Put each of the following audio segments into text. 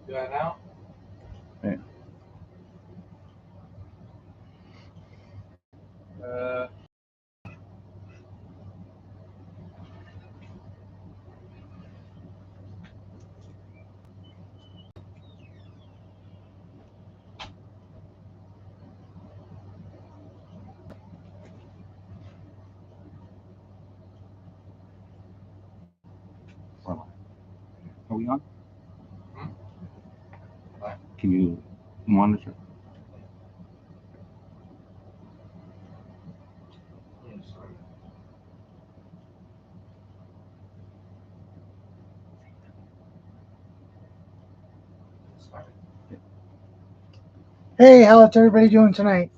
Do that now? Yeah. Uh, Are we on? hmm? What? Can you monitor? Yeah, sorry. Sorry. Hey, how's everybody doing tonight?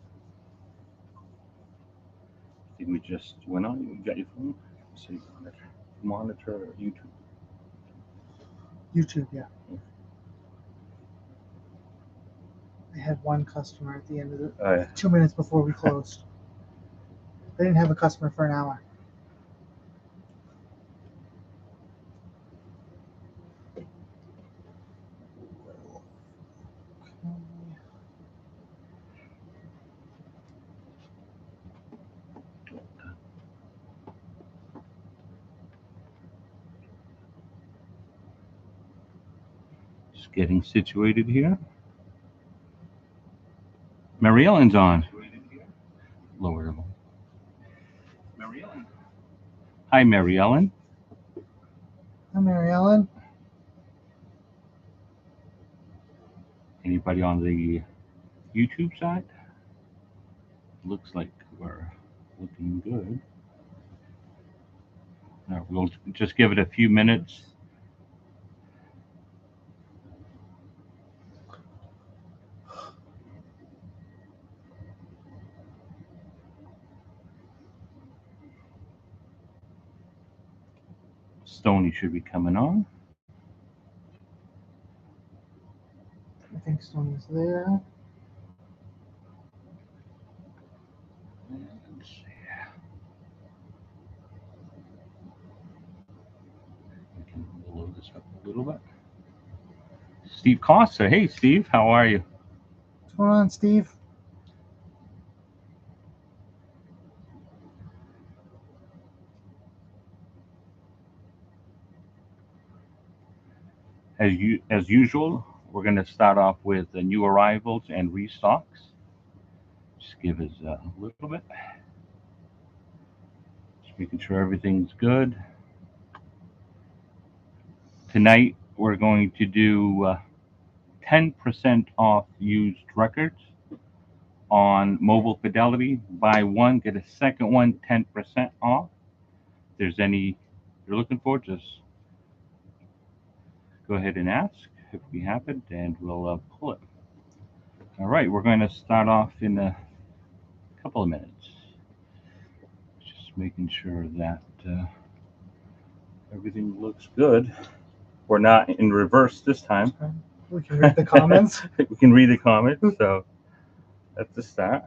I think we just went on. You got your phone? So you monitor YouTube. YouTube, yeah. I had one customer at the end of the 2 minutes before we closed. I didn't have a customer for an hour. Just getting situated here. Mary Ellen's on. Lower level. Mary Ellen. Hi, Mary Ellen. Hi, Mary Ellen. Anybody on the YouTube side? Looks like we're looking good. We'll just give it a few minutes. Stony should be coming on. I think Sony's there. Let's see. We can blow this up a little bit. Steve Costa. Hey, Steve. How are you? What's going on, Steve? As usual, we're going to start off with the new arrivals and restocks. Just give us a little bit. Just making sure everything's good. Tonight, we're going to do 10% off used records on Mobile Fidelity. Buy one, get a second one 10% off. If there's any you're looking for, just go ahead and ask if we have it, and we'll pull it. All right, we're going to start off in a couple of minutes. Just making sure that everything looks good. We're not in reverse this time. We can read the comments. We can read the comments, so that's the start.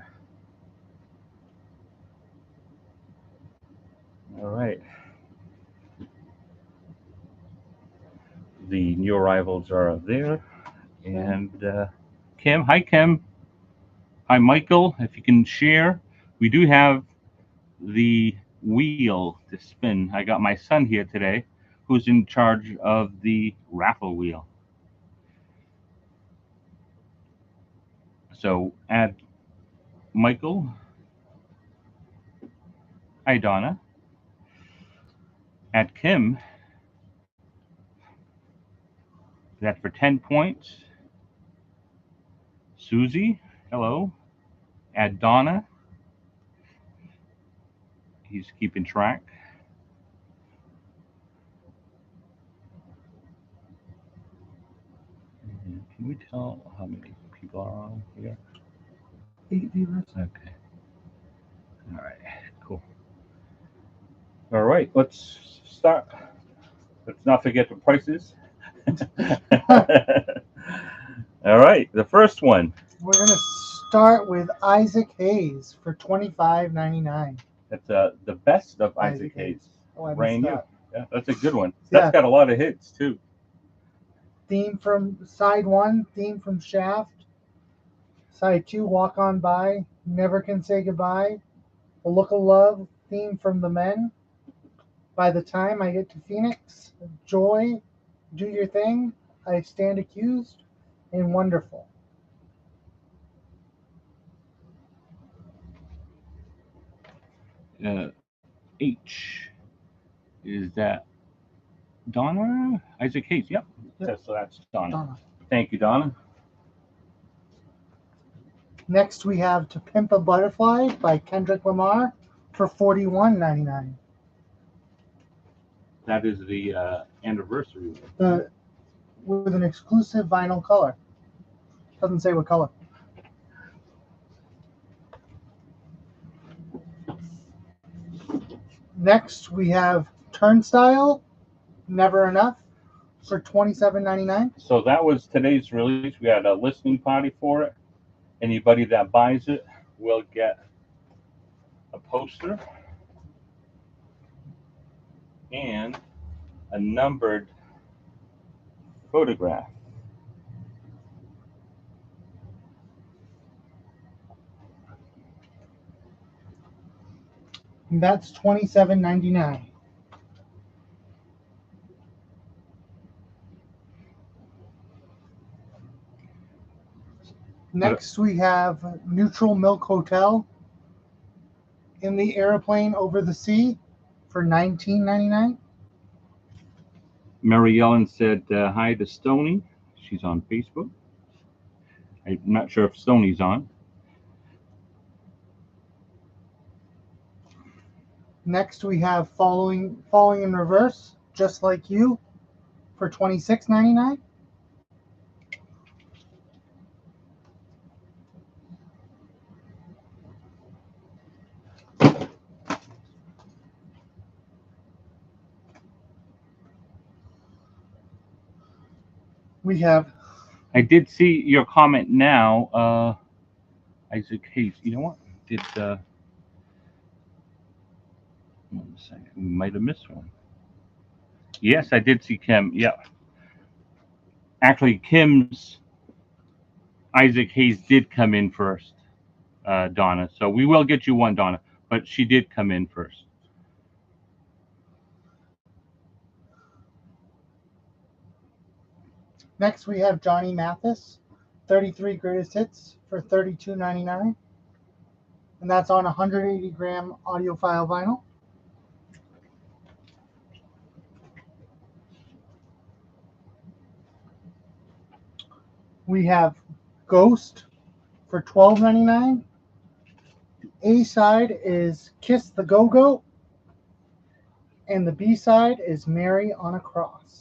All right. The new arrivals are there. And Kim, hi Kim. Hi Michael. If you can share, we do have the wheel to spin. I got my son here today who's in charge of the raffle wheel. So add Michael. Hi Donna. Add Kim. That's for 10 points. Susie, hello. Add Donna. He's keeping track. Can we tell how many people are on here? 8 viewers. Okay. All right. Cool. All right. Let's start. Let's not forget the prices. All right. The first one. We're going to start with Isaac Hayes for $25.99. That's the best of Isaac Hayes. Oh, I Brand missed new. that. Yeah, that's a good one. Yeah. That's got a lot of hits too. theme from side 1, theme from Shaft. Side 2, Walk On By, Never Can Say Goodbye. A Look of Love, theme from The Men. By the Time I Get to Phoenix, Joy, Do Your Thing, I Stand Accused, and Wonderful. H. Is that Donna? Isaac Hayes. Yep. So that's Donna. Donna. Thank you, Donna. Next, we have To Pimp a Butterfly by Kendrick Lamar for $41.99. That is the anniversary. With an exclusive vinyl color. Doesn't say what color. Next, we have Turnstile, Never Enough, for $27.99. So that was today's release. We had a listening party for it. Anybody that buys it will get a poster and a numbered photograph. And that's $27.99. Next, we have Neutral Milk Hotel in the Airplane Over the Sea for $19.99. Mary Ellen said hi to Stony. She's on Facebook. I'm not sure if Stony's on. Next, we have Falling in Reverse, Just Like You, for $26.99. We have. I did see your comment now, Isaac Hayes. You know what? Did 1 second. We might have missed one. Yes, I did see Kim. Yeah. Actually, Kim's Isaac Hayes did come in first, Donna. So we will get you one, Donna. But she did come in first. Next, we have Johnny Mathis, 33 Greatest Hits for $32.99. And that's on 180 gram audiophile vinyl. We have Ghost for $12.99. A side is Kiss the Go-Go. And the B side is Mary on a Cross.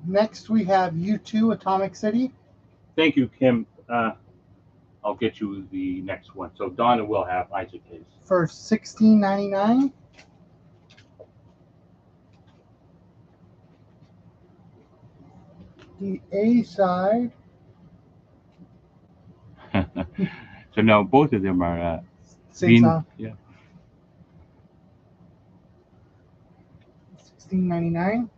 Next, we have U2 Atomic City. Thank you, Kim. I'll get you the next one. So Donna will have Isaac Hayes. For $16.99. The A side. So no, both of them are Same song. Yeah. $16.99.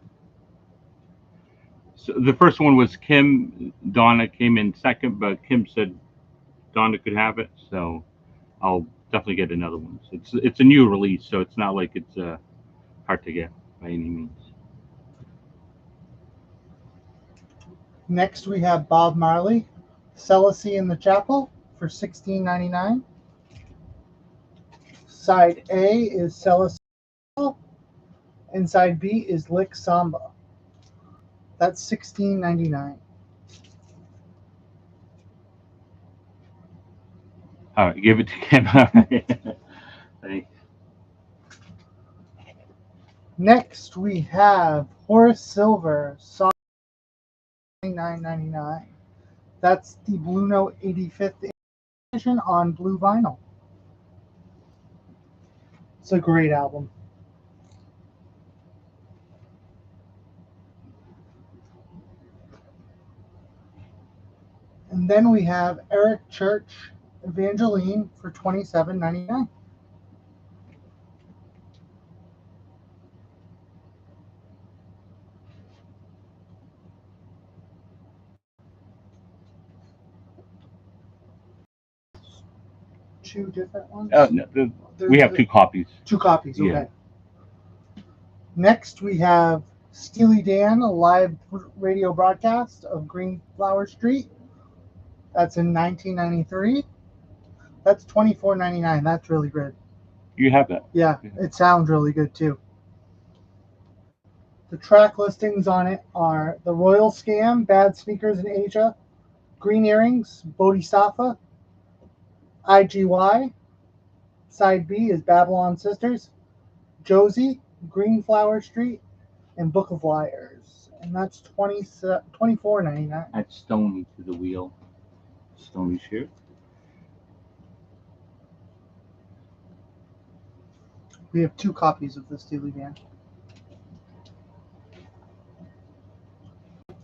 So the first one was Kim. Donna came in second, but Kim said Donna could have it. So I'll definitely get another one. It's a new release, so it's not like it's hard to get by any means. Next, we have Bob Marley, Celibacy in the Chapel for $16.99. Side A is Celibacy, and side B is Lick Samba. That's $16.99. All right, give it to Kim. Thank you. Next, we have Horace Silver, song $29.99. That's the Blue Note 85th edition on blue vinyl. It's a great album. And then we have Eric Church Evangeline for $27.99. Two different ones? No, we have two copies. Two copies, okay. Yeah. Next, we have Steely Dan, a live radio broadcast of Greenflower Street. That's in 1993. That's $24.99. That's really good. You have that. Yeah, it sounds really good too. The track listings on it are The Royal Scam, Bad Sneakers in Asia, Green Earrings, Bodhisattva, IGY. Side B is Babylon Sisters, Josie, Greenflower Street, and Book of Liars. And that's $24.99. Add Stony to the wheel. Stony's here. We have two copies of the Steely Dan. Do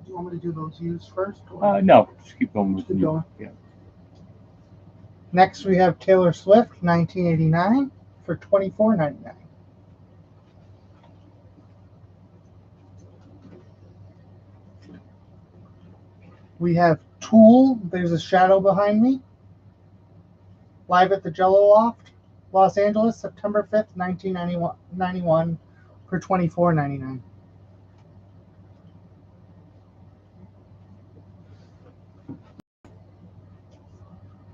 you want me to do those used first? No, just keep going with the Keep new. going. Yeah. Next, we have Taylor Swift, 1989, for $24.99. We have Tool, There's a Shadow Behind Me, live at the Jello Loft, Los Angeles, September 5th, 1991, for $24.99.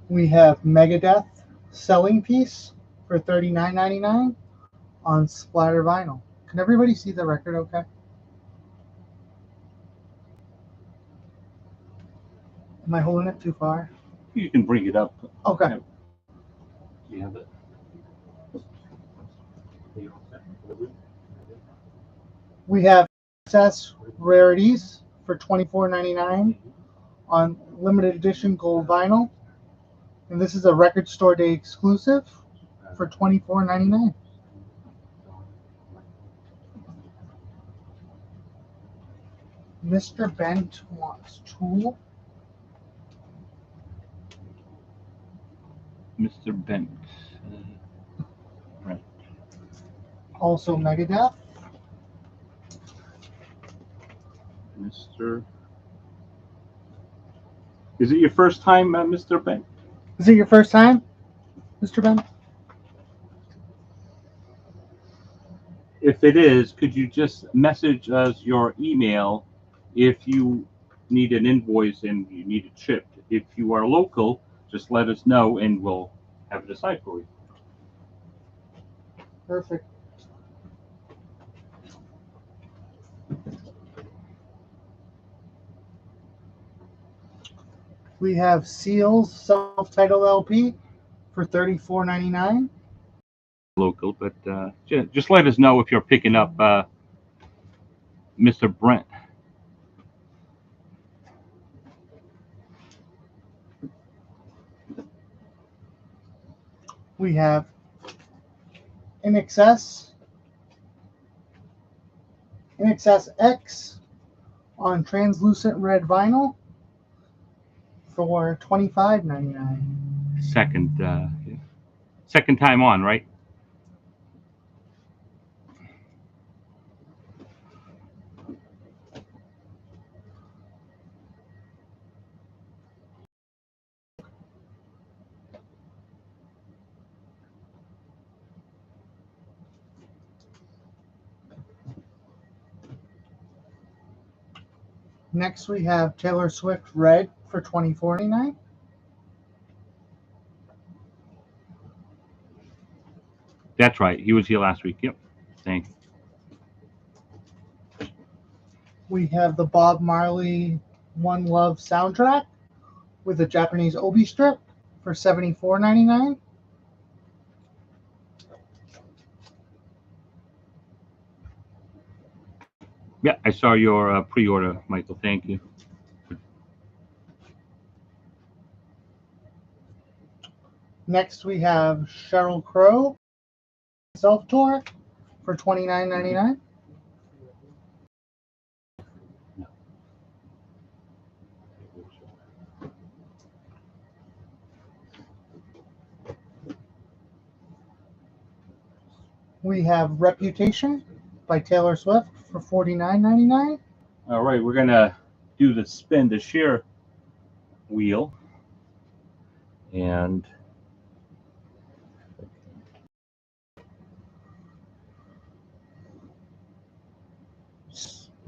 We have Megadeth, Selling Piece, for $39.99 on Splatter Vinyl. Can everybody see the record okay? Am I holding it too far? You can bring it up. Okay. Yeah. Do you have it? We have Access Rarities for $24.99 on limited edition gold vinyl. And this is a Record Store Day exclusive for $24.99. Mr. Bent wants Tool. Mr. Bent. Right. Also Megadeth. Mr. Is it your first time, Mr. Bent? Is it your first time, Mr. Bent? If it is, could you just message us your email if you need an invoice and you need it shipped? If you are local, just let us know and we'll have it aside for you. Perfect. We have Seals self-titled LP for $34.99. Local, but just let us know if you're picking up Mr. Brent. We have In Excess X on translucent red vinyl for $25.99. Second time on, right? Next, we have Taylor Swift Red for $24.99. That's right. He was here last week. Yep. Thank you. We have the Bob Marley One Love soundtrack with a Japanese obi strip for $74.99. Yeah, I saw your pre-order, Michael. Thank you. Next, we have Sheryl Crow Self Tour for $29.99. We have Reputation by Taylor Swift for $49.99. All right, we're gonna do the spin to share wheel, and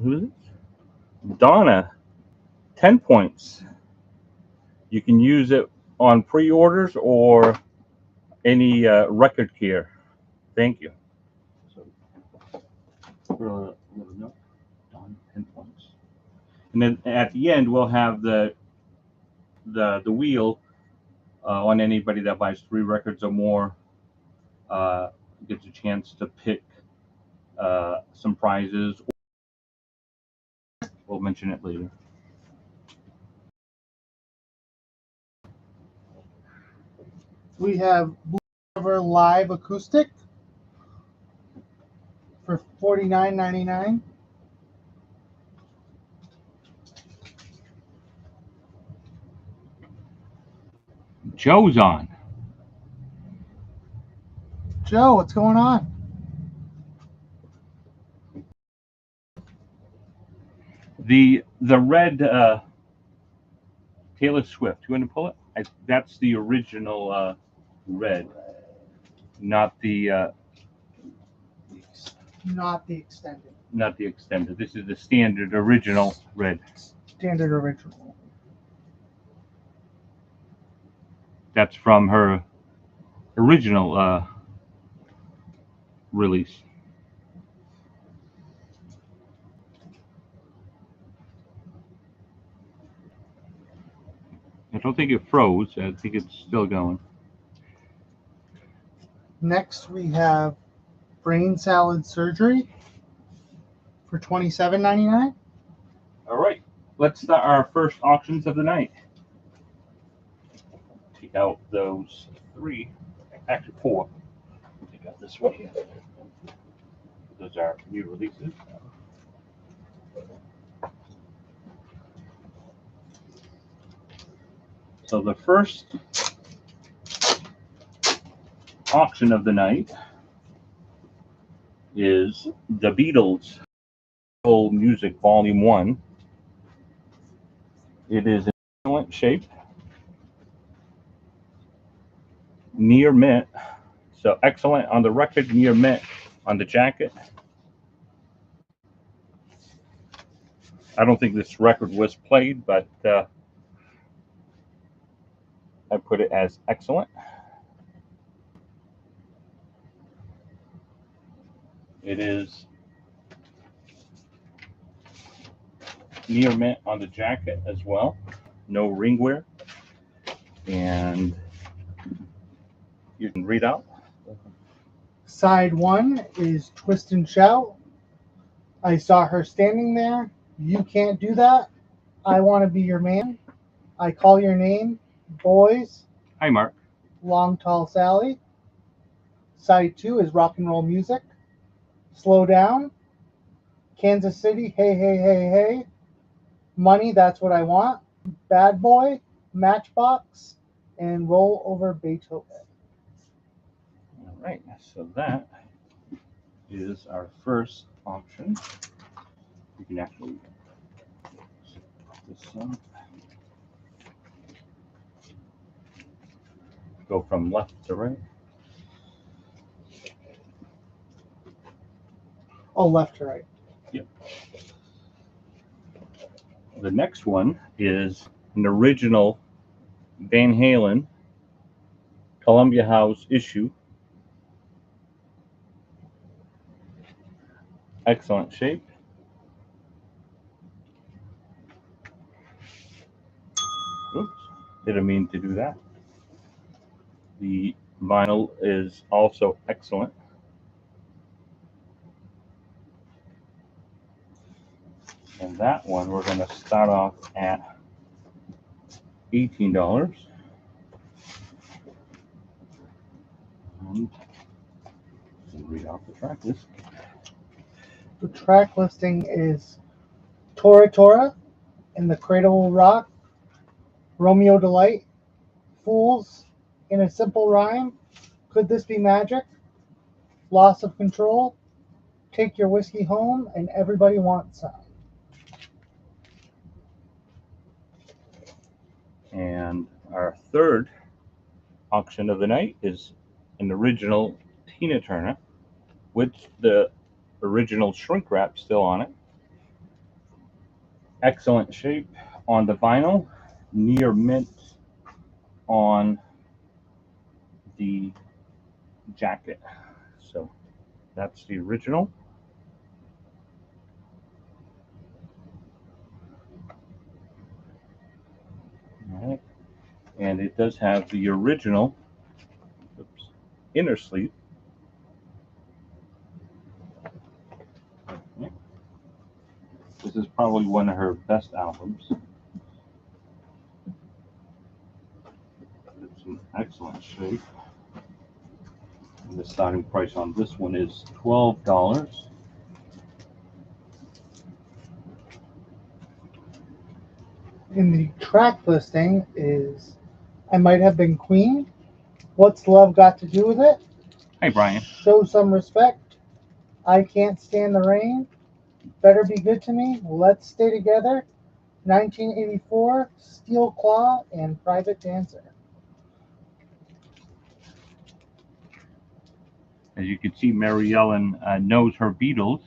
who is it? Donna, 10 points. You can use it on pre-orders or any record care. Thank you. So, no, Donna, 10 points. And then at the end, we'll have the wheel on anybody that buys 3 records or more. Gets a chance to pick some prizes. We'll mention it later. We have Blue River Live Acoustic for $49.99. Joe's on. Joe, what's going on? The red Taylor Swift. You want to pull it? That's the original red, not the Not the extended. not the extended. This is the standard original red. Standard original. That's from her original release. I don't think it froze. I think it's still going. Next, we have Brain Salad Surgery for $27.99. All right, let's start our first auctions of the night. Take out those 3, actually 4. Take out this one here. Those are new releases. So the first auction of the night is the Beatles Soul Music Volume 1. It is in excellent shape. Near mint. So excellent on the record, near mint on the jacket. I don't think this record was played, but I put it as excellent. It is near mint on the jacket as well. No ring wear. And you can read out. Side 1 is Twist and Shout. I saw her standing there. You can't do that. I want to be your man. I call your name. Boys. Hi, Mark. Long Tall Sally. Side 2 is Rock and Roll Music. Slow Down. Kansas City. Hey, hey, hey, hey. Money, That's What I Want. Bad Boy. Matchbox. And Roll Over Beethoven. All right, so that is our first option. You can actually this one. Go from left to right. Oh, left to right. Yep. The next one is an original Van Halen Columbia House issue. Excellent shape. Oops, didn't mean to do that. The vinyl is also excellent. And that one we're going to start off at $18. And read off the track list. The track listing is Tora Tora, In the Cradle Will Rock, Romeo Delight, Fools, In a Simple Rhyme, Could This Be Magic, loss of control, take your whiskey home, and everybody wants some. And our third auction of the night is an original Tina Turner with the original shrink wrap still on it. Excellent shape on the vinyl, near mint on the jacket. So that's the original. All right. And it does have the original inner sleeve. Okay. This is probably one of her best albums. It's in excellent shape. And the starting price on this one is $12. In the track listing is I Might Have Been Queen. What's Love Got to Do with It? Hey, Brian. Show Some Respect. I Can't Stand the Rain. Better Be Good to Me. Let's Stay Together. 1984. Steel Claw and Private Dancer. As you can see, Mary Ellen knows her Beatles.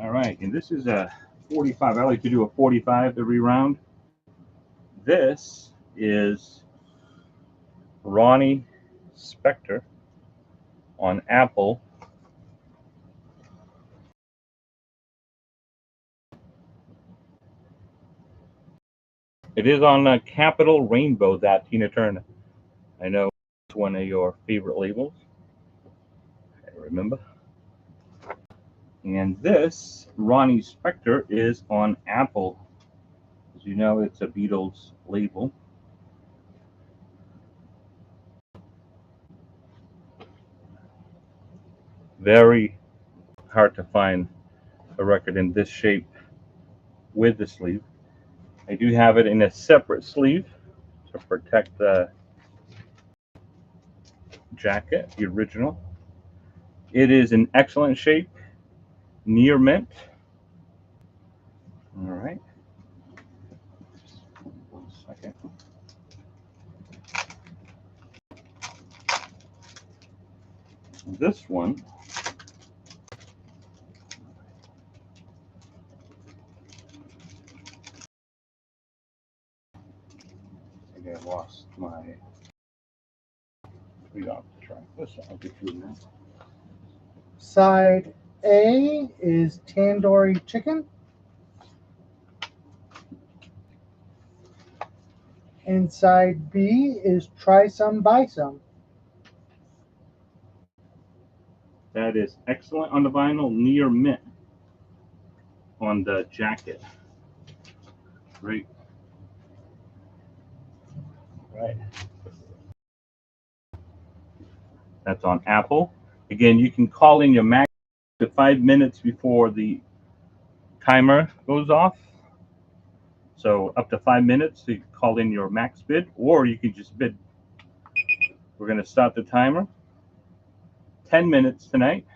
All right, and this is a 45. I like to do a 45 every round. This is Ronnie Spector on Apple. It is on Capital Rainbow, that Tina Turner. I know it's one of your favorite labels. I remember. And this, Ronnie Spector, is on Apple. As you know, it's a Beatles label. Very hard to find a record in this shape with the sleeve. I do have it in a separate sleeve to protect the jacket, the original. It is in excellent shape, near mint. All right. One second. This one I think I lost my read off the track. Listen, I'll get you now. Side A is Tandoori Chicken. And side B is Try Some, Buy Some. That is excellent on the vinyl, near mint on the jacket. Great. Right. That's on Apple. Again, you can call in your Mac 5 minutes before the timer goes off. So up to 5 minutes to call in your max bid, or you can just bid. We're going to start the timer. 10 minutes tonight.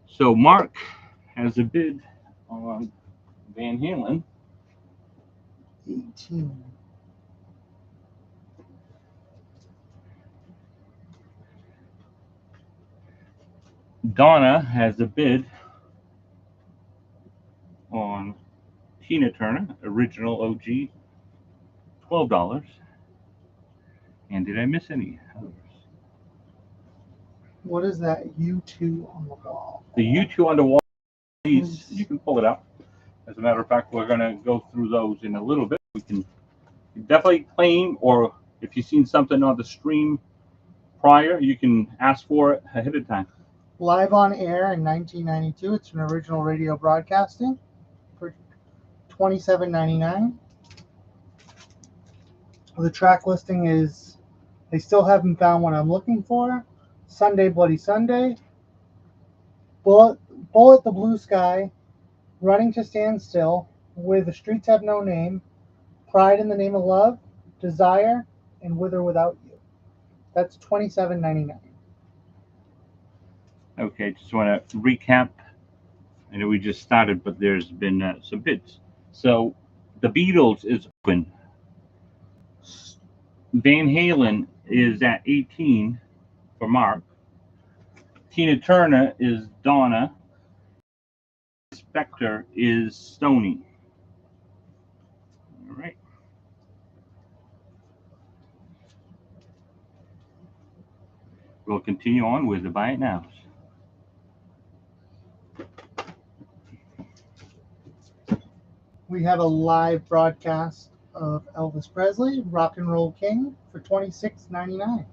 So Mark has a bid on Van Halen. 18. Donna has a bid on Tina Turner, original OG, $12. And did I miss any others? What is that U2 on the wall? The U2 on the wall, please, you can pull it out. As a matter of fact, we're going to go through those in a little bit. We can definitely claim, or if you've seen something on the stream prior, you can ask for it ahead of time. Live on air in 1992. It's an original radio broadcasting for $27.99. The track listing is, they still haven't found what I'm looking for. Sunday Bloody Sunday. Bullet the Blue Sky. Running to Stand Still. Where the Streets Have No Name, Pride in the Name of Love, Desire, and With or Without You. That's $27.99. Okay, just want to recap. I know we just started, but there's been some bids. So the Beatles is open. Van Halen is at 18 for Mark. Tina Turner is Donna. Spectre is Stony. All right. We'll continue on with the buy it nows. We have a live broadcast of Elvis Presley, Rock and Roll King, for $26.99.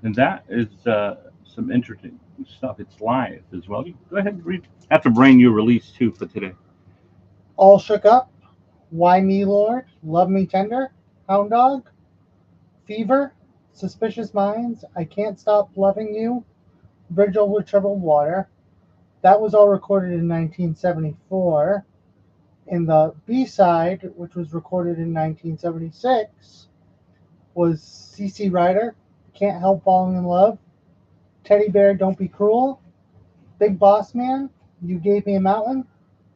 And that is some interesting stuff. It's live as well. Go ahead and read. That's a brand new release too for today. All Shook Up, Why Me Lord, Love Me Tender, Hound Dog, Fever, Suspicious Minds, I Can't Stop Loving You, Bridge Over Troubled Water. That was all recorded in 1974. In the B-side, which was recorded in 1976, was C.C. Ryder, Can't Help Falling in Love, Teddy Bear, Don't Be Cruel, Big Boss Man, You Gave Me a Mountain,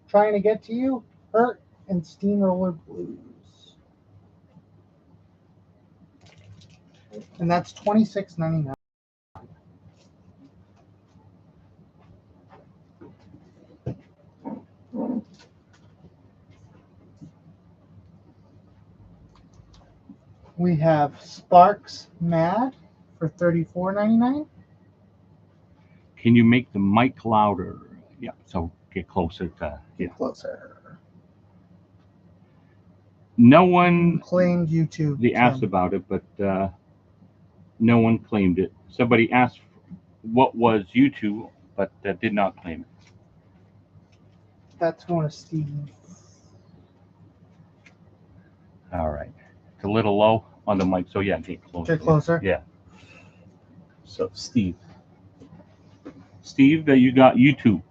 Trying to Get to You, Hurt, and Steamroller Blues. And that's $26.99. We have Sparks Mad for $34.99. Can you make the mic louder? Yeah, so get closer to Closer. No one Claimed YouTube. they asked about it, but no one claimed it. Somebody asked what was YouTube, but did not claim it. That's going to Steve. All right. It's a little low on the mic, so yeah, get closer. Get closer. Yeah. So Steve, you got YouTube.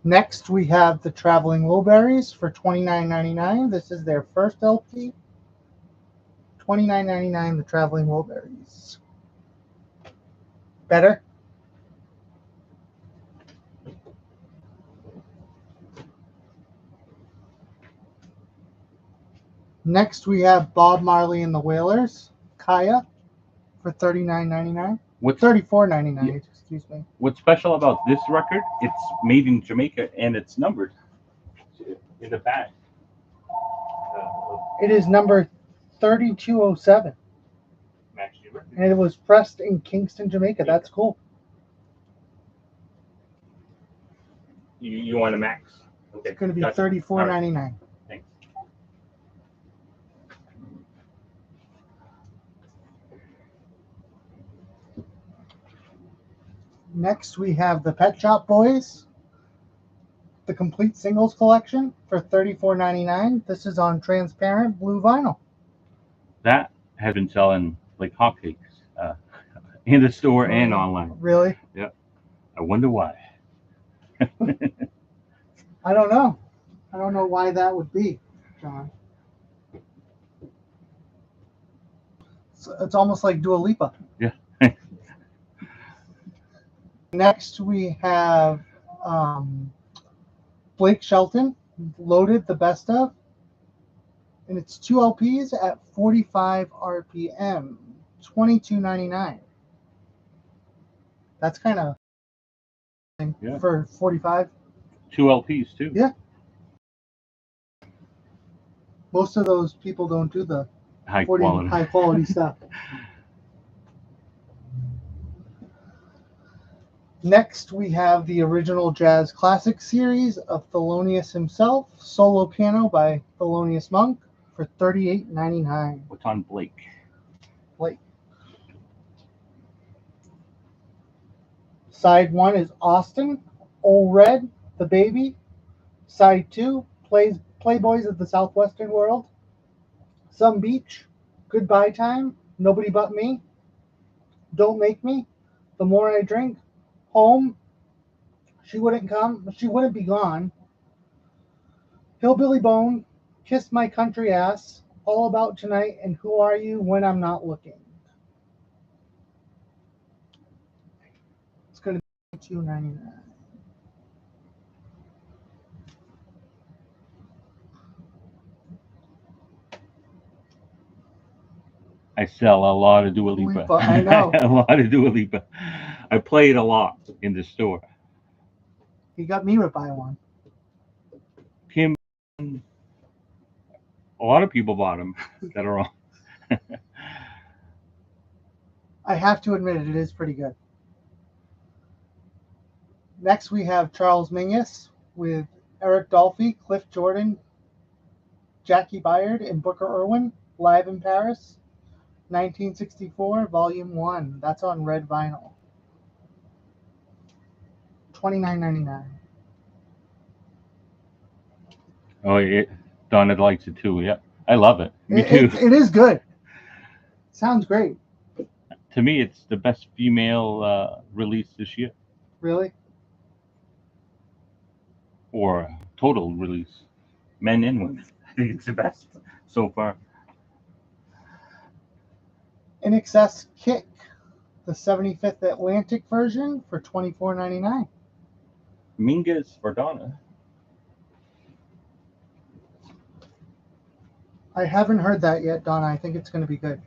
Next, we have the Traveling Wilburys for $29.99. This is their first LP. $29.99, the Traveling Wilburys. Better? Next, we have Bob Marley and the Wailers, Kaya, for $39.99. What's $34.99, Yeah. excuse me. What's special about this record? It's made in Jamaica and it's numbered in the back. It is number 3207, Match your record. and it was pressed in Kingston, Jamaica. That's cool. You want a max? Okay. It's going to be gotcha. $34.99. Thanks. Next, we have the Pet Shop Boys, the complete singles collection for $34.99. This is on transparent blue vinyl. That has been selling like hotcakes in the store and online. Really? I wonder why. I don't know. I don't know why that would be, John. It's almost like Dua Lipa. Yeah. Next, we have Blake Shelton, Loaded, the Best Of. And it's 2 LPs at 45 RPM, $22.99. That's kind of for 45. 2 LPs too. Yeah. Most of those people don't do the High 40 quality. high quality stuff. Next, we have the original Jazz Classic series of Thelonious himself, solo piano by Thelonious Monk for $38.99. What's on Blake? Blake. Side 1 is Austin, Old Red, The Baby. Side 2, Playboys of the Southwestern World, Some Beach, Goodbye Time, Nobody But Me, Don't Make Me, The More I Drink, Home, She Wouldn't Come, She Wouldn't Be Gone, Hillbilly Bone, Kiss My Country Ass, All About Tonight, and Who Are You When I'm Not Looking. It's going to be $2.99. I sell a lot of Dua Lipa. I know. A lot of Dua Lipa. I play it a lot in the store. He got me to buy one. Kim, a lot of people bought them that are on. I have to admit it is pretty good. Next we have Charles Mingus with Eric Dolphy, Cliff Jordan, Jackie Byard, and Booker Irwin, live in Paris, 1964, Volume 1. That's on red vinyl. $29.99. Oh, Donna likes it too. Yeah, I love it. Me too. It is good. Sounds great. To me, it's the best female release this year, Really? or total release, men and women. I think it's the best so far. In Excess Kick, the 75th Atlantic version for $24.99. Mingus for Donna. I haven't heard that yet, Donna. I think it's going to be good.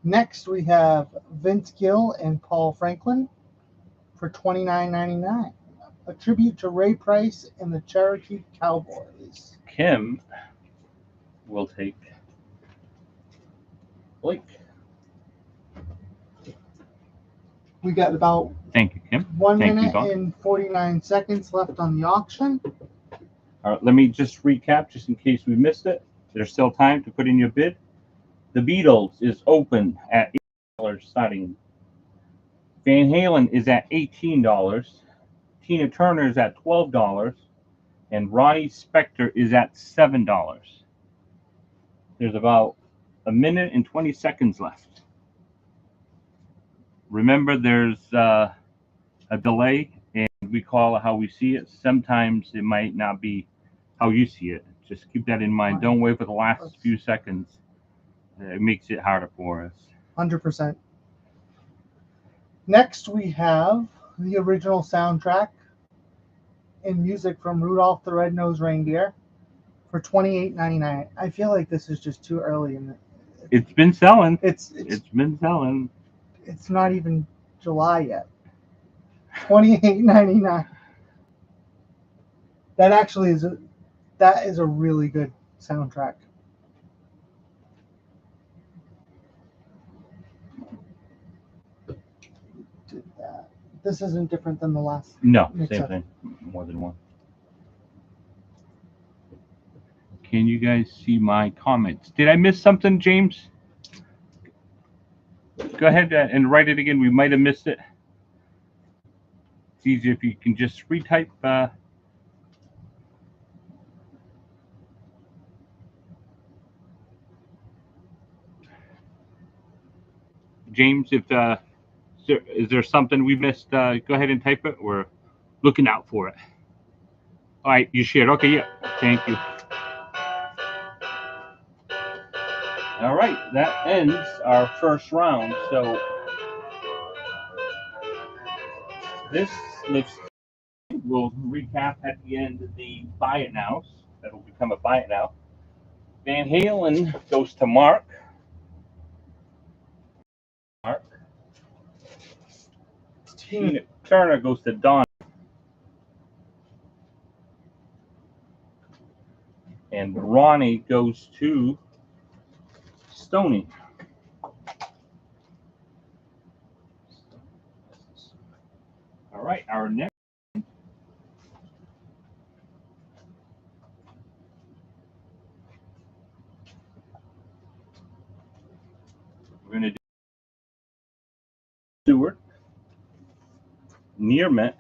Next, we have Vince Gill and Paul Franklin for $29.99. A tribute to Ray Price and the Cherokee Cowboys. Kim will take Blake. We got about Thank you, Kim. 1 Thank you, minute Don. and 49 seconds left on the auction. All right, let me just recap, just in case we missed it. There's still time to put in your bid. The Beatles is open at $8 starting. Van Halen is at $18. Tina Turner is at $12. And Ronnie Spector is at $7. There's about a minute and 20 seconds left. Remember, there's a delay, and we call it how we see it. Sometimes it might not be how you see it. Just keep that in mind. Don't wait for the last few seconds. It makes it harder for us. 100%. Next, we have the original soundtrack and music from Rudolph the Red-Nosed Reindeer for $28.99. I feel like this is just too early in the. It's been selling. It's been selling. It's not even July yet. $28.99. That actually is a really good soundtrack. Did that. This isn't different than the last. No, mix-up. same thing. More than one. Can you guys see my comments? Did I miss something, James? Go ahead and write it again. We might have missed it. It's easier if you can just retype. James, if is there something we missed? Go ahead and type it. We're looking out for it. All right, you shared. Okay, yeah. Thank you. All right, that ends our first round. So this looks. We'll recap at the end of the buy it nows. That'll become a buy it now. Van Halen goes to Mark. Tina Turner goes to Don. And Ronnie goes to Stony. All right, our next. We're going to do Stewart, Near Mint,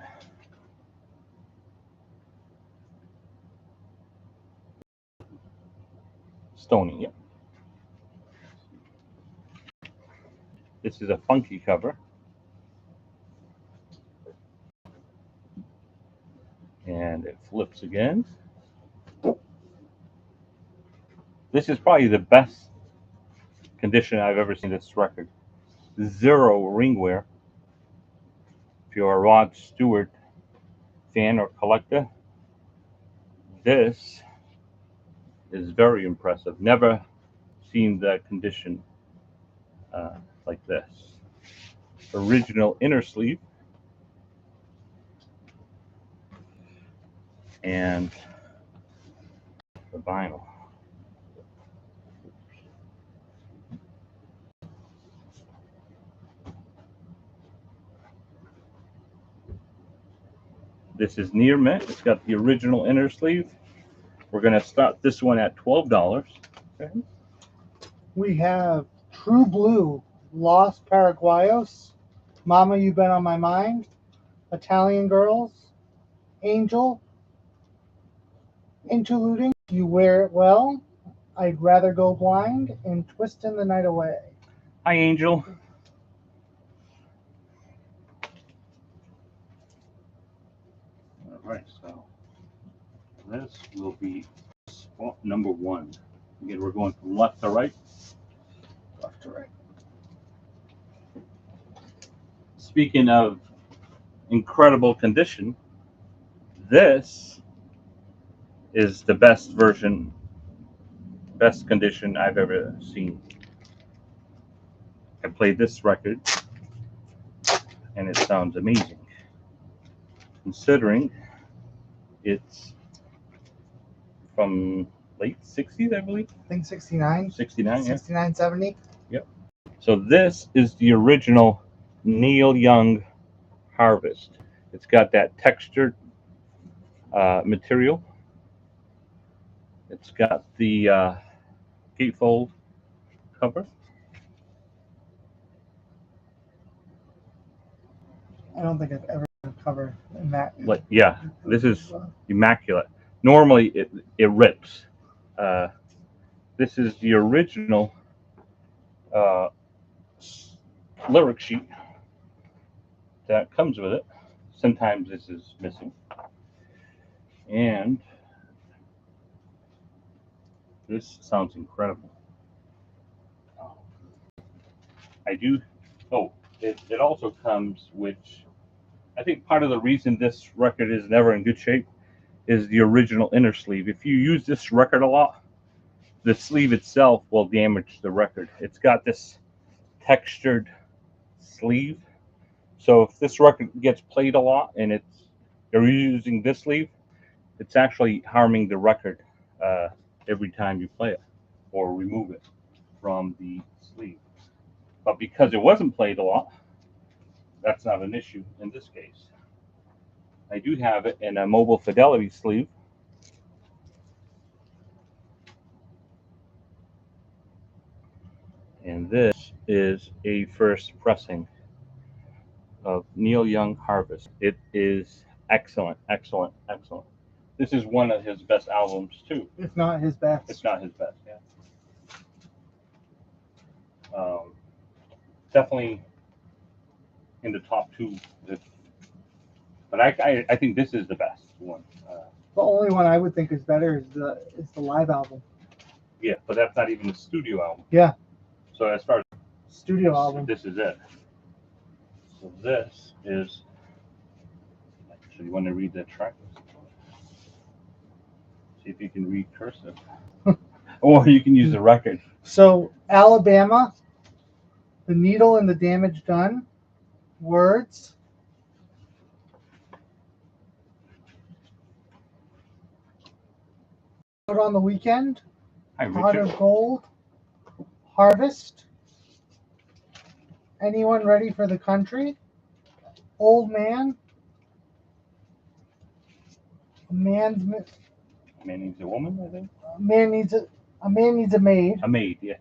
Stony. Yep. This is a funky cover. And it flips again. This is probably the best condition I've ever seen this record. Zero ring wear. If you're a Rod Stewart fan or collector, this is very impressive. Never seen that condition like this. Original inner sleeve. And the vinyl. This is near mint. It's got the original inner sleeve. We're going to start this one at $12. Okay. We have True Blue, Los Paraguayos, Mama, You've Been on My Mind, Italian Girls, Angel, Interluding, You Wear It Well, I'd Rather Go Blind, and Twistin' the Night Away. Hi, Angel. All right, so this will be spot number 1. Again, we're going from left to right. Left to right. Speaking of incredible condition, this is the best version, best condition I've ever seen. I played this record and it sounds amazing, considering it's from late 60s, I believe. I think 69. 69, yeah. 69, 70. Yep. So this is the original Neil Young Harvest. It's got that textured material. It's got the gatefold cover. I don't think I've ever covered in that. Like, yeah, this is immaculate. Normally it rips. This is the original lyric sheet that comes with it. Sometimes this is missing. And this sounds incredible. It also comes, which I think part of the reason this record is never in good shape is the original inner sleeve. If you use this record a lot, the sleeve itself will damage the record. It's got this textured sleeve. So if this record gets played a lot and you're using this sleeve, it's actually harming the record every time you play it or remove it from the sleeve. But because it wasn't played a lot, that's not an issue in this case. I do have it in a mobile fidelity sleeve. And this is a first pressing of Neil Young Harvest. It is excellent, excellent, excellent. This is one of his best albums too. If not his best. It's not his best, yeah. Definitely in the top 2. But I think this is the best one. The only one I would think is better is the live album. Yeah, but that's not even the studio album. Yeah. So as far as Studio album. this is it. So this is. So you want to read that track list? See if you can read cursive, or you can use the record. So Alabama, The Needle and the Damage Done, Words. Out on the Weekend, Hi, Pot Richard. of Gold, Harvest, Anyone Ready for the Country, Old Man, A Man Needs a Woman, I think. A Man Needs a Maid, A Maid, yeah.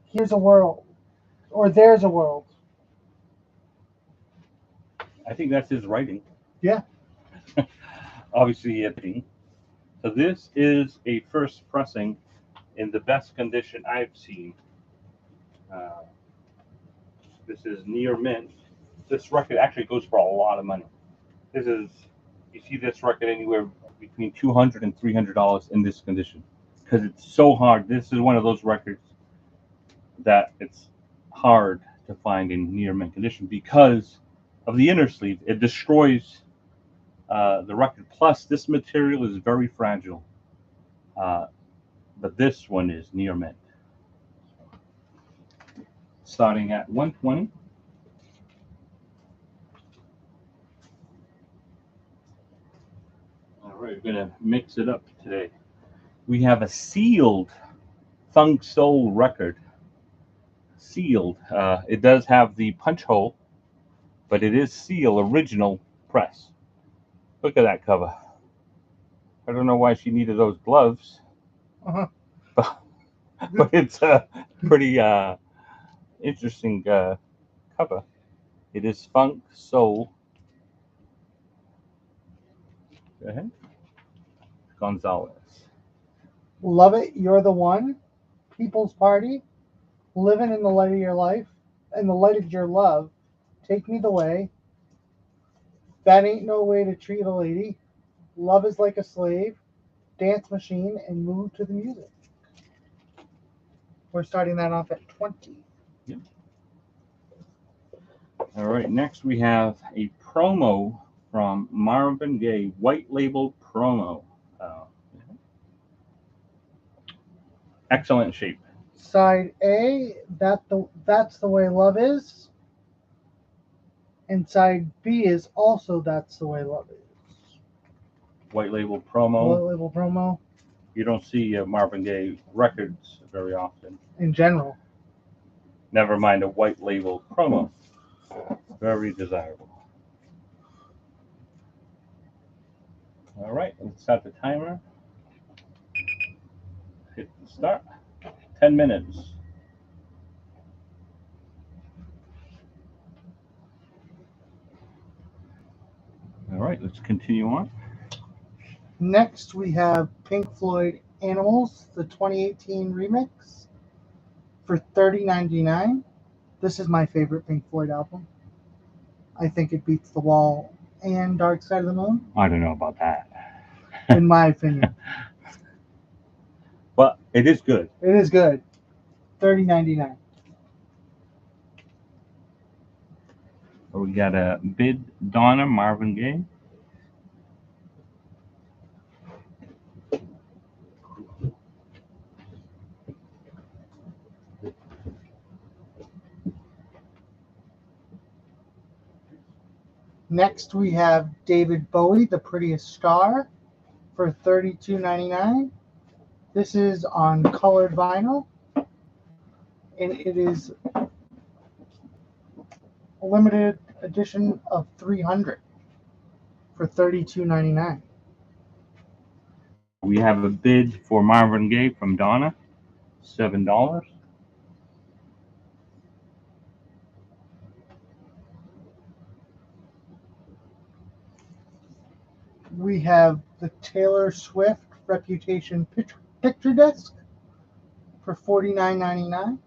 Here's a World, or There's a World. I think that's his writing. Yeah. Obviously, so this is a first pressing in the best condition I've seen. This is near mint. This record actually goes for a lot of money. This is, you see this record anywhere between $200 and $300 in this condition because it's so hard. This is one of those records that it's hard to find in near mint condition because of the inner sleeve. It destroys the record. Plus, this material is very fragile. But this one is near mint. Starting at 120. All right, we're gonna mix it up today. We have a sealed Funk Soul record. Sealed. It does have the punch hole, but it is sealed, original press. Look at that cover. I don't know why she needed those gloves, but it's a pretty interesting cover. It is Funk Soul. Go ahead. Gonzalez. Love it, you're the one. People's Party. Living in the light of your life. In the light of your love. Take me the way. That ain't no way to treat a lady. Love is like a slave. Dance machine and move to the music. We're starting that off at 20. Yep. All right, next we have a promo from Marvin Gaye, white label promo. Excellent shape. Side A, that's the way love is. And side B is also that's the way love is. White label promo. White label promo. You don't see Marvin Gaye records very often. In general. Never mind a white label promo. Very desirable. All right, let's start the timer. Hit the start. 10 minutes. All right, let's continue on. Next, we have Pink Floyd Animals, the 2018 remix, for $30.99. This is my favorite Pink Floyd album. I think it beats The Wall and Dark Side of the Moon. I don't know about that. In my opinion. But it is good. It is good. $30.99. We got a Bid Donna, Marvin Gaye. Next, we have David Bowie, The Prettiest Star, for $32.99. This is on colored vinyl, and it is a limited edition of 300 for $32.99. We have a bid for Marvin Gaye from Donna, $7. We have the Taylor Swift Reputation picture disc for $49.99.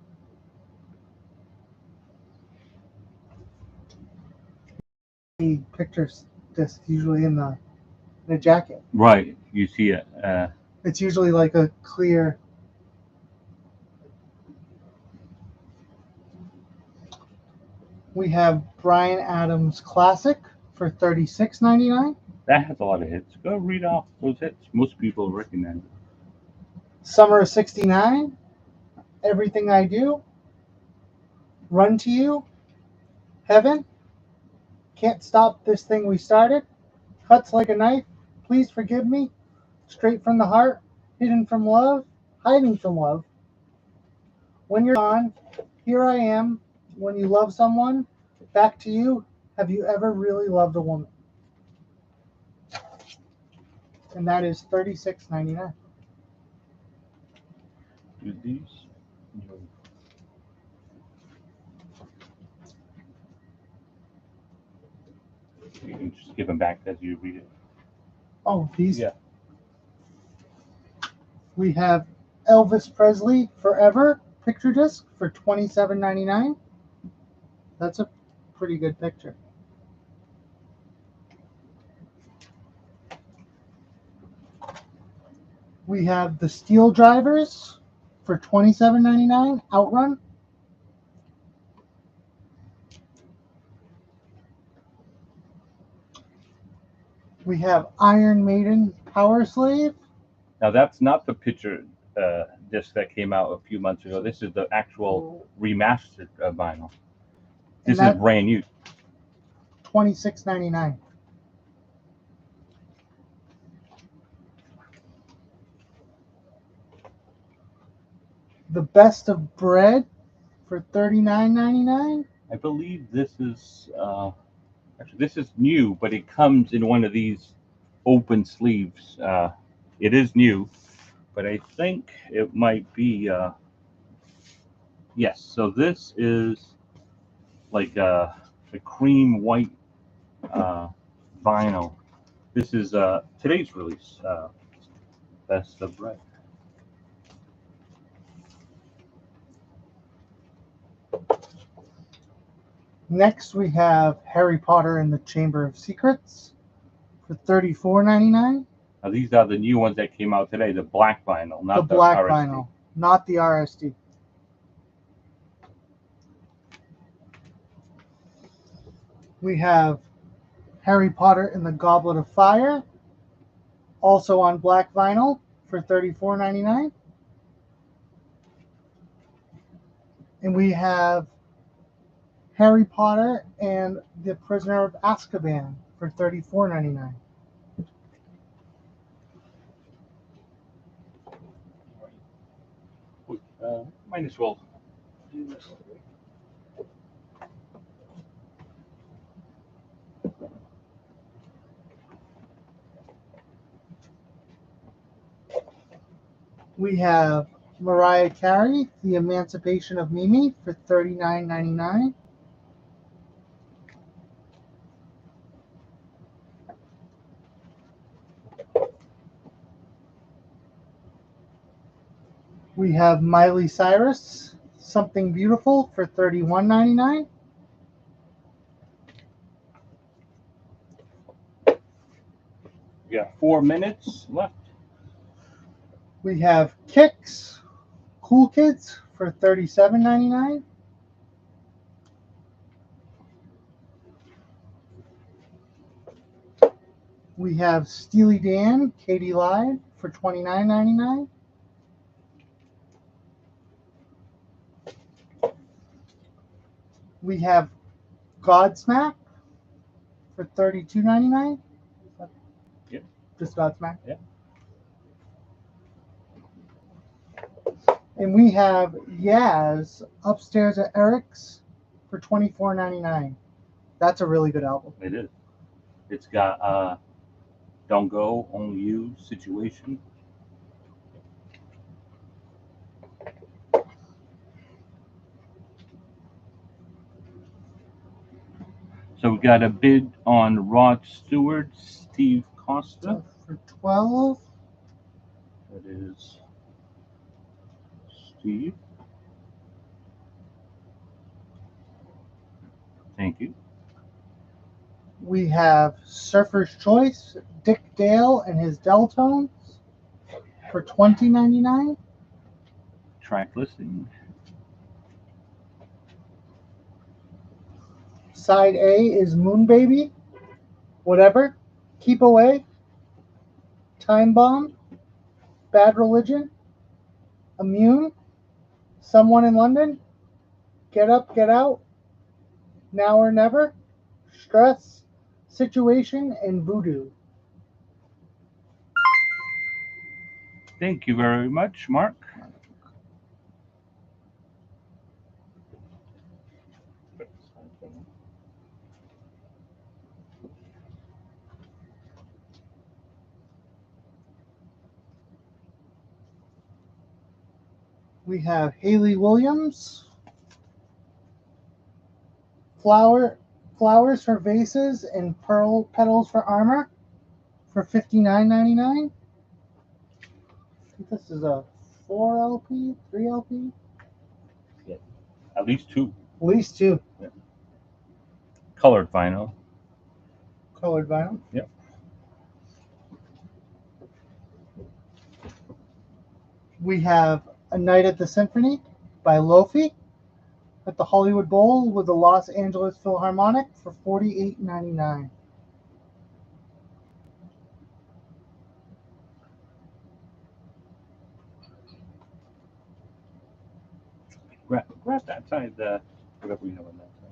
The picture disc usually in the jacket. Right, you see it. It's usually like a clear. We have Bryan Adams Classic for $36.99. That has a lot of hits. Go read off those hits. Most people recognize it. Summer of '69. Everything I Do. Run to You. Heaven. Can't Stop This Thing We Started. Cuts Like a Knife. Please Forgive Me. Straight from the Heart. Hidden from Love. Hiding from Love. When You're Gone. Here I Am. When You Love Someone. Back to You. Have You Ever Really Loved a Woman? And that is $36.99. Do these. You can just give them back as you read it. Oh, these? Yeah. We have Elvis Presley Forever picture disc for $27.99. That's a pretty good picture. We have the Steel Drivers for $27.99. Outrun. We have Iron Maiden Power Slave. Now that's not the picture disc that came out a few months ago. This is the actual remastered vinyl. This is brand new. $26.99. The Best of Bread for $39.99. I believe this is actually this is new, but it comes in one of these open sleeves. It is new, but I think it might be yes. So this is like a cream white vinyl. This is today's release. Best of Bread. Next, we have Harry Potter and the Chamber of Secrets for $34.99. Now these are the new ones that came out today. The black vinyl, not The black RSD. vinyl, not the RSD. We have Harry Potter and the Goblet of Fire, also on black vinyl for $34.99. And we have Harry Potter and the Prisoner of Azkaban for $34.99. Might as well. We have Mariah Carey, The Emancipation of Mimi for $39.99. We have Miley Cyrus, Something Beautiful for $31.99. We got 4 minutes left. We have Kicks, Cool Kids for $37.99. We have Steely Dan, Katie Lied for $29.99. We have Godsmack for $32.99. Yep. Just Godsmack. Yep. And we have Yaz Upstairs at Eric's for $24.99. That's a really good album. It is. It's got Don't Go, Only You, Situation. So we got a bid on Rod Stewart, Steve Costa. For $12. That is Steve. Thank you. We have Surfer's Choice, Dick Dale and his Deltones for $20.99. Track listing. Side A is Moon Baby, Whatever, Keep Away, Time Bomb, Bad Religion, Immune, Someone in London, Get Up, Get Out, Now or Never, Stress, Situation, and Voodoo. Thank you very much, Mark. We have Haley Williams, Flowers for Vases and Pearl Petals for Armor for $59.99. I think this is a 4 LP, 3 LP? At least 2. At least 2. Yeah. colored vinyl. Colored vinyl. Yep. We have A Night at the Symphony by Lofi at the Hollywood Bowl with the Los Angeles Philharmonic for $48.99. Grab that side, whatever we have on that side.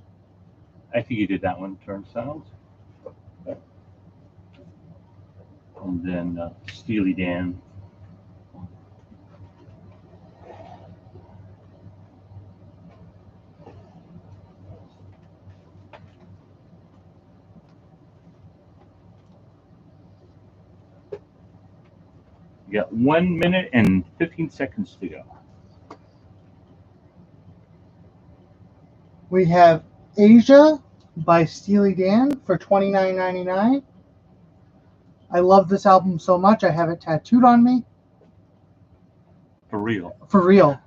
I think you did that one, turn sounds. And then Steely Dan. You got 1 minute and 15 seconds to go. We have Asia by Steely Dan for $29.99. I love this album so much I have it tattooed on me. For real. For real.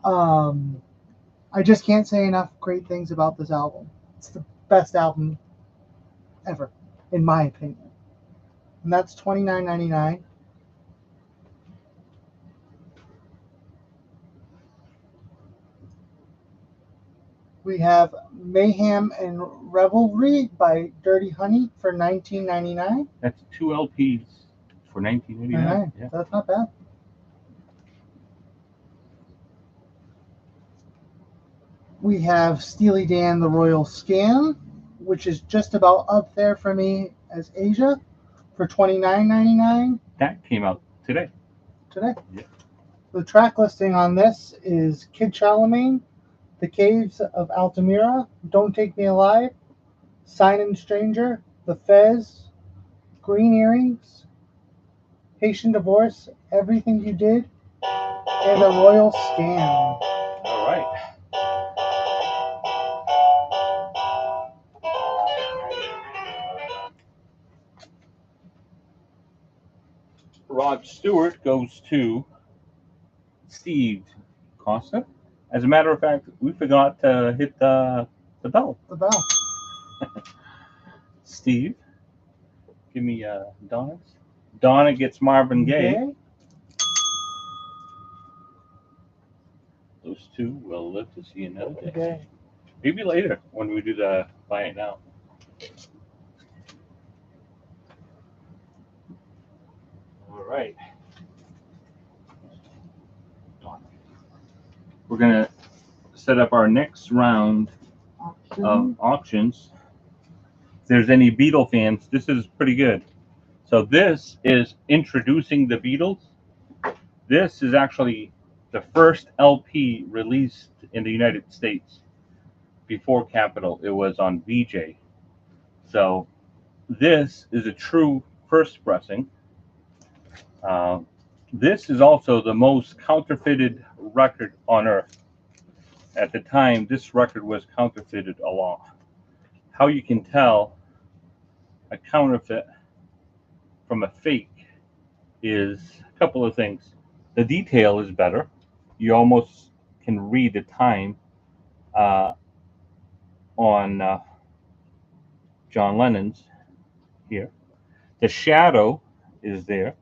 I just can't say enough great things about this album. It's the best album ever, in my opinion. And that's $29.99. We have Mayhem and Revelry by Dirty Honey for $19.99. That's 2 LPs for $19.99. Yeah. That's not bad. We have Steely Dan, The Royal Scam, which is just about up there for me as Asia, for $29.99 That came out today. today. Yeah. The track listing on this is Kid Charlemagne, The Caves of Altamira, Don't Take Me Alive, Sign and Stranger, The Fez, Green Earrings, Patient Divorce, Everything You Did, and The Royal Scam. All right. Rod Stewart goes to Steve Costa. As a matter of fact, we forgot to hit the bell. The bell. Steve, give me Donna's. Donna gets Marvin Gaye. Okay. Those two will live to see another day. Okay. Maybe later when we do the buy it now. All right. We're going to set up our next round of auctions. If there's any Beatle fans, this is pretty good. So this is introducing the Beatles. This is actually the first LP released in the United States before Capitol. It was on VJ. So this is a true first pressing. This is also the most counterfeited record on earth. At the time, this record was counterfeited a lot. How you can tell a counterfeit from a fake is a couple of things. The detail is better. You almost can read the time on John Lennon's here. The shadow is there.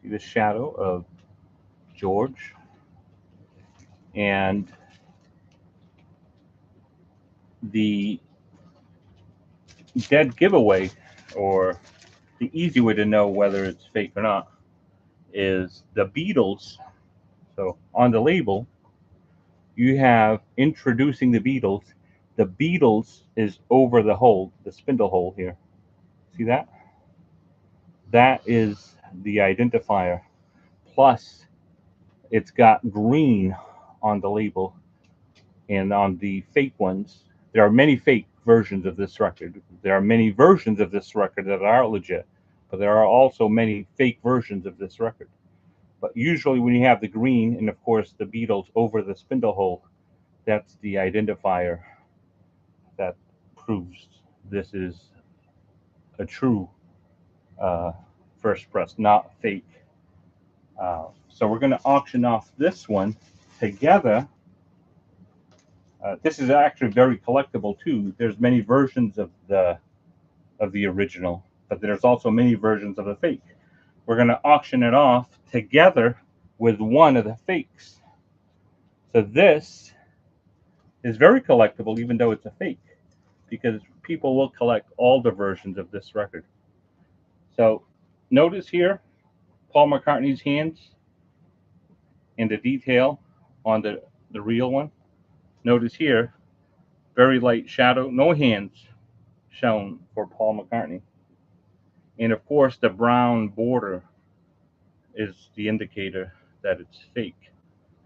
See the shadow of George. And the dead giveaway, or the easy way to know whether it's fake or not, is the Beatles. So on the label, you have introducing the Beatles. The Beatles is over the hole, the spindle hole here. See that? That is the identifier. Plus, it's got green on the label. And on the fake ones, there are many fake versions of this record. There are many versions of this record that are legit, but there are also many fake versions of this record. But usually when you have the green and, of course, the Beatles over the spindle hole, that's the identifier that proves this is a true first press, not fake. So we're going to auction off this one together This is actually very collectible too. There's many versions of the original, but there's also many versions of the fake. We're going to auction it off together with one of the fakes. So this is very collectible, even though it's a fake, because people will collect all the versions of this record. So notice here Paul McCartney's hands and the detail on the real one. Notice here, very light shadow, no hands shown for Paul McCartney. And of course, the brown border is the indicator that it's fake.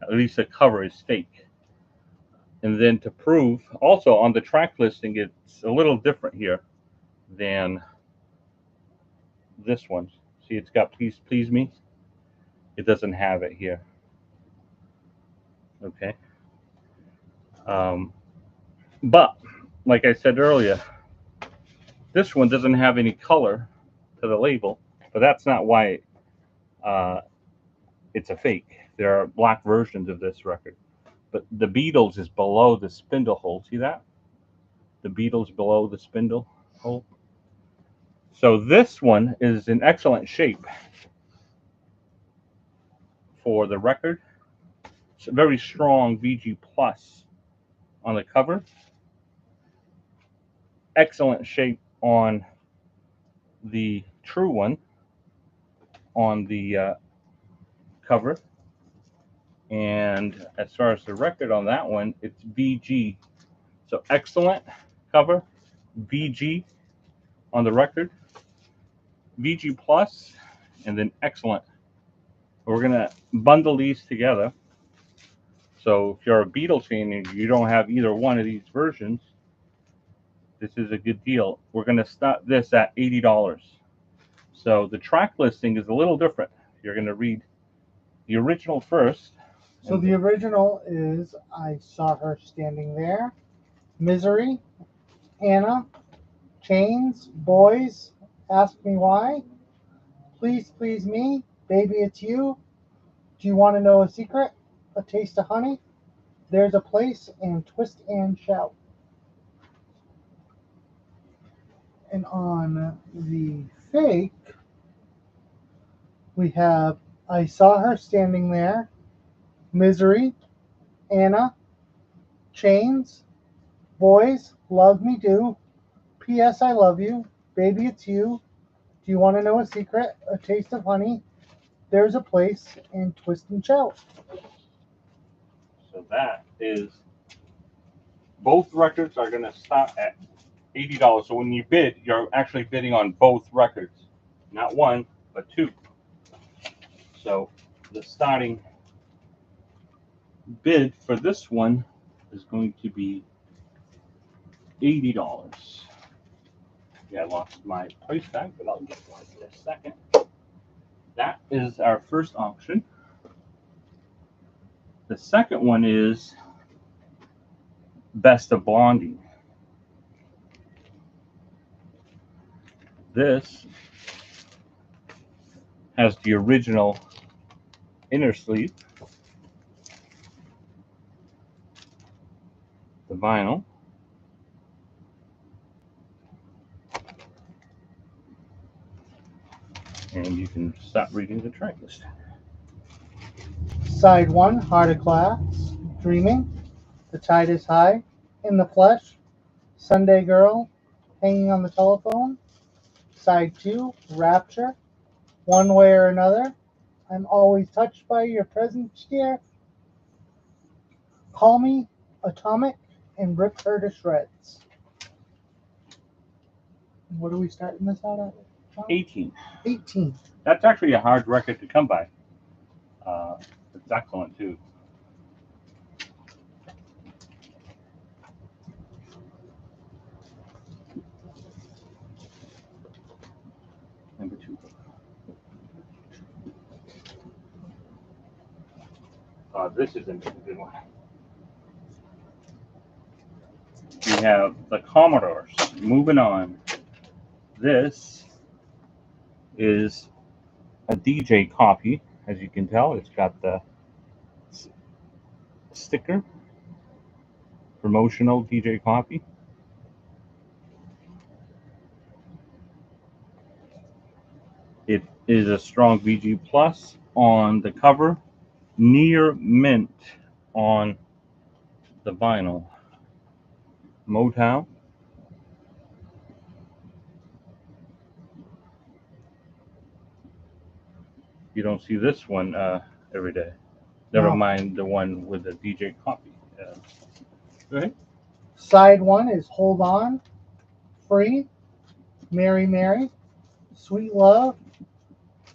At least the cover is fake. And then to prove, also on the track listing, it's a little different here than this one. See, it's got Please Please Me. It doesn't have it here. Okay. But, like I said earlier, this one doesn't have any color to the label, but that's not why it's a fake. There are black versions of this record. But the Beatles is below the spindle hole. See that? The Beatles below the spindle hole. So this one is in excellent shape for the record. It's a very strong VG Plus on the cover. Excellent shape on the true one on the cover. And as far as the record on that one, it's VG. So excellent cover, VG on the record, VG Plus, and then excellent. We're gonna bundle these together. So if you're a Beatles fan and you don't have either one of these versions, this is a good deal. We're gonna start this at $80. So the track listing is a little different. You're gonna read the original first. So the original is I Saw Her Standing There, Misery, Anna, Chains, Boys, Ask Me Why, Please Please Me, Baby It's You, Do You Want to Know a Secret, A Taste of Honey, There's a Place, and Twist and Shout. And on the fake, we have I Saw Her Standing There, Misery, Anna, Chains, Boys, Love Me Do, P.S. I Love You, Baby It's You, Do You Want to Know a Secret, A Taste of Honey, There's a Place, and Twist and Shout. So that is, both records are going to start at $80. So when you bid, you're actually bidding on both records, not one, but two. So the starting bid for this one is going to be $80. Yeah, I lost my price tag, but I'll get one in a second. That is our first auction. The second one is Best of Blondie. This has the original inner sleeve, the vinyl, and you can stop reading the track list. Side 1, Heart of Glass, Dreaming, The Tide is High, In the Flesh, Sunday Girl, Hanging on the Telephone. Side 2, Rapture, One Way or Another, I'm Always Touched by Your Presence, Dear, Call Me, Atomic, and Rip Her to Shreds. What are we starting this out at? 18. 18. That's actually a hard record to come by. It's excellent too. Number 2. This is a good one. We have the Commodores. Moving on. This is a DJ copy, as you can tell. It's got the sticker promotional DJ copy. It is a strong VG Plus on the cover, near mint on the vinyl. Motown. You don't see this one every day. Never No. mind the one with the DJ copy. Go ahead. Side 1 is Hold On, Free, Mary Mary, Sweet Love.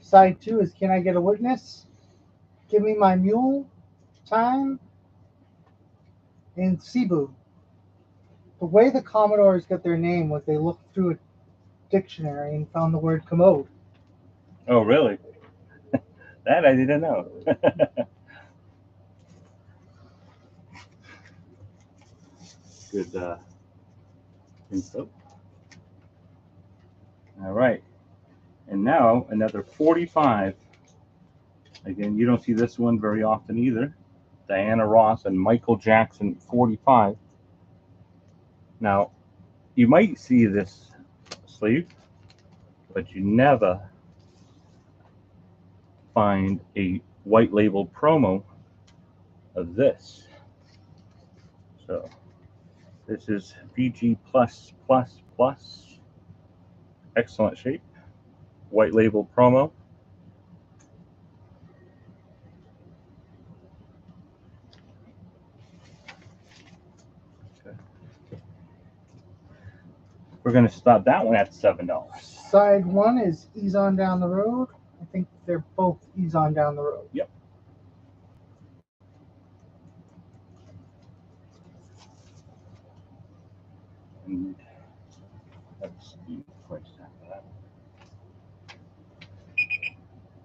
Side 2 is Can I Get a Witness, Give Me My Mule, Time, and Cebu. The way the Commodores got their name was they looked through a dictionary and found the word commode. Oh, really? That I didn't know. Good info. All right. And now another 45. Again, you don't see this one very often either. Diana Ross and Michael Jackson 45. Now, you might see this sleeve, but you never find a white label promo of this. So this is VG+++. Excellent shape. White label promo. Okay. We're going to stop that one at $7. Side 1 is Ease On Down the Road. I think they're both Ease On Down the Road. Yep. And that's the price tag for that.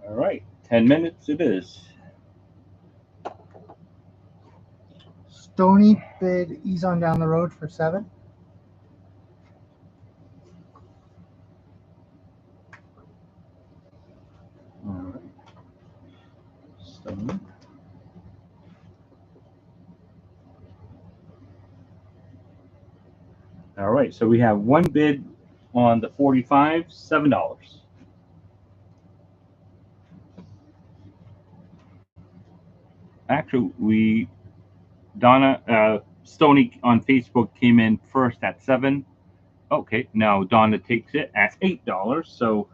All right, 10 minutes it is. Stony bid Ease On Down the Road for 7. All right. Stone. All right, so we have one bid on the 45, $7. Actually, Donna Stony on Facebook came in first at 7. Okay, now Donna takes it at $8. So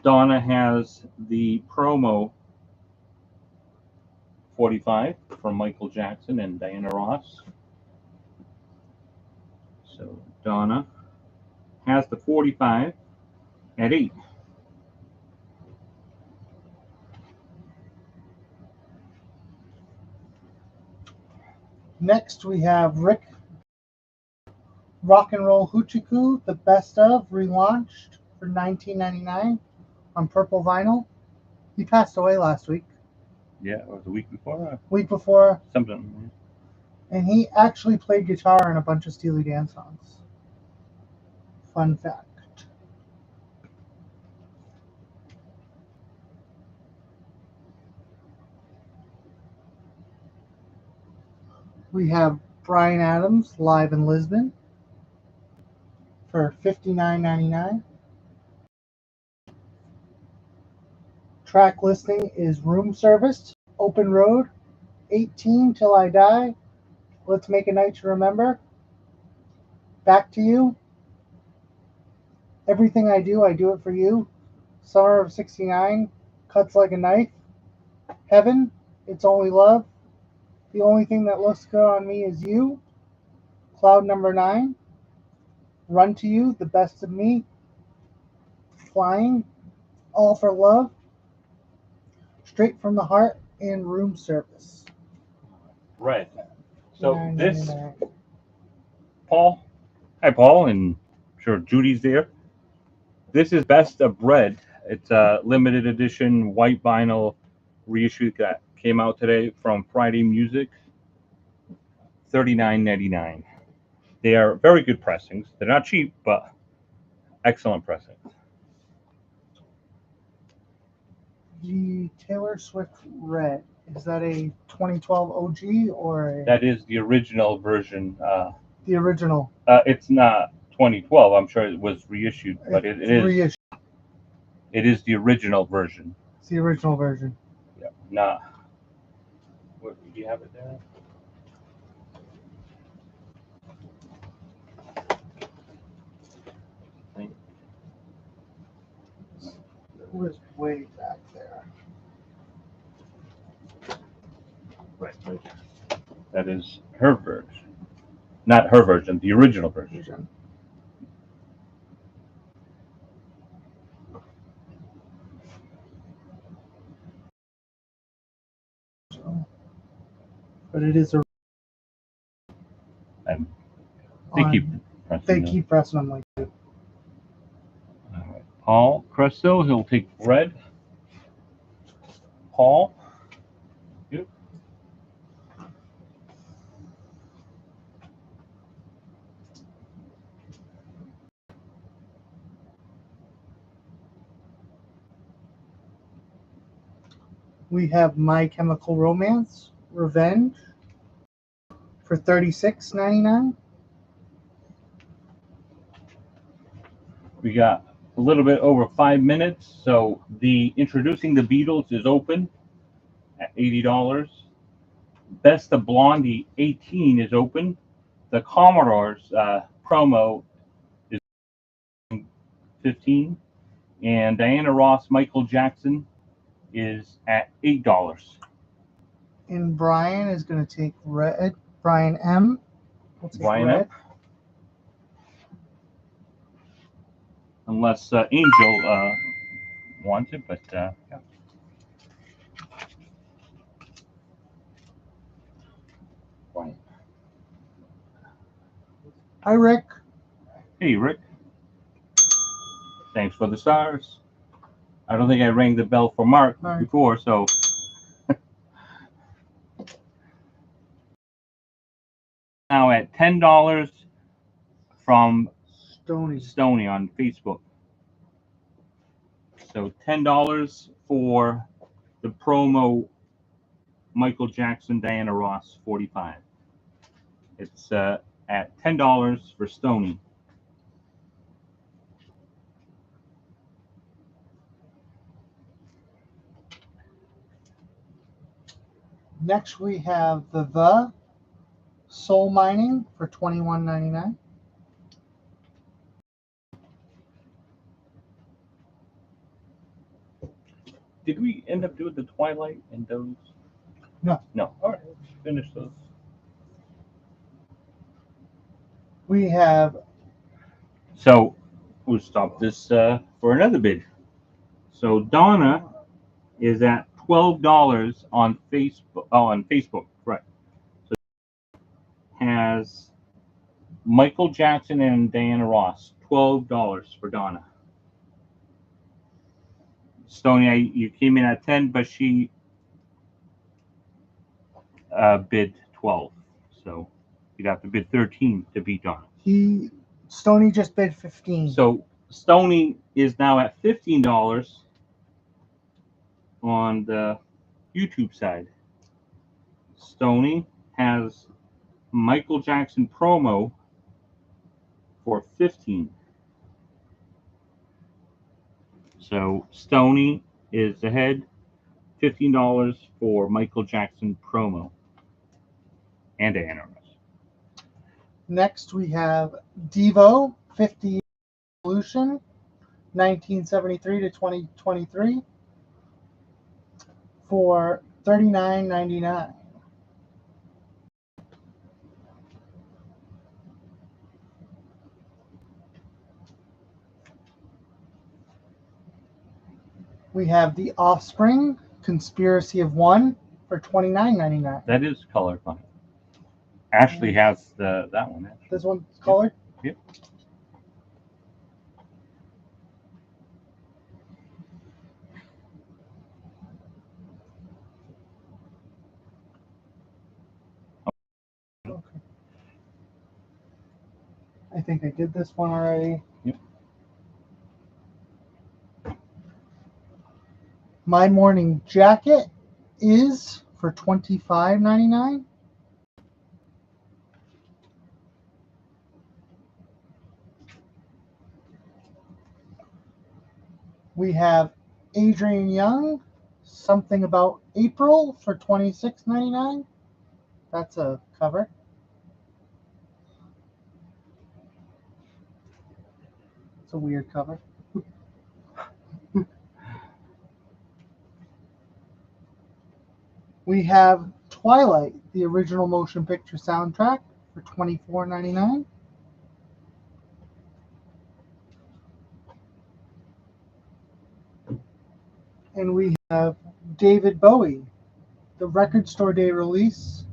Donna has the promo 45 from Michael Jackson and Diana Ross. So Donna has the 45 at 8. Next we have Rick Rock and Roll Hoochie Coo, the best of, relaunched for $19.99 on purple vinyl. He passed away last week. Yeah, it was the week before. Week before. Something. And he actually played guitar in a bunch of Steely Dan songs. Fun fact. We have Bryan Adams live in Lisbon for $59.99. Track listing is Room Service, Open Road, 18 Till I Die, Let's Make a Night to Remember, Back to You, Everything I Do It for You, Summer of 69, Cuts Like a Knife, Heaven, It's Only Love, The Only Thing That Looks Good on Me Is You, Cloud Number 9, Run to You, The Best of Me, Flying, All for Love, Straight from the Heart, and Room Service. Right. So this, $9.99. Paul. Hi, Paul, and I'm sure Judy's there. This is Best of Bread. It's a limited edition white vinyl reissue that came out today from Friday Music. $39.99. They are very good pressings. They're not cheap, but excellent pressings. The Taylor Swift Red. Is that a 2012 OG or That is the original version. the original? It's not 2012. I'm sure it was reissued, but it It's is. reissued. It is the original version. It's the original version. Yeah. Nah. What, do you have it there? It was way back there. Right. That is her version. Not her version, the original version. But it is a. And they on- keep pressing They them. keep pressing them like that. All right. Paul Cresto, he'll take red. Paul. Yep. We have My Chemical Romance, Revenge, for $36.99. We got a little bit over 5 minutes, so the Introducing the Beatles is open at $80. Best of Blondie 18 is open. The Commodores promo is 15, and Diana Ross Michael Jackson is at $8. And Brian is going to take red. Brian M. will take Brian red. M. Unless Angel wants it, but yeah. Brian. Hi, Rick. Hey, Rick. Thanks for the stars. I don't think I rang the bell for Mark All right. before, so. Now at $10 from Stony on Facebook. So $10 for the promo Michael Jackson, Diana Ross, 45. It's at $10 for Stony. Next, we have the Soul Mining for $21.99. Did we end up doing the Twilight and those? No. No. All right. Finish those. We have. So we'll stop this for another bid. So Donna is at $12 on Facebook. Oh, on Facebook, right? So has Michael Jackson and Diana Ross, $12 for Donna. Stony, you came in at 10, but she bid 12. So you'd have to bid 13 to beat Donna. Stony just bid 15. So Stony is now at $15 on the YouTube side. Stony has Michael Jackson promo for 15. So Stony is ahead, $15 for Michael Jackson promo and Diana Ross. Next, we have Devo 50 Evolution, 1973 to 2023, for $39.99. We have The Offspring, Conspiracy of One, for $29.99. That is color fun. Ashley has that one. Actually. This one's colored? Yep. Okay. I think I did this one already. Yep. My Morning Jacket is for $25.99. We have Adrian Young, Something About April for $26.99. That's a cover. It's a weird cover. We have Twilight, the original motion picture soundtrack for $24.99. And we have David Bowie, the record store day release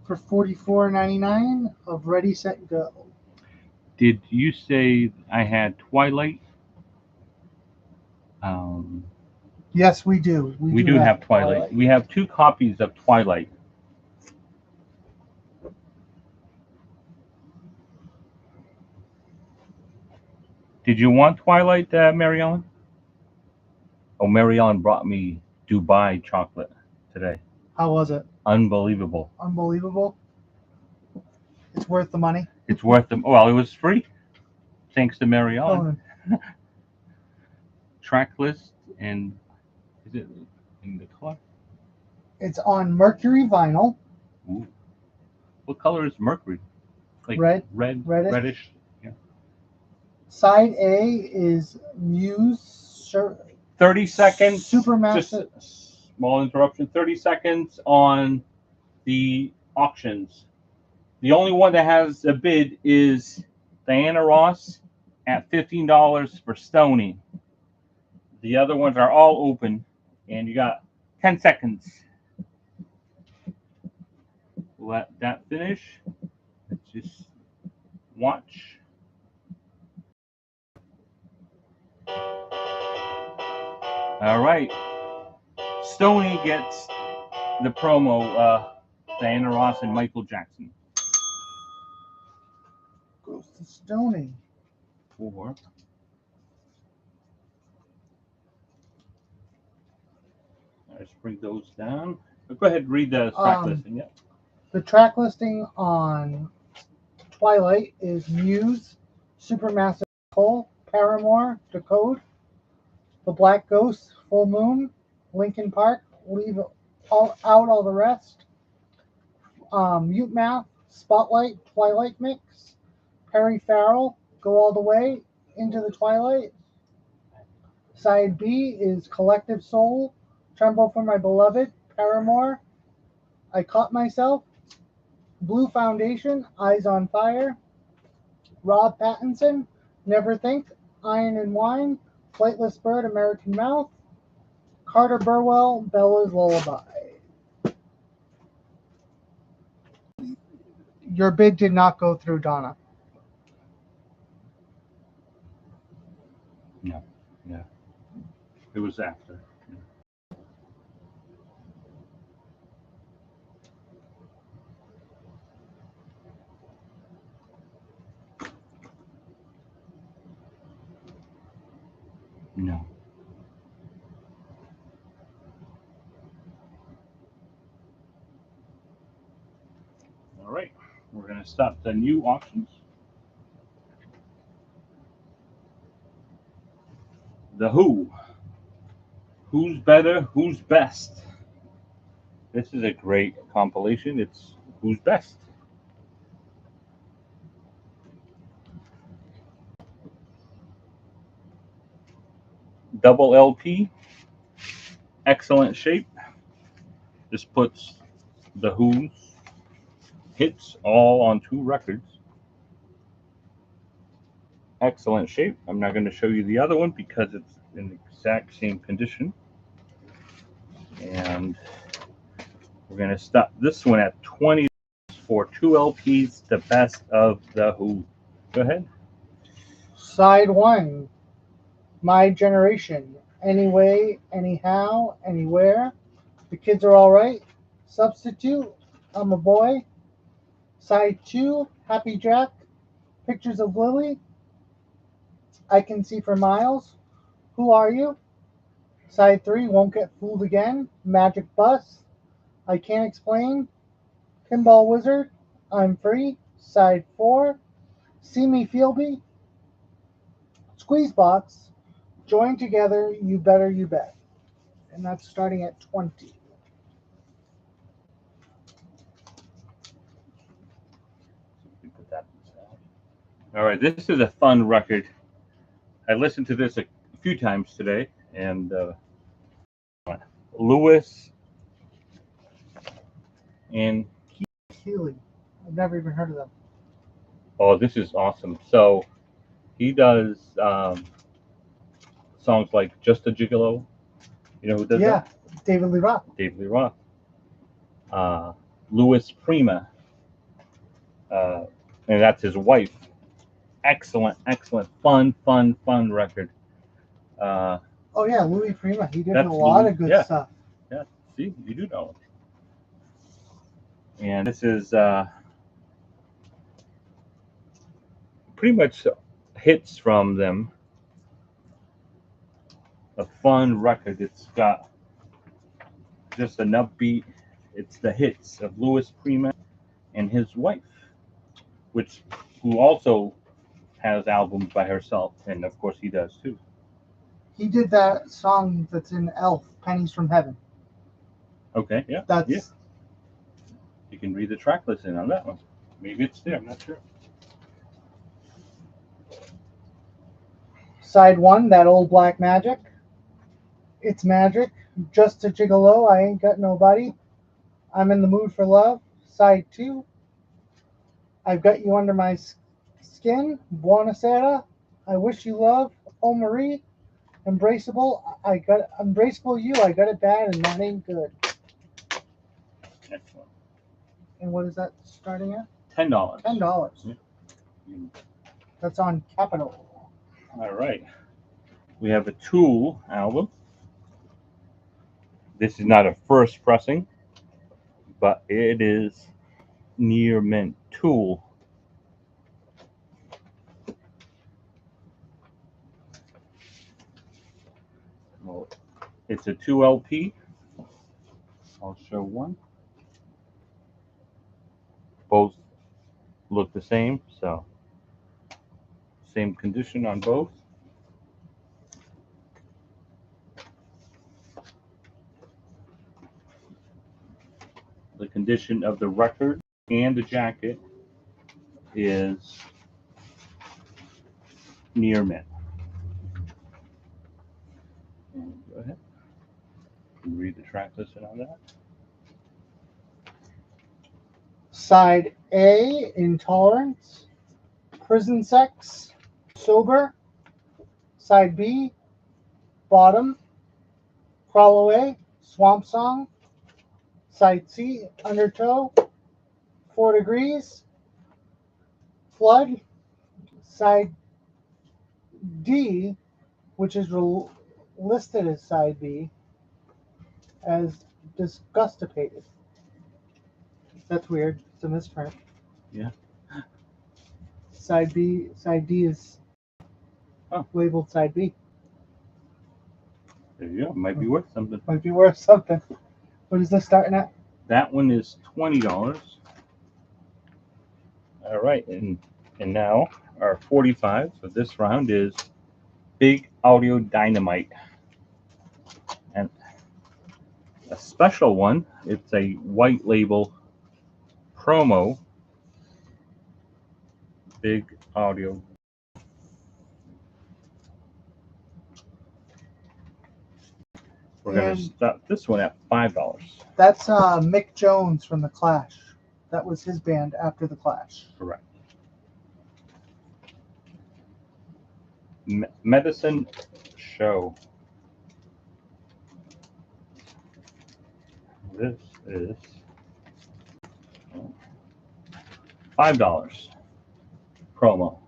for $44.99 of Ready, Set, Go. Did you say I had Twilight? Yes, we do. We do have Twilight. We have 2 copies of Twilight. Did you want Twilight, Mary Ellen? Oh, Mary Ellen brought me Dubai chocolate today. How was it? Unbelievable. Unbelievable. It's worth the money. It's worth them. Well, it was free, thanks to Mary Ellen. Oh, Track list, and is it in the color? it's on Mercury vinyl. Ooh. What color is Mercury? Like Red. Reddish. Reddish. Side A is Muse 30 seconds. Supermassive. Just small interruption. 30 seconds on the auctions. The only one that has a bid is Diana Ross at $15 for Stony. The other ones are all open, and you got 10 seconds. Let that finish. Let's just watch. All right. Stony gets the promo, Diana Ross and Michael Jackson. Goes to Stony. 4. Let's bring those down. Go ahead and read the track listing. Yeah. The track listing on Twilight is Muse, Supermassive Coal, Paramore, Decode, The Black Ghost, Full Moon, Linkin Park, Leave out all the rest, Mute Math, Spotlight, Twilight Mix, Perry Farrell, Go All the Way, Into the Twilight. Side B is Collective Soul, Tremble for My Beloved, Paramore, I Caught Myself, Blue Foundation, Eyes on Fire, Rob Pattinson, Never Think, Iron and Wine, Flightless Bird, American Mouth, Carter Burwell, Bella's Lullaby. Your bid did not go through, Donna. No. Yeah. It was after. No. All right. We're going to stop the new auctions. The Who. Who's better? Who's best? This is a great compilation. It's Who's Best. Double LP. Excellent shape. This puts the Who's hits all on 2 records. Excellent shape. I'm not going to show you the other one because it's in the exact same condition. And we're going to stop this one at $20 for 2 LPs, the best of the Who. Go ahead. Side 1, My Generation, Anyway, Anyhow, Anywhere, The Kids Are All Right, Substitute, I'm a Boy. Side 2, Happy Jack, Pictures of Lily, I Can See for Miles, Who Are You? Side 3, Won't Get Fooled Again, Magic Bus, I Can't Explain, Pinball Wizard, I'm Free, Side 4, See Me Feel Me, Squeeze Box, Join Together, You Better You Bet. And that's starting at 20. Put that aside. All right, this is a fun record. I listened to this a few times today, and Lewis and Healy. I've never even heard of them. oh, this is awesome. So he does songs like "Just a Gigolo." You know who does Yeah, that? David Lee Roth. Dave Lee Roth. Louis Prima, and that's his wife. Excellent, fun record. Oh yeah, Louis Prima. He did That's a lot Louis, of good yeah. stuff. Yeah, see, you do know. And this is pretty much hits from them. A fun record. It's got just an upbeat. It's the hits of Louis Prima and his wife, who also has albums by herself, and of course he does too. He did that song that's in Elf, Pennies from Heaven. Okay, yeah, That's yeah. You can read the track listing on that one. Maybe it's there. I'm not sure. Side 1, That Old Black Magic. It's Magic. Just a Gigolo, I Ain't Got Nobody. I'm in the Mood for Love. Side 2, I've Got You Under My Skin. Buonasera. I Wish You Love. Oh Marie. Embraceable. Embraceable You. I Got It Bad and That Ain't Good. Excellent. And what is that starting at? $10. $10. Yeah. That's on Capitol. All right. We have a Tool album. This is not a first pressing, but it is near mint. Tool. Well, it's a 2 LP. I'll show one. Both look the same, so same condition on both. The condition of the record and the jacket is near mint. Go ahead. You can read the track listing on that. Side A, Intolerance. Prison Sex. Sober. Side B, Bottom. Crawl Away. Swamp Song. Side C, Undertow. 4 Degrees. Flood. Side D, which is listed as Side B, as Disgustipated. That's weird. It's a misprint. Yeah. Side D is labeled Side B. There you go. Might be worth something. Might be worth something. What is this starting at? That one is $20. All right, and now our 45 for this round is Big Audio Dynamite, and a special one. It's a white label promo. Big Audio. We're going to start this one at $5. That's Mick Jones from The Clash. That was his band after The Clash. Correct. Medicine Show. This is $5 promo.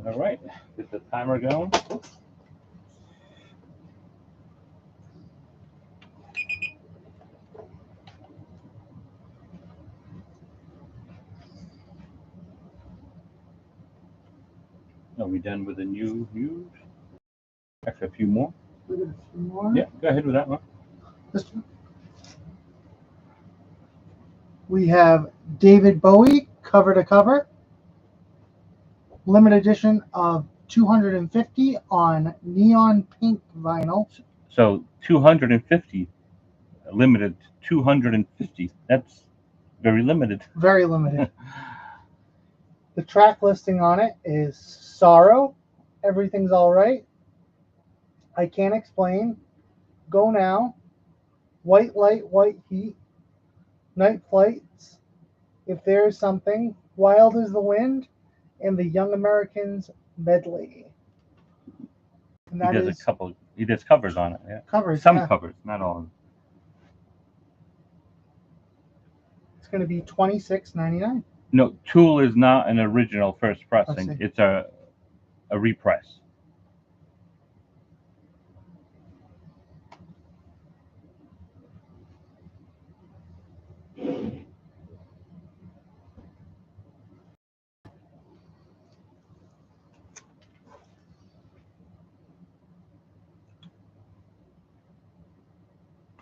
All right, get the timer going. Are we done with the new news? Actually, a few more. We got a few more. Yeah, go ahead with that one. This, we have David Bowie cover to cover, limited edition of 250 on neon pink vinyl. So 250, limited 250. That's very limited. Very limited. The track listing on it is Sorrow, Everything's Alright, I Can't Explain, Go Now, White Light, White Heat, Night Flights, If There Is Something, Wild as the Wind, and the Young Americans medley. And that is He does covers on it. Yeah. covers. Some yeah. covers, not all of them. It's going to be $26.99. No, Tool is not an original first pressing. see. It's a repress.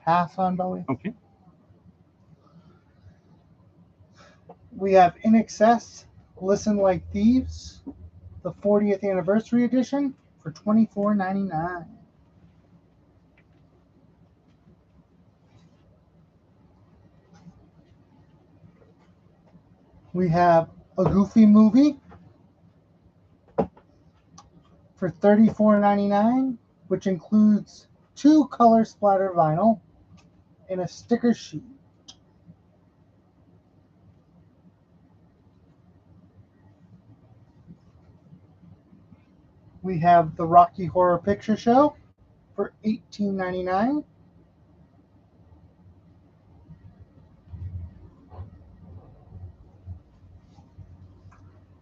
Pass on Bowie. Okay. We have In Excess, Listen Like Thieves, the 40th anniversary edition for $24.99. We have A Goofy Movie for $34.99, which includes 2 color splatter vinyl and a sticker sheet. We have The Rocky Horror Picture Show for $18.99.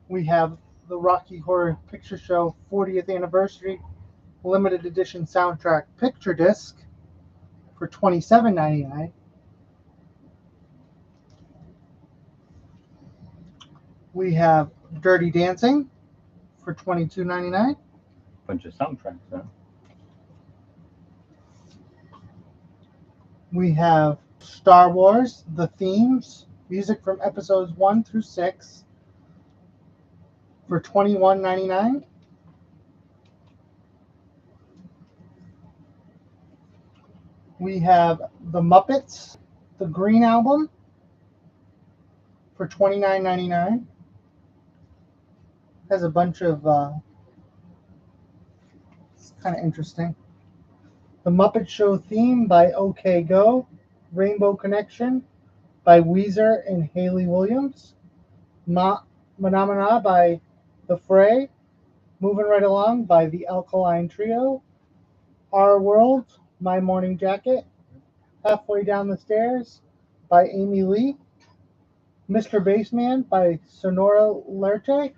We have the Rocky Horror Picture Show 40th Anniversary Limited Edition Soundtrack Picture Disc for $27.99. We have Dirty Dancing for $22.99. Bunch of soundtracks, huh? We have Star Wars, The Themes, music from episodes 1 through 6 for $21.99. We have The Muppets, the Green Album for $29.99. Has a bunch of it's kind of interesting. The Muppet Show theme by OK Go, Rainbow Connection by Weezer and Haley Williams, Phenomena by The Fray, Moving Right Along by the Alkaline Trio, Our World, My Morning Jacket, Halfway Down the Stairs by Amy Lee, Mr. Bassman by Sonora Lerte,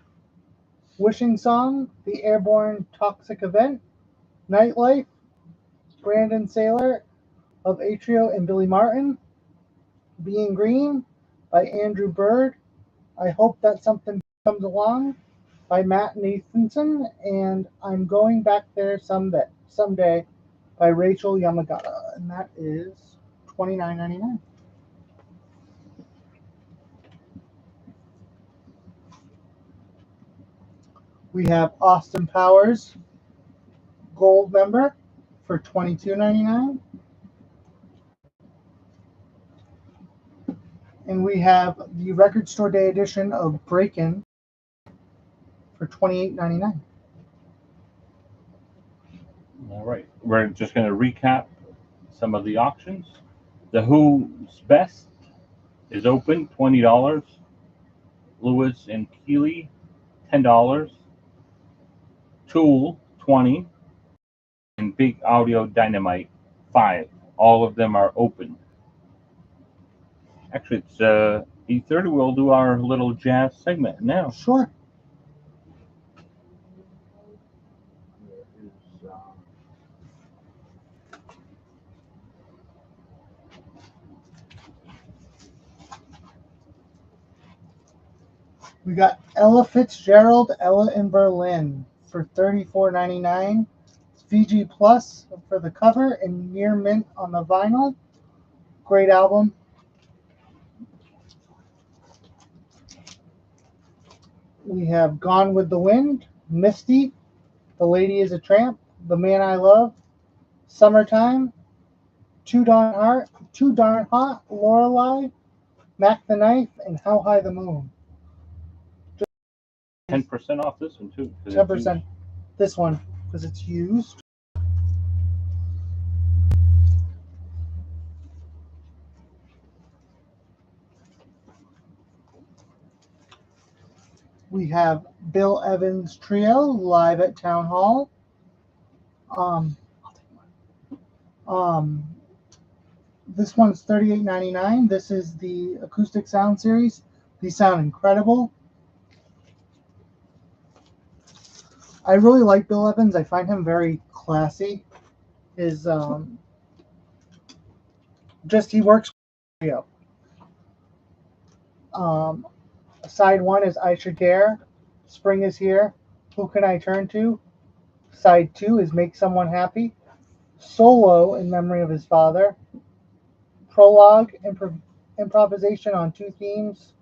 Wishing Song, The Airborne Toxic Event, Nightlife, Brandon Saylor of Atrio and Billy Martin, Being Green by Andrew Bird, I Hope That Something Comes Along by Matt Nathanson, and I'm Going Back There Someday by Rachel Yamagata, and that is $29.99. We have Austin Powers Gold Member for $22.99. And we have the Record Store Day edition of Breakin' for $28.99. All right. We're just going to recap some of the auctions. The Who's Best is open, $20. Lewis and Keeley, $10. Tool, $20. And Big Audio Dynamite, $5. All of them are open. Actually, it's 8:30. We'll do our little jazz segment now. Sure. We got Ella Fitzgerald, Ella in Berlin for $34.99. Fiji Plus for the cover and Near Mint on the vinyl. Great album. We have Gone with the Wind, Misty, The Lady is a Tramp, The Man I Love, Summertime, Too Darn Hot, Lorelei, Mac the Knife, and How High the Moon. 10% off this one too. 10%. This one, because it's used. We have Bill Evans Trio live at Town Hall. This one's $38.99. This is the acoustic sound series. These sound incredible. I really like Bill Evans. I find him very classy. His he works trio. Side 1 is I Should Care. Spring is Here. Who Can I Turn To? Side 2 is Make Someone Happy. Solo in memory of his father. Prologue, improvisation on 2 themes.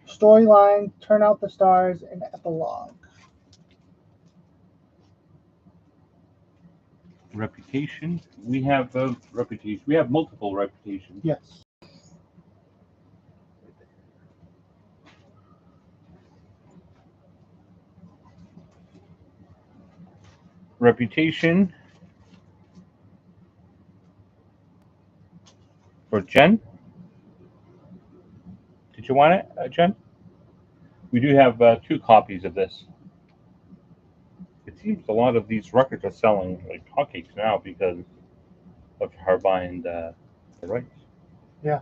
Storyline, Turn Out the Stars, and epilogue. Reputation. We have reputation. We have multiple reputations. Yes. Reputation for Jen. Did you want it, Jen? We do have 2 copies of this. It seems a lot of these records are selling like hotcakes now because of her buying the rights. Yeah.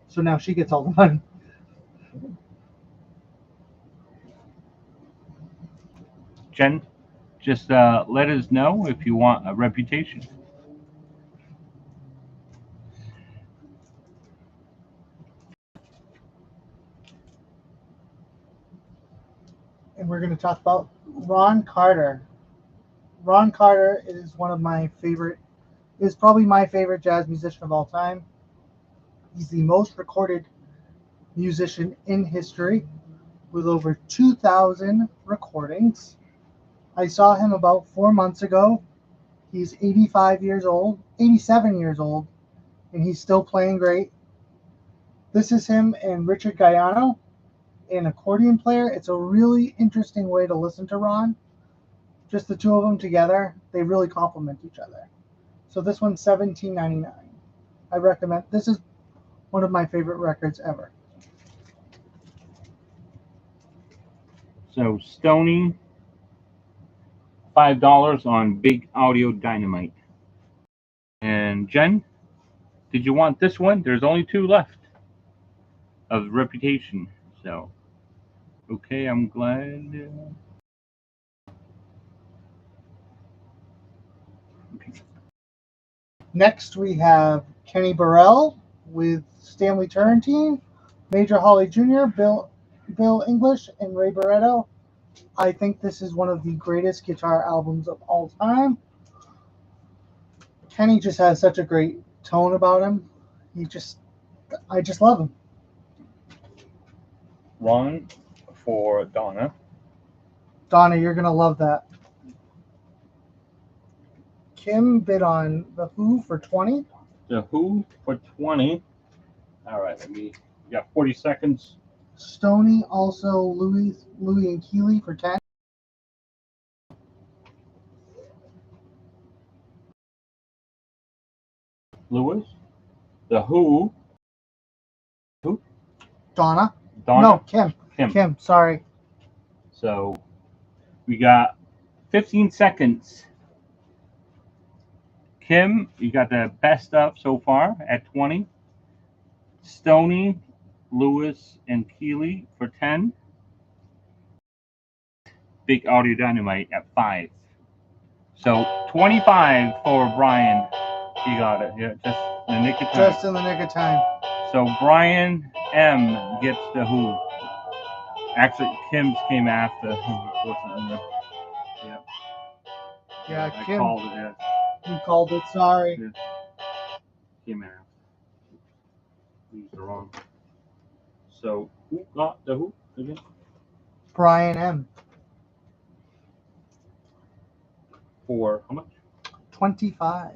So now she gets all the money. Jen, just let us know if you want a reputation. And we're going to talk about Ron Carter. Ron Carter is probably my favorite jazz musician of all time. He's the most recorded musician in history with over 2,000 recordings. I saw him about 4 months ago. He's 87 years old, and he's still playing great. This is him and Richard Gaiano, an accordion player. It's a really interesting way to listen to Ron. Just the 2 of them together, they really complement each other. So this one's $17.99. I recommend. This is one of my favorite records ever. So Stony, $5 on Big Audio Dynamite. And Jen, did you want this one? There's only 2 left of Reputation. So, okay, I'm glad. Next, we have Kenny Burrell with Stanley Turrentine, Major Holly Jr., Bill English, and Ray Barretto. I think this is one of the greatest guitar albums of all time. Kenny just has such a great tone about him. I just love him. Ron for Donna. Donna, you're going to love that. Kim bid on The Who for $20. The Who for 20. All right, we got 40 seconds. Stoney, also Louis and Keeley for $10. Lewis. The Who. Who? Donna. Donna. No, Kim. Sorry. So we got 15 seconds. Kim, you got the best of so far at 20. Stoney, Lewis, and Keeley for 10. Big Audio Dynamite at 5. So 25 for Brian. He got it. Yeah, just in the nick of time. Just in the nick of time. So Brian M gets the Who. Actually, Kim's came after, unfortunately. Yeah. Yeah, I Kim, called it. Yeah. you called it. Sorry. Yeah. Came after. Used the wrong. So who got the who again? Brian M. For how much? 25.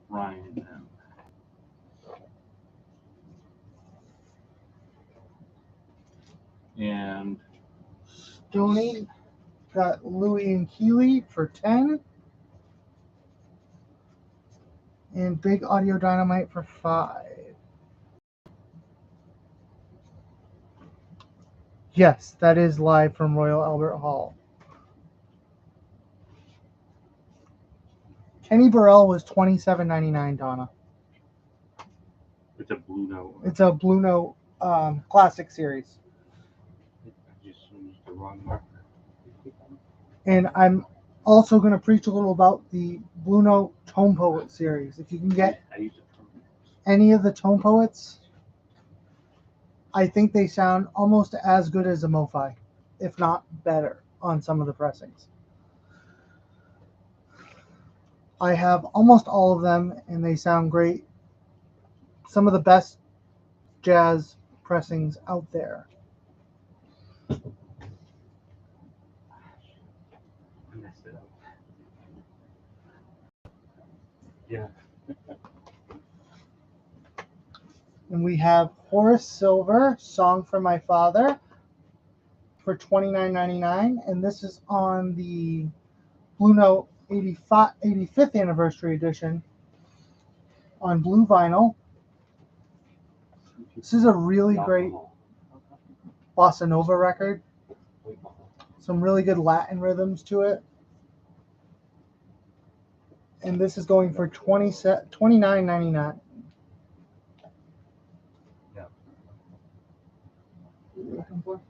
Ryan. And Stoney got Louie and Keeley for 10. And Big Audio Dynamite for 5. Yes, that is live from Royal Albert Hall. Kenny Burrell was $27.99, Donna. it's a blue note. It's a Blue Note Classic Series. I just used the wrong marker. And I'm also going to preach a little about the Blue Note Tone Poet series. If you can get I used it for any of the Tone Poets, I think they sound almost as good as a MoFi, if not better, on some of the pressings. I have almost all of them, and they sound great. Some of the best jazz pressings out there. I messed it up. Yeah. And we have Horace Silver, Song for My Father, for $29.99. And this is on the Blue Note 85th anniversary edition on blue vinyl. This is a really great bossa nova record. Some really good Latin rhythms to it. And this is going for $29.99. Yeah. What are you looking for?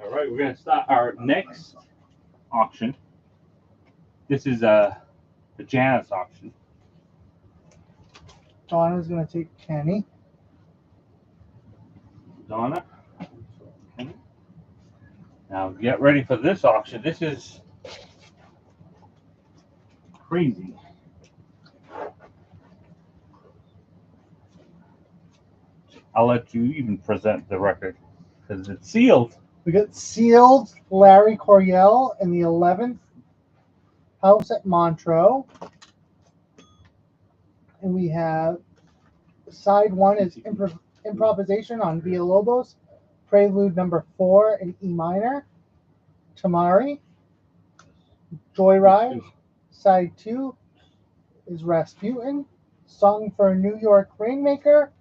All right, we're gonna start our next auction. This is a jazz auction. Donna's going to take Kenny. Donna. Okay. Now get ready for this auction. This is crazy. I'll let you even present the record because it's sealed. We got sealed Larry Coryell in the 11th house at Montreux. And we have side 1 is improvisation on Villalobos, prelude number 4 in E minor, Tamari. Joyride, side 2 is Rasputin, Song for a New York Rainmaker,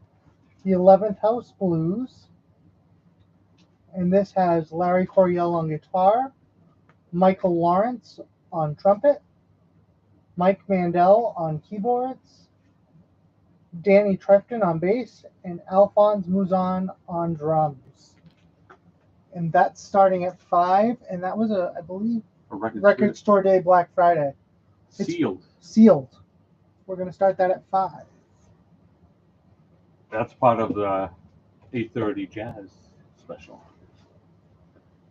the 11th house blues. And this has Larry Coryell on guitar, Michael Lawrence on trumpet, Mike Mandel on keyboards, Danny Trefton on bass, and Alphonse Mouzon on drums. And that's starting at 5, and that was I believe, A Record Store Day Black Friday. It's sealed. sealed. We're going to start that at 5. That's part of the 8:30 jazz special.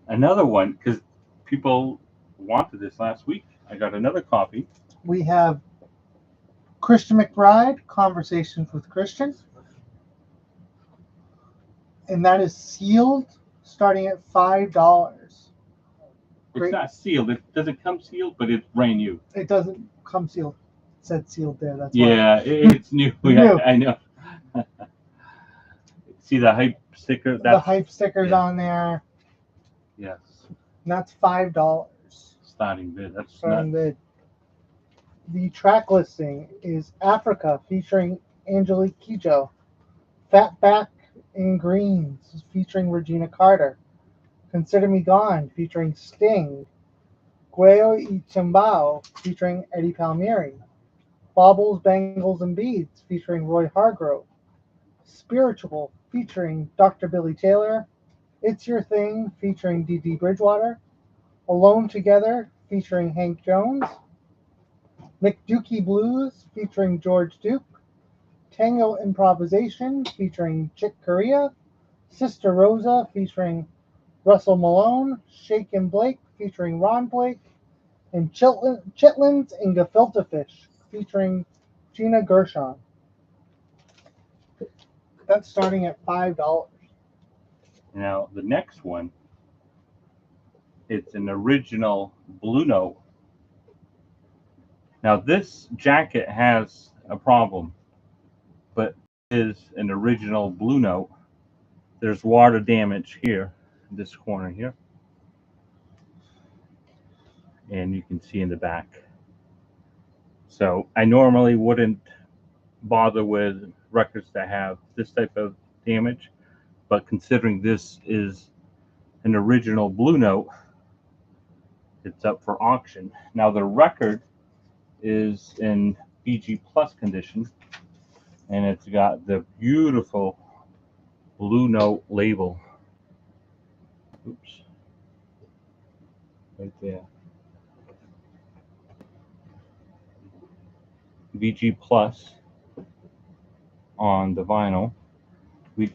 Another one, because people wanted this last week. I got another copy. We have Christian McBride, Conversations with Christian. And that is sealed, starting at $5. It's not sealed. It doesn't come sealed, but it's brand new. It doesn't come sealed. It said sealed there. That's Yeah, it's new. New. I know. See the hype sticker? the hype stickers yeah. on there. Yes. And that's $5. Starting bid. That's Starting not. bid. The track listing is Africa featuring Angelique Kidjo, Fatback in Greens featuring Regina Carter, Consider Me Gone featuring Sting, Guayo y Timbao featuring Eddie Palmieri, Baubles, Bangles, and Beads featuring Roy Hargrove, Spiritual featuring Dr. Billy Taylor, It's Your Thing featuring Dee Dee Bridgewater, Alone Together featuring Hank Jones, McDukey Blues featuring George Duke, Tango Improvisation featuring Chick Corea, Sister Rosa featuring Russell Malone, Shake and Blake featuring Ron Blake, and Chitlins and Gefilte Fish featuring Gina Gershon. That's starting at $5. Now, the next one, it's an original Blue Note. Now, this jacket has a problem, but it is an original Blue Note. There's water damage here, this corner here. And you can see in the back. So I normally wouldn't bother with records that have this type of damage, but considering this is an original Blue Note, it's up for auction. Now the record is in BG Plus condition, and it's got the beautiful Blue Note label. Oops. Right there. BG Plus on the vinyl. We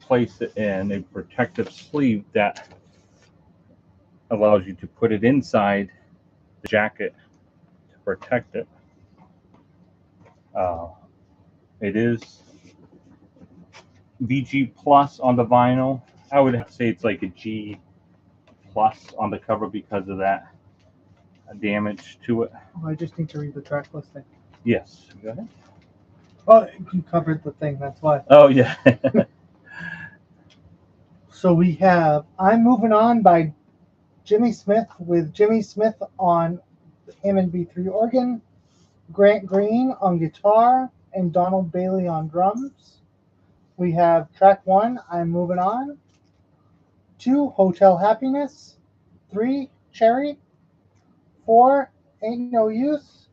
place it in a protective sleeve that allows you to put it inside the jacket to protect it. It is BG Plus on the vinyl. I would say it's like a G Plus on the cover because of that damage to it. Oh, I just need to read the track listing. Yes. Go ahead. Oh, you covered the thing, that's why. Oh, yeah. So we have I'm Moving On by Jimmy Smith with Jimmy Smith on Hammond B3 organ, Grant Green on guitar, and Donald Bailey on drums. We have track 1, I'm Moving On, 2, Hotel Happiness, 3, Cherry, 4, Ain't No Use,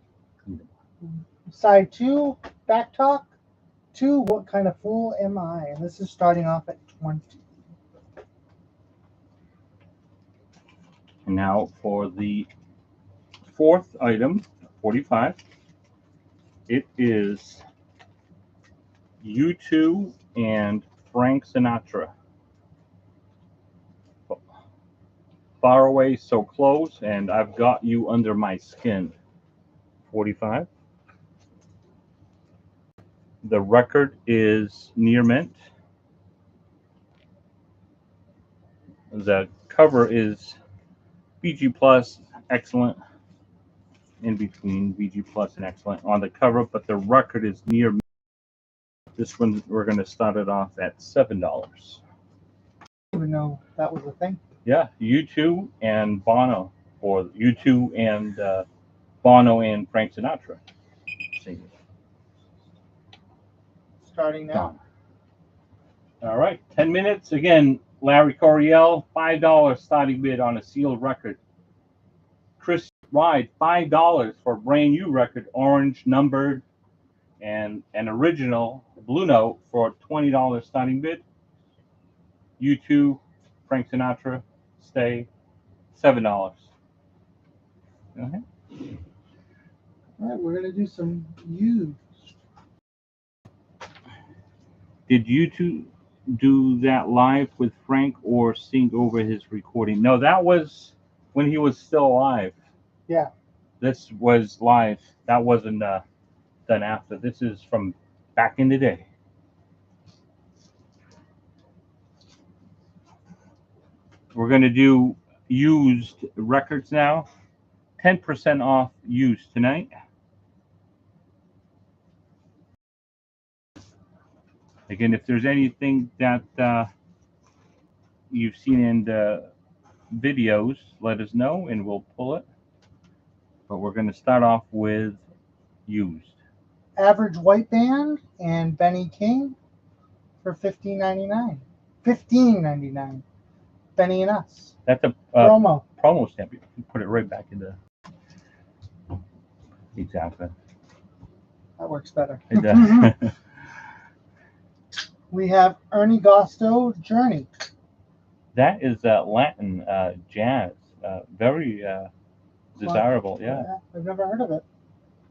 side 2, Back Talk, 2, What Kind of Fool Am I? And this is starting off at 20. And now for the fourth item, 45. It is U2 and Frank Sinatra. Far Away, So Close, and I've Got You Under My Skin. 45. The record is near mint. The cover is BG Plus, excellent. In between BG Plus and excellent on the cover, but the record is near mint. This one, we're going to start it off at $7. I didn't even know that was a thing. Yeah, U2 and Bono, or U2 and Bono and Frank Sinatra. Singing. Starting now. All right, 10 minutes. Again, Larry Coryell, $5 starting bid on a sealed record. Chris Ride, $5 for a brand new record, orange numbered, and an original Blue Note for $20 starting bid. U2, Frank Sinatra, stay $7. Go ahead. All right, we're going to do some used. Did U2 do that live with Frank or sing over his recording? No, that was when he was still alive. Yeah. This was live. That wasn't done after. This is from back in the day. We're going to do used records now. 10% off used tonight. Again, if there's anything that you've seen in the videos, let us know and we'll pull it. But we're going to start off with used. Average White Band and Benny King for $15.99. $15.99. Benny and Us. That's a Promo. promo stamp. You can put it right back in the. Exactly. That works better. It does. We have Ernie Gosto, Journey. That is Latin jazz. Very desirable. Yeah. I've never heard of it.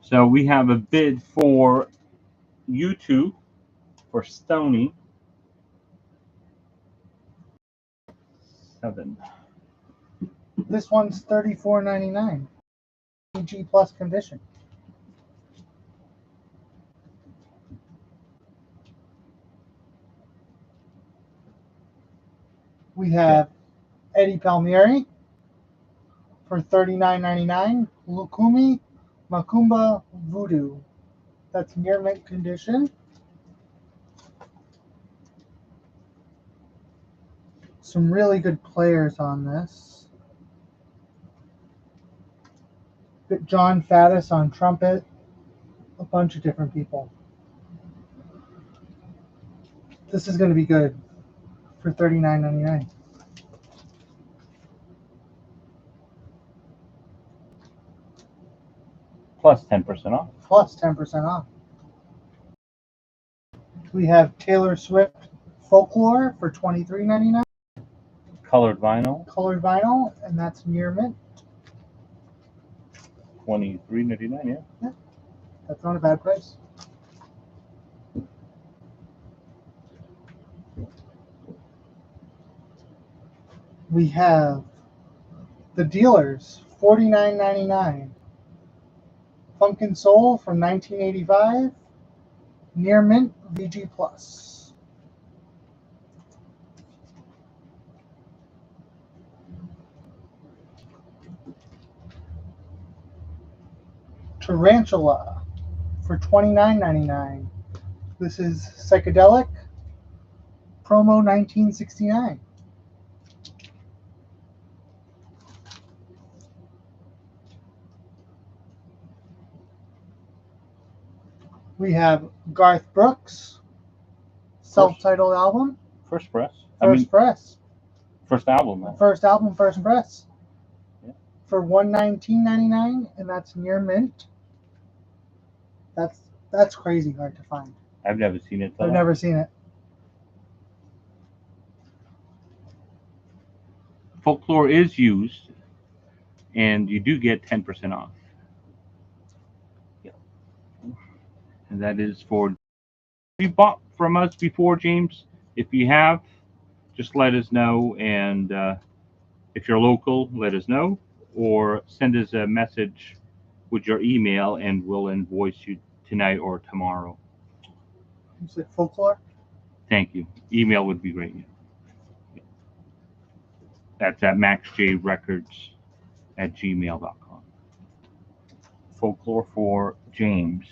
So we have a bid for U2 for Stony 7. This one's $34.99. G plus condition. We have Eddie Palmieri for $39.99. Lukumi Makumba Voodoo. That's near mint condition. Some really good players on this. John Faddis on trumpet. A bunch of different people. This is going to be good for $39.99. Plus 10% off. Plus 10% off. We have Taylor Swift Folklore for $23.99. Colored vinyl, Colored vinyl, and that's near mint. $23.99. Yeah. That's not a bad price. We have The Dealers, $49.99. Funkin' Soul from 1985. Near mint VG Plus. Tarantula for $29.99. This is psychedelic promo 1969. We have Garth Brooks, self-titled album. First press. First press. First album. Man. First album, first press. Yeah. For $119.99, and that's near mint. That's crazy hard to find. I've never seen it. I've never seen it. Folklore is used, and you do get 10% off. Yeah. And that is for. You bought from us before, James? If you have, just let us know, and if you're local, let us know, or send us a message with your email, and we'll invoice you tonight or tomorrow. You said Folklore? Thank you. Email would be great. Yeah. That's at maxjrecords@gmail.com. Folklore for James.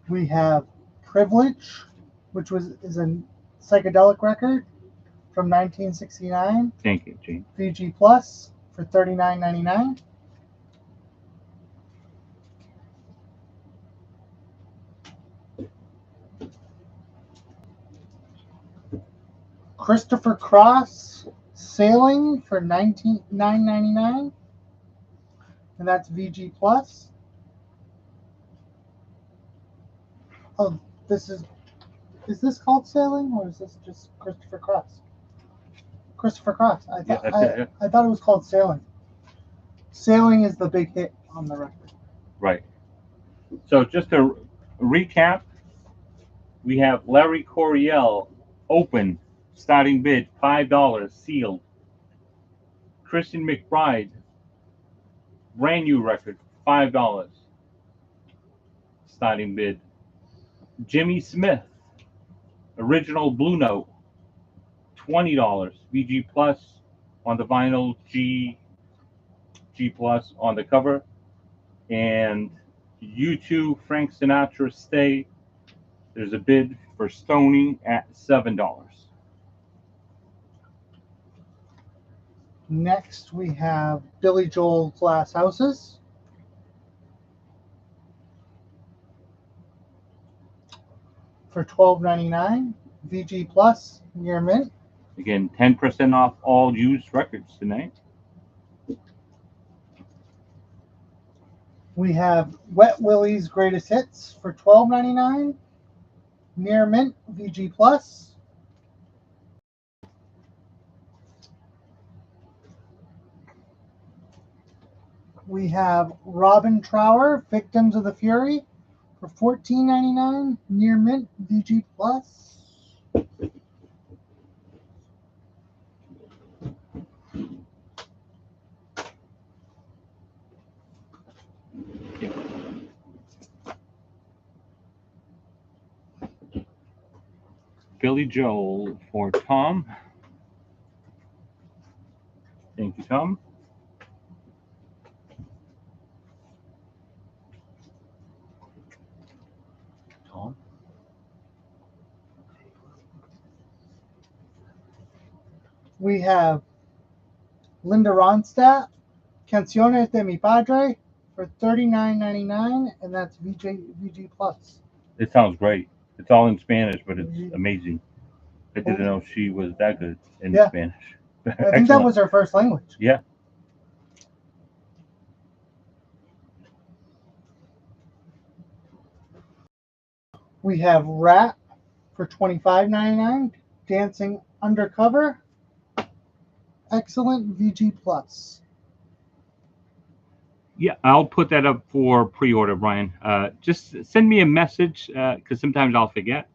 We have Privilege, which is a psychedelic record from 1969. Thank you, James. VG Plus for $39.99. Christopher Cross Sailing for $9.99, and that's VG Plus. Oh, is this called Sailing, or is this just Christopher Cross? Christopher Cross. I thought it was called Sailing. Sailing is the big hit on the record. Right. So just to recap, we have Larry Coryell, open, starting bid $5, sealed. Christian McBride, brand new record, $5, starting bid. Jimmy Smith, original Blue Note, $20, VG Plus on the vinyl, G Plus on the cover, and U2 Frank Sinatra Stay. There's a bid for Stony at $7. Next, we have Billy Joel Glass Houses for $12.99. VG Plus, near mint. Again, 10% off all used records tonight. We have Wet Willie's Greatest Hits for $12.99. Near mint, VG Plus. We have Robin Trower, Victims of the Fury, for $14.99. Near mint, VG Plus. Billy Joel for Tom. Thank you, Tom. Tom. We have Linda Ronstadt, Canciones de mi Padre, for $39.99, and that's VG Plus. It sounds great. It's all in Spanish, but it's amazing. I didn't know she was that good in Spanish. I think that was her first language. Yeah. We have Rat for $25.99, Dancing Undercover. Excellent, VG Plus. Yeah, I'll put that up for pre-order, Brian. Just send me a message because sometimes I'll forget,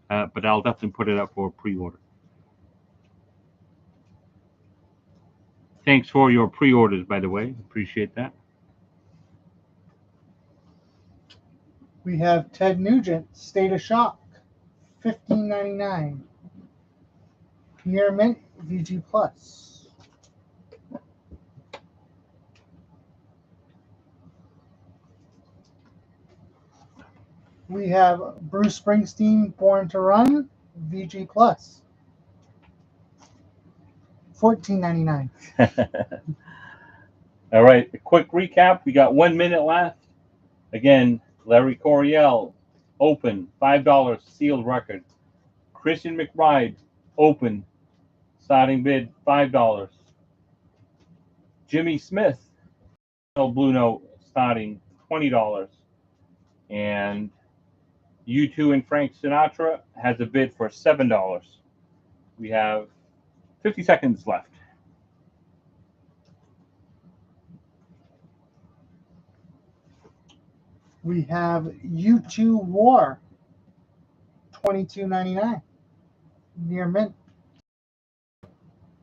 but I'll definitely put it up for pre-order. Thanks for your pre-orders, by the way. Appreciate that. We have Ted Nugent, State of Shock, $15.99. Near mint, VG Plus. We have Bruce Springsteen, Born to Run, VG Plus. $14.99. All right, a quick recap. We got 1 minute left. Again, Larry Coryell, open, $5, sealed record. Christian McBride, open, starting bid, $5. Jimmy Smith, Blue Note, starting $20. And U2 and Frank Sinatra has a bid for $7. We have 50 seconds left. We have U2 War, $22.99. Near mint.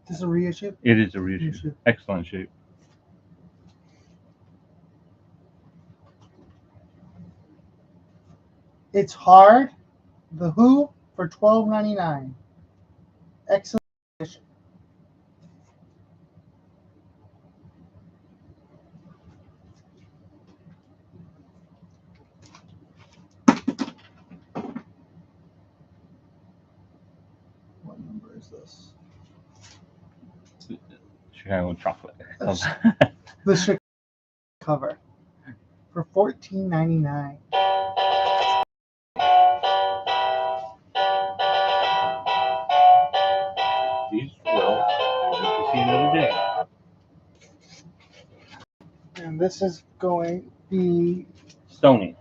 This is a reissue? It is a reissue. Excellent shape. It's Hard, The Who, for $12.99. Excellent edition. What number is this? Chicago chocolate. The Chicago cover for $14.99. These will never see another day. And this is going to be Stony.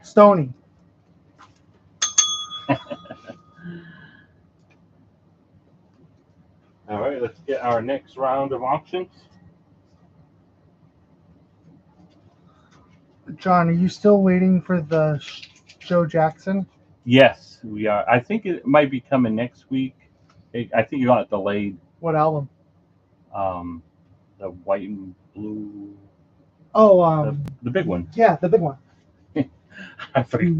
All right, let's get our next round of auctions. John, are you still waiting for the Joe Jackson? Yes, we are. I think it might be coming next week. I think you got it delayed. What album? The white and blue. Oh, the big one. Yeah, the big one. I forget.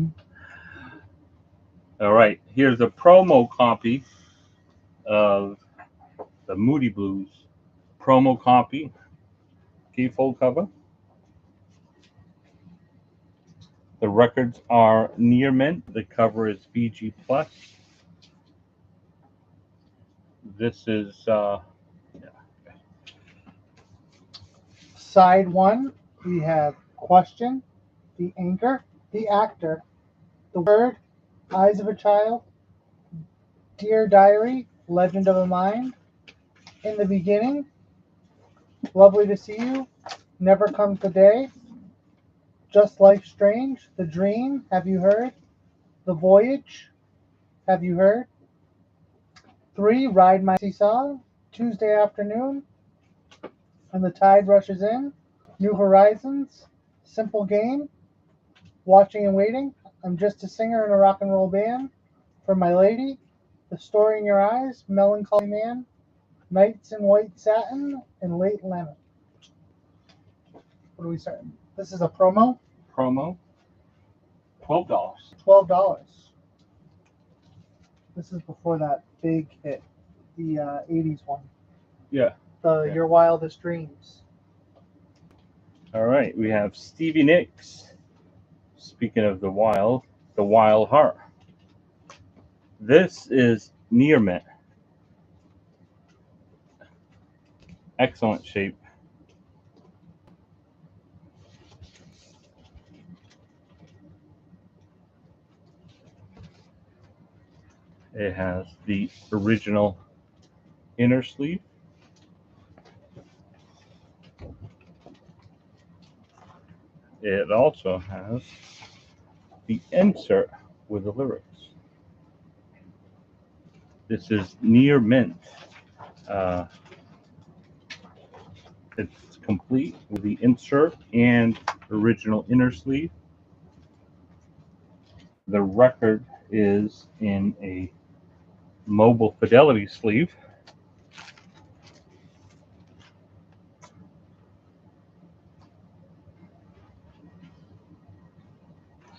All right, here's a promo copy of the Moody Blues promo copy. Full cover. The records are near mint. The cover is VG Plus. This is Side 1, we have Question, The Anchor, The Actor, The Word, Eyes of a Child, Dear Diary, Legend of a Mind, In the Beginning, Lovely to See You, Never Comes the Day, Just Life Strange, The Dream, Have You Heard, The Voyage, Have You Heard, 3, Ride My Seesaw, Tuesday Afternoon, And the Tide Rushes In, New Horizons, Simple Game, Watching and Waiting, I'm Just a Singer in a Rock and Roll Band, For My Lady, The Story in Your Eyes, Melancholy Man, Nights in White Satin, and Late Lemon. What are we starting? This is a promo. Promo, $12. $12. This is before that big hit, the 80s one. Yeah. Yeah. Your Wildest Dreams. All right, we have Stevie Nicks. Speaking of the Wild Heart. This is near mint. Excellent shape. It has the original inner sleeve. It also has the insert with the lyrics. This is near mint. It's complete with the insert and original inner sleeve. The record is in a mobile fidelity sleeve.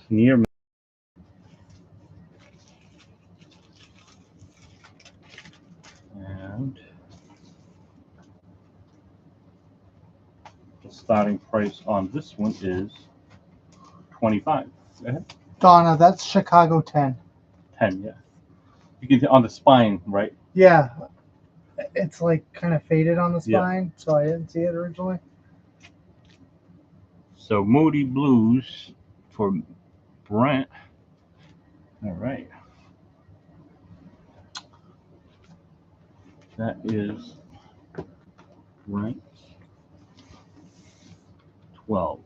Near mint. And the starting price on this one is $25. Go ahead. Donna, that's Chicago 10. 10, yeah. You can on the spine, right? Yeah. It's like kind of faded on the Yeah. spine, so I didn't see it originally. So Moody Blues for Brent. All right. That is Brent 12.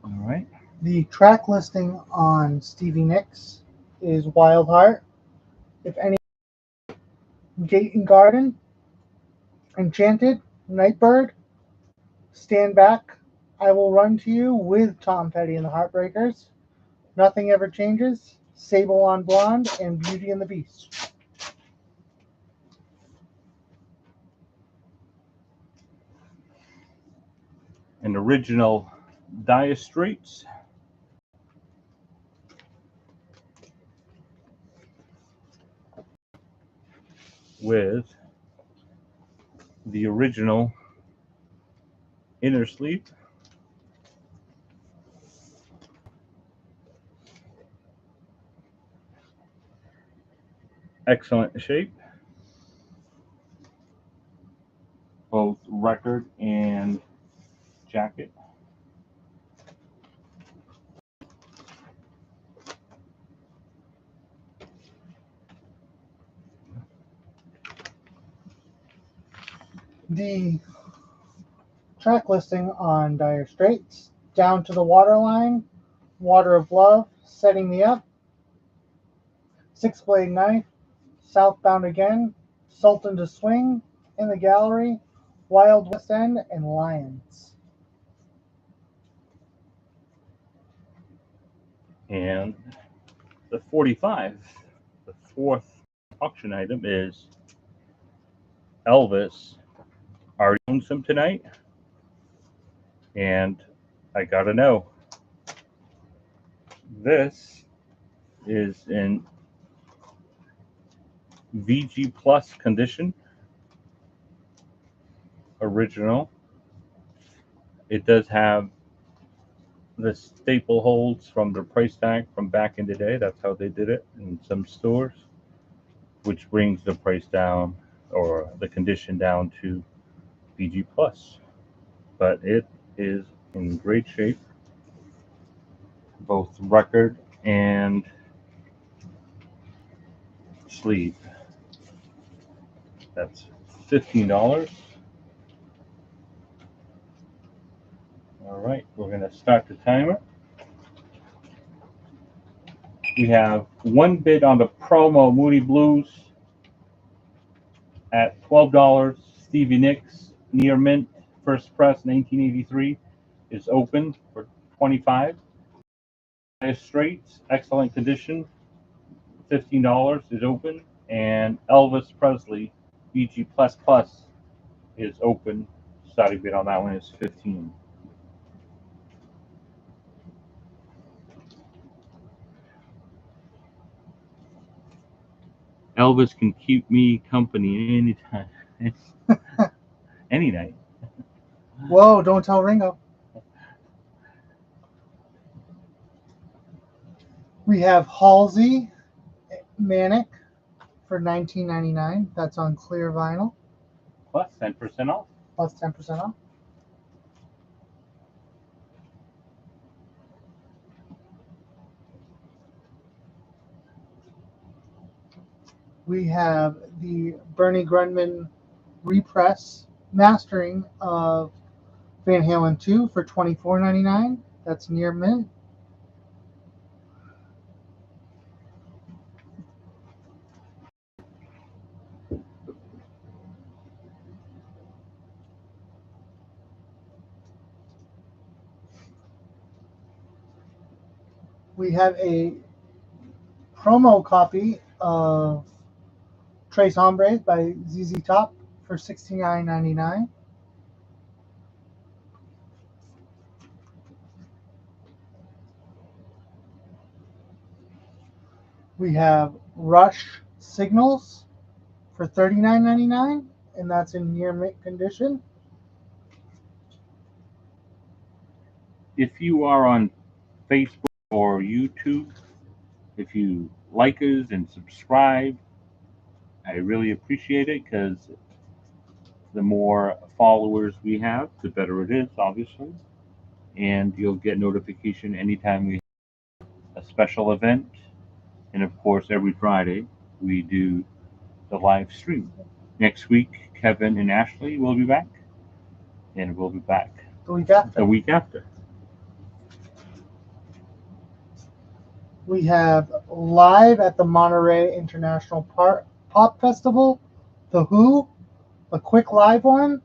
All right. The track listing on Stevie Nicks is Wild Heart. If any, Gate and Garden, Enchanted, Nightbird, Stand Back, I Will Run to You with Tom Petty and the Heartbreakers, Nothing Ever Changes, Sable on Blonde, and Beauty and the Beast. An original Dire Straits. With the original inner sleeve. Excellent shape. Both record and jacket. The track listing on Dire Straits, Down to the Waterline, Water of Love, Setting Me Up, Six Blade Knife, Southbound Again, Sultan to Swing, In the Gallery, Wild West End, and Lions. And the 45, the fourth auction item is Elvis. Are you lonesome tonight? And I gotta know. This is in VG Plus condition. Original. It does have the staple holds from the price tag from back in the day. That's how they did it in some stores, which brings the price down or the condition down to VG Plus. But it is in great shape, both record and sleeve. That's $15. All right, we're going to start the timer. We have one bid on the promo Moody Blues at $12. Stevie Nicks near mint first press 1983 is open for 25. Straits, excellent condition, $15 is open, and Elvis Presley BG Plus Plus is open. Starting bid on that one is 15. Elvis can keep me company anytime, any night. Whoa, don't tell Ringo. We have Halsey Manic for $19.99. That's on clear vinyl, Plus 10% off. plus 10% off. We have the Bernie Grundman repress mastering of Van Halen 2 for $24.99. That's near mint. We have a promo copy of Tres Hombres by ZZ Top for $69.99. We have Rush Signals for $39.99, and that's in near mint condition. If you are on Facebook or YouTube, if you like us and subscribe, I really appreciate it, because the more followers we have, the better it is, obviously. And you'll get notification anytime we have a special event. And of course, every Friday we do the live stream. Next week, Kevin and Ashley will be back, and we'll be back The week after. the week after. We have live at the Monterey International Pop Festival, The Who, a quick live one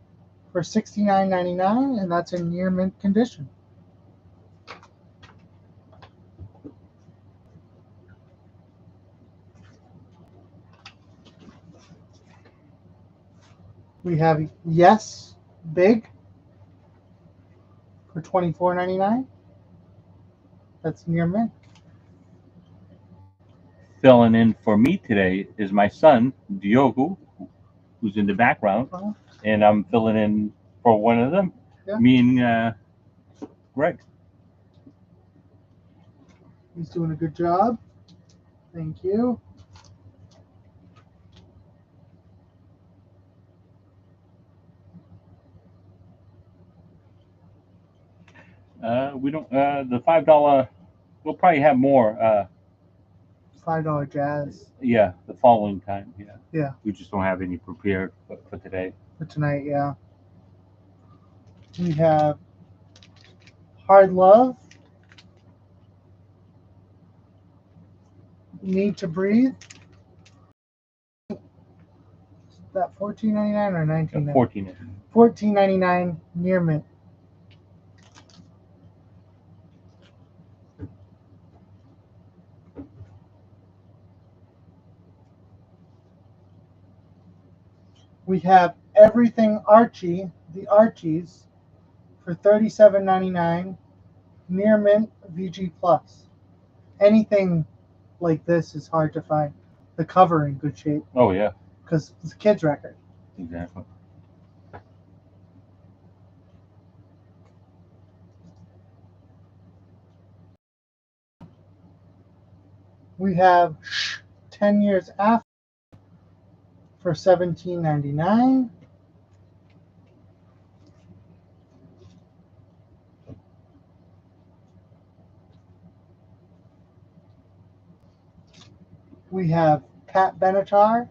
for $69.99, and that's in near mint condition. We have Yes Big for $24.99. That's near mint. Filling in for me today is my son, Diogo, who's in the background, Uh-huh. and I'm filling in for one of them, Yeah. me and Greg. He's doing a good job. Thank you. We don't, the $5, we'll probably have more, $5 jazz. yeah, the following time, yeah. Yeah. We just don't have any prepared for today. For tonight, yeah. We have Hard Love, Need to Breathe. Is that $14.99 or $19.99? 14. $14.99 near mint. We have Everything Archie, the Archies, for $37.99 near mint VG Plus. Anything like this is hard to find. The cover in good shape Oh, yeah, because it's a kid's record. exactly. We have 10 Years After for $17.99. We have Pat Benatar,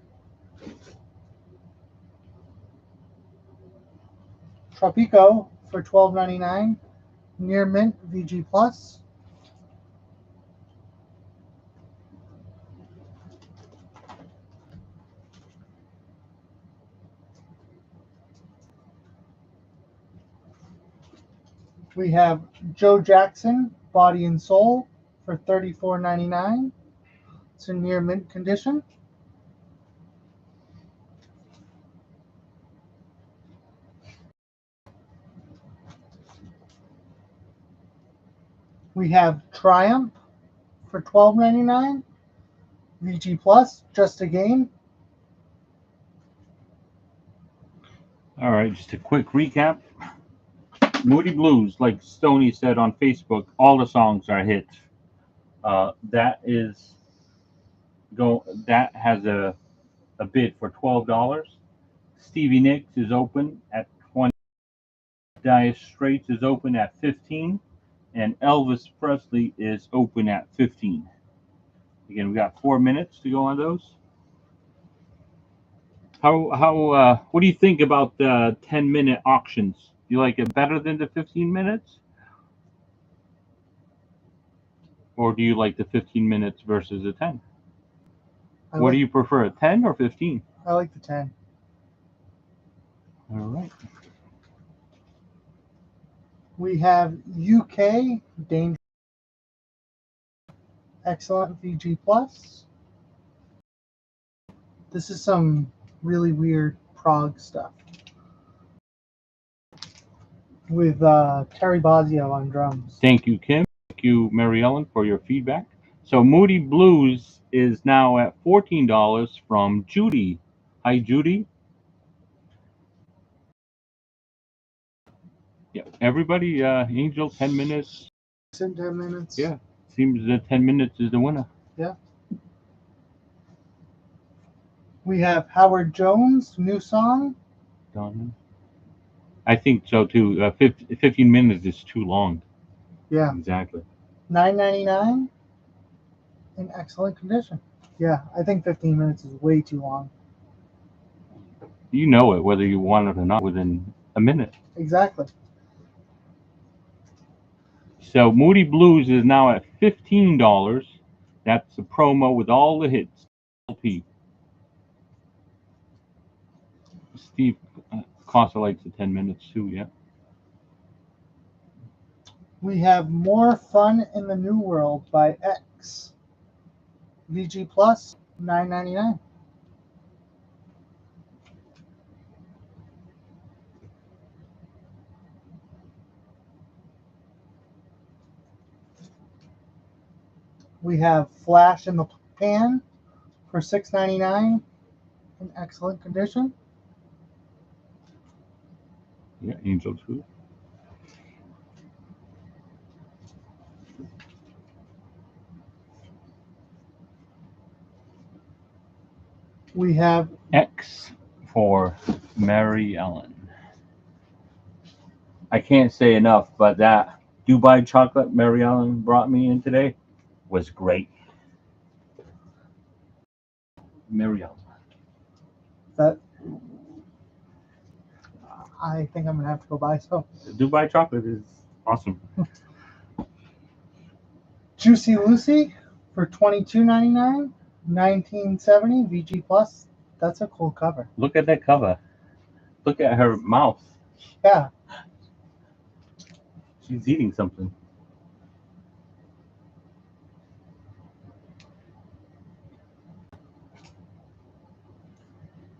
Tropico for $12.99 near mint VG Plus. We have Joe Jackson, Body and Soul, for $34.99. It's in near mint condition. We have Triumph for $12.99. VG Plus, Just a Game. All right, just a quick recap. Moody Blues, like Stoney said on Facebook, all the songs are hits. That has a bid for $12. Stevie Nicks is open at 20. Dire Straits is open at 15, and Elvis Presley is open at 15. Again, we got 4 minutes to go on those. What do you think about the 10-minute auctions? Do you like it better than the 15 minutes? Or do you like the 15 minutes versus the 10? What do you prefer, 10 or 15? I like the 10. All right. We have UK Danger. Excellent VG Plus. This is some really weird prog stuff with Terry Bozzio on drums. Thank you, Kim. Thank you, Mary Ellen, for your feedback. So Moody Blues is now at $14 from Judy. Hi, Judy. Yeah, everybody, Angel, 10 minutes. It's in 10 minutes. Yeah, seems that 10 minutes is the winner. Yeah. We have Howard Jones, new song. Donna. I think so too. 15 minutes is too long. Yeah. Exactly. $9.99 in excellent condition. Yeah, I think 15 minutes is way too long. You know it, whether you want it or not, within a minute. Exactly. So Moody Blues is now at $15. That's a promo with all the hits. LP. Steve Costa likes the 10 minutes too, yeah. We have More Fun in the New World by X. VG Plus, $9.99. We have Flash in the Pan for $6.99 in excellent condition. Yeah, Angel too. We have X for Mary Ellen. I can't say enough, but that Dubai chocolate Mary Ellen brought me in today was great. Mary Ellen. that. I think I'm gonna have to go buy some. The Dubai chocolate is awesome. Juicy Lucy for $22.99. 1970 VG Plus. That's a cool cover. Look at that cover. Look at her mouth. Yeah. She's eating something.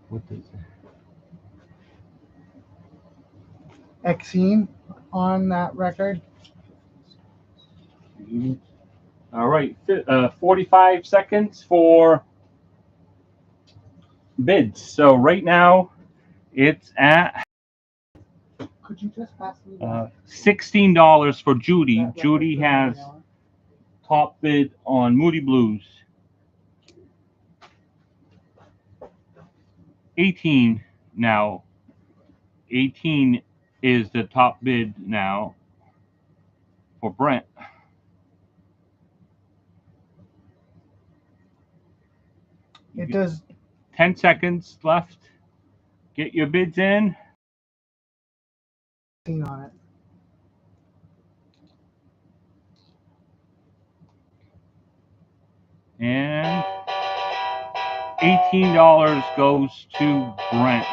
What is it? Exene on that record. All right, 45 seconds for bids. So right now it's at Could you just pass me $16 for Judy. that Judy record has for me? top bid on Moody Blues. 18 now. 18 is the top bid now for Brent. It does. 10 seconds left. Get your bids in. On it. And $18 goes to Brent.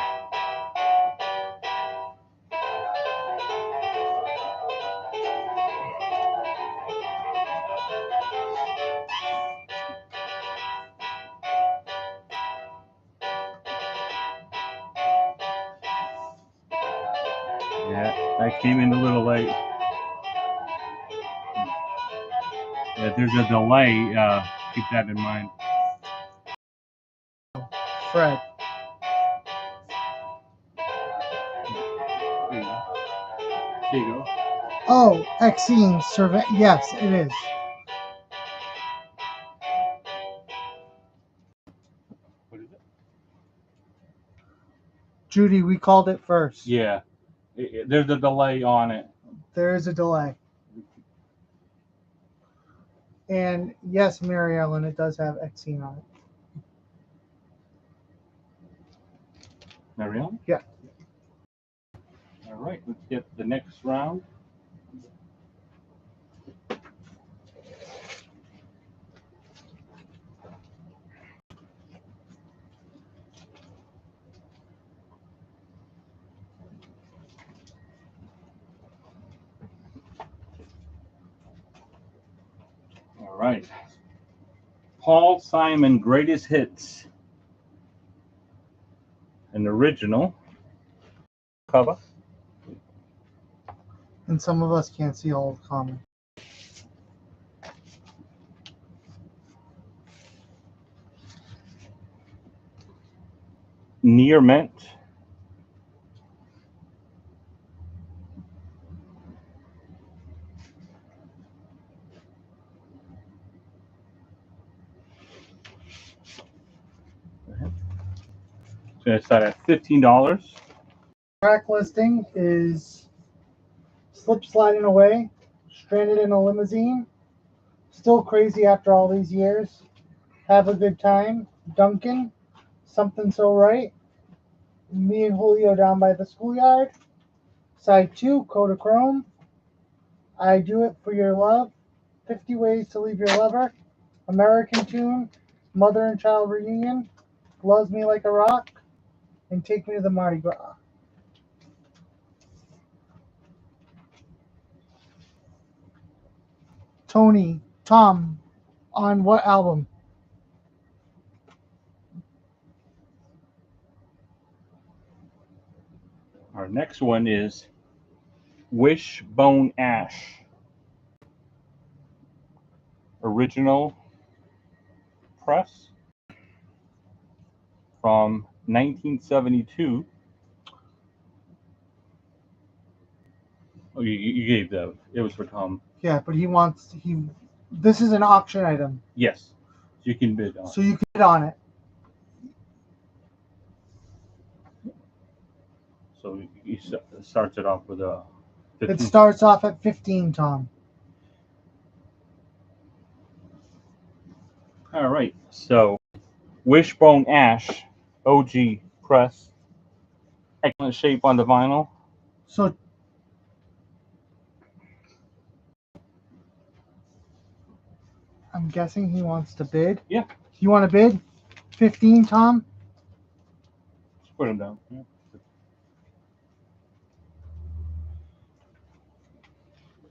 Yeah, I came in a little late. Yeah, there's a delay. Keep that in mind. Fred. There you go. Oh, Exene Servant. Yes, it is. What is it? Judy, we called it first. Yeah, there's a delay on it. There is a delay. And yes, Mary Ellen, it does have Exene on it. Marielle? Yeah. All right, let's get the next round. All right. Paul Simon Greatest Hits. An original cover. And some of us can't see all of common. Near Mint. It's going to start at $15. Track listing is Slip Sliding Away, Stranded in a Limousine, Still Crazy After All These Years, Have a Good Time, Duncan, Something So Right, Me and Julio Down by the Schoolyard, Side 2, Kodachrome, I Do It For Your Love, 50 Ways to Leave Your Lover, American Tune, Mother and Child Reunion, Loves Me Like a Rock, and Take Me to the Mardi Gras. Tom, on what album? Our next one is Wishbone Ash. Original press from 1972. Oh, you gave that. It was for Tom. Yeah, but this is an auction item. Yes. You can bid on. So you can bid on it. So he starts it off with a 15. It starts off at 15, Tom. All right. So Wishbone Ash, OG press. Excellent shape on the vinyl. So I'm guessing he wants to bid. Yeah. You want to bid? 15, Tom? Just put them down. Yeah.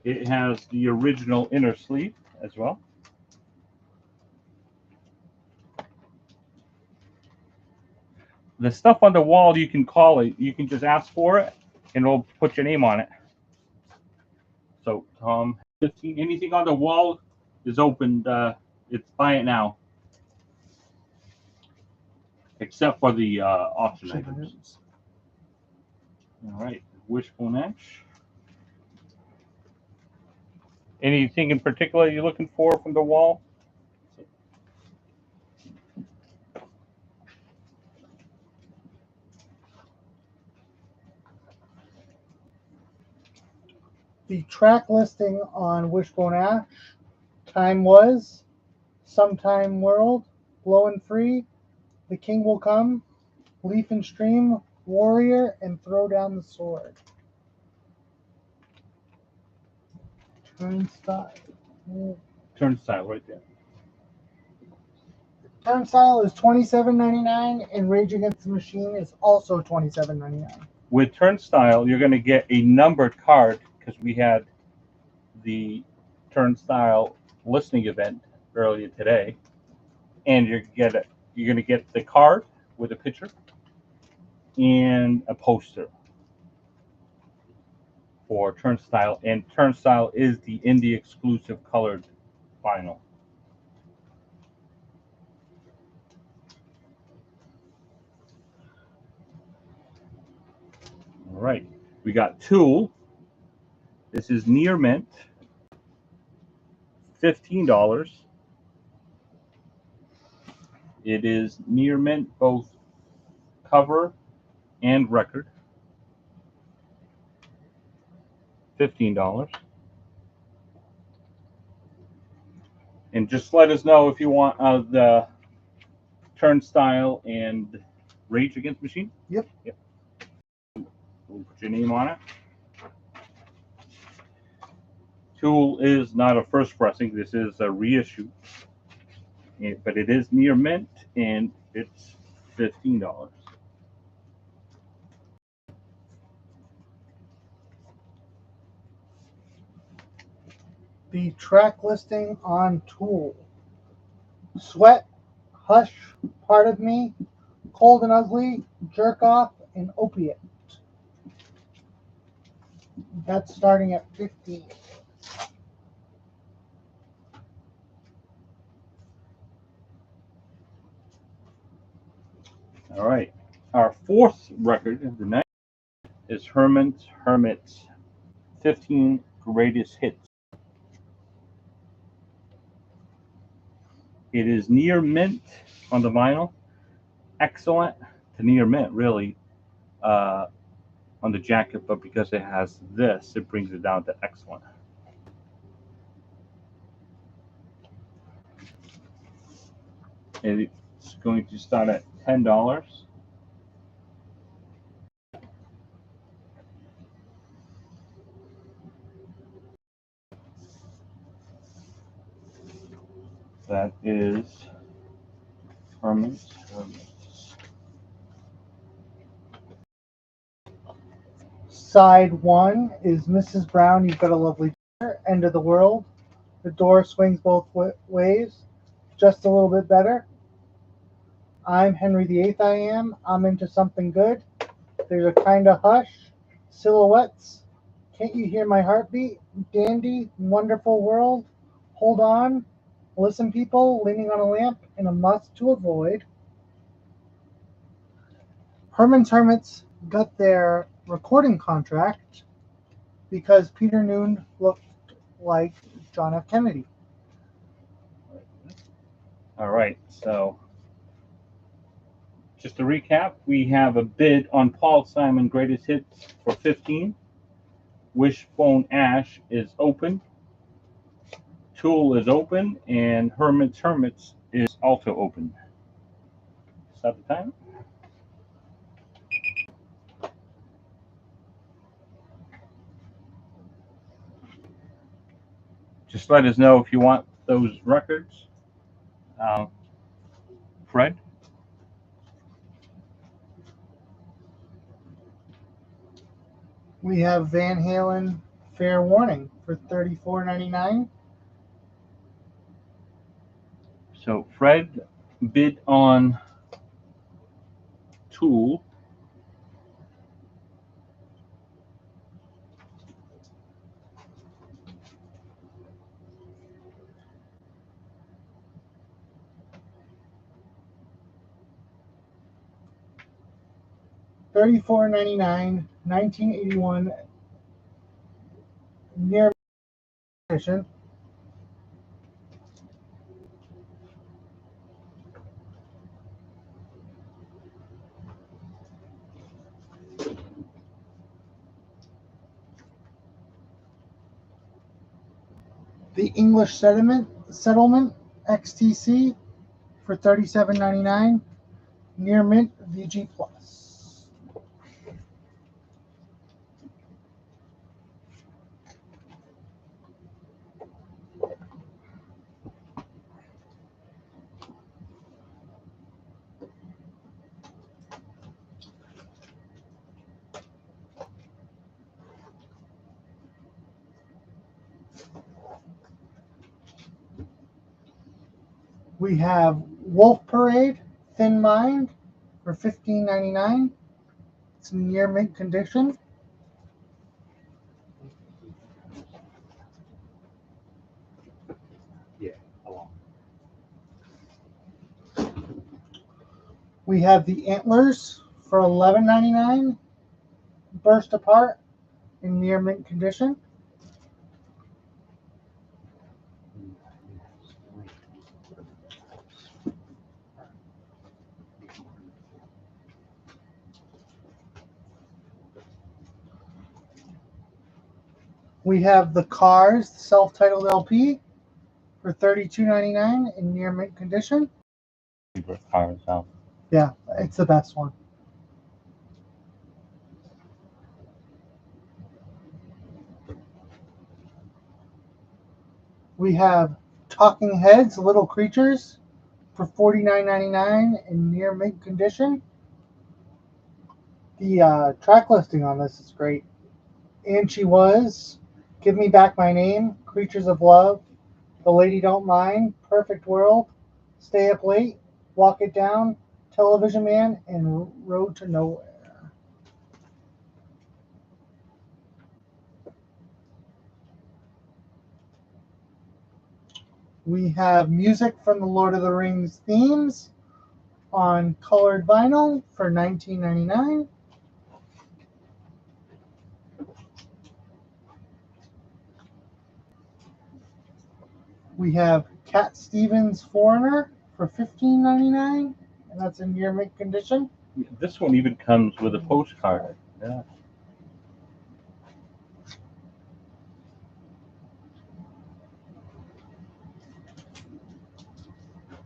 It has the original inner sleeve as well. The stuff on the wall, you can call it. You can just ask for it, and it'll put your name on it. So, Tom, anything on the wall is open. It's buy it now, except for the auction items. All right, Wishbone Ash. Anything in particular you're looking for from the wall? The track listing on Wishbone Ash, Time Was, Sometime World, Blowin' Free, The King Will Come, Leaf and Stream, Warrior, and Throw Down the Sword. Turnstile. Turnstile right there. Turnstile is $27.99, and Rage Against the Machine is also $27.99. With Turnstile, you're going to get a numbered card because we had the Turnstile listening event earlier today, and you're going to get the card with a picture and a poster. for Turnstile, and Turnstile is the indie exclusive colored vinyl. All right, we got Tool. This is near mint, $15. It is near mint, both cover and record. $15. And just let us know if you want the Turnstile and Rage Against the Machine. Yep. We'll put your name on it. Tool is not a first pressing. This is a reissue. But it is near mint, and it's $15. The track listing on Tool: Sweat, Hush, Part of Me, Cold and Ugly, Jerk Off, and Opiate. That's starting at 15. All right. Our fourth record of the night is Herman's Hermits 15 Greatest Hits. It is near mint on the vinyl. Excellent to near mint, really, on the jacket, but because it has this, it brings it down to excellent. It's going to start at $10. That is Herman's Hermits. Side 1 is Mrs. Brown, You've Got a Lovely Dinner, End of the World. The door swings both ways, just a little bit better. I'm Henry VIII, I am. I'm into something good. There's a kind of hush. Silhouettes. Can't you hear my heartbeat? Dandy, wonderful world. Hold on. Listen, people, leaning on a lamp, and a must to avoid. Herman's Hermits got their recording contract because Peter Noone looked like John F. Kennedy. All right, so just to recap, we have a bid on Paul Simon Greatest Hits for 15. Wishbone Ash is open. Tool is open, and Herman's Hermits is also open. Stop the time. Just let us know if you want those records. Fred? We have Van Halen Fair Warning for $34.99. So Fred bid on Tool. $34.99, 1981 near edition. The English Settlement XTC for $37.99, near mint VG Plus. We have Wolf Parade Thin Mind for $15.99. It's in near mint condition. We have the antlers for $11.99, burst apart in near mint condition. We have the Cars self-titled LP for $32.99 in near mint condition. Favorite cars out. Yeah, it's the best one. We have Talking Heads, Little Creatures for $49.99 in near mint condition. The track listing on this is great. And She Was, Give Me Back My Name, Creatures of Love, The Lady Don't Mind, Perfect World, Stay Up Late, Walk It Down, Television Man, and Road to Nowhere. We have music from the Lord of the Rings themes on colored vinyl for $19.99. We have Cat Stevens Foreigner for $15.99, and that's in near mint condition. This one even comes with a postcard. Yeah.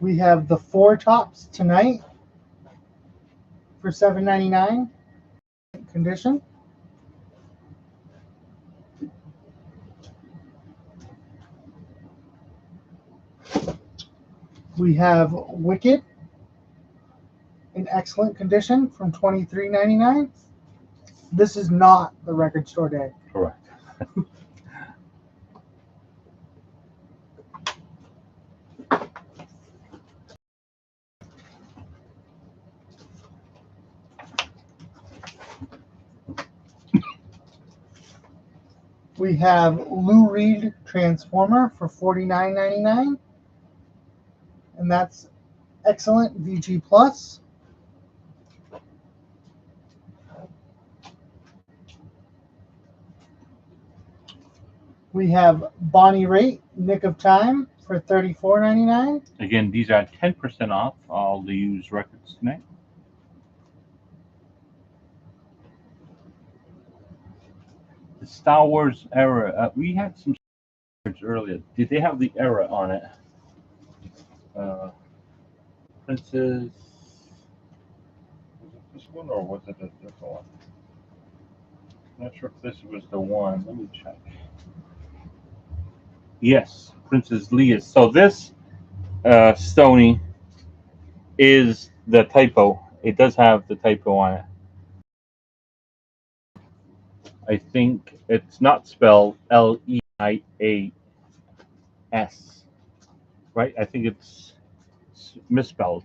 We have the Four Tops Tonight for $7.99 condition. We have Wicked in excellent condition from $23.99. This is not the record store day. Correct. We have Lou Reed Transformer for $49.99, and that's excellent VG Plus. We have Bonnie Raitt, Nick of Time for $34.99. Again, these are 10% off all the used records tonight. The Star Wars era. We had some records earlier. Did they have the era on it? Princess. Was it this one or was it a different one? Not sure if this was the one. Let me check. Yes, Princess Leia. So this Stony is the typo. It does have the typo on it. I think it's not spelled Leias, right? I think it's misspelled.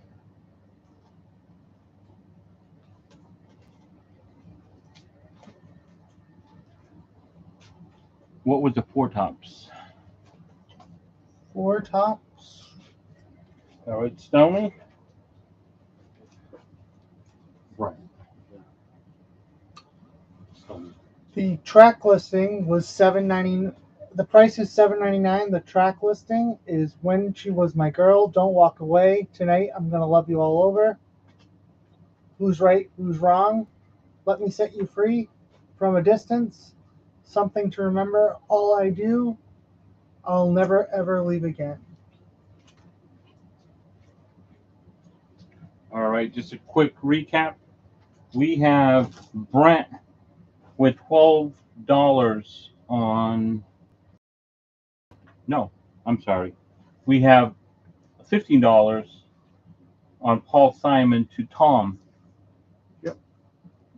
What was the Four Tops? Four Tops. All right, Stony. Right. The track listing was $7.99. The price is $7.99. The track listing is When She Was My Girl, Don't Walk Away, Tonight I'm Gonna Love You All Over, Who's Right, Who's Wrong, Let Me Set You Free, From a Distance, Something to Remember, All I Do, I'll Never Ever Leave Again. All right, just a quick recap. We have Brent with $12 on. No, I'm sorry. We have $15 on Paul Simon to Tom. Yep.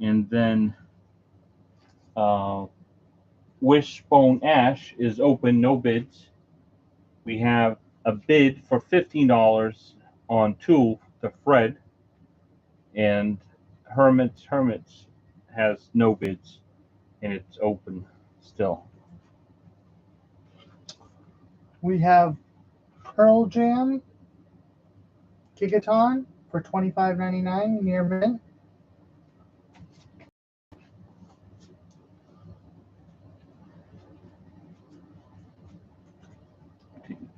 And then Wishbone Ash is open, no bids. We have a bid for $15 on Tool to Fred. And Hermits has no bids, and it's open still. We have Pearl Jam Gigaton for $25.99 near mint.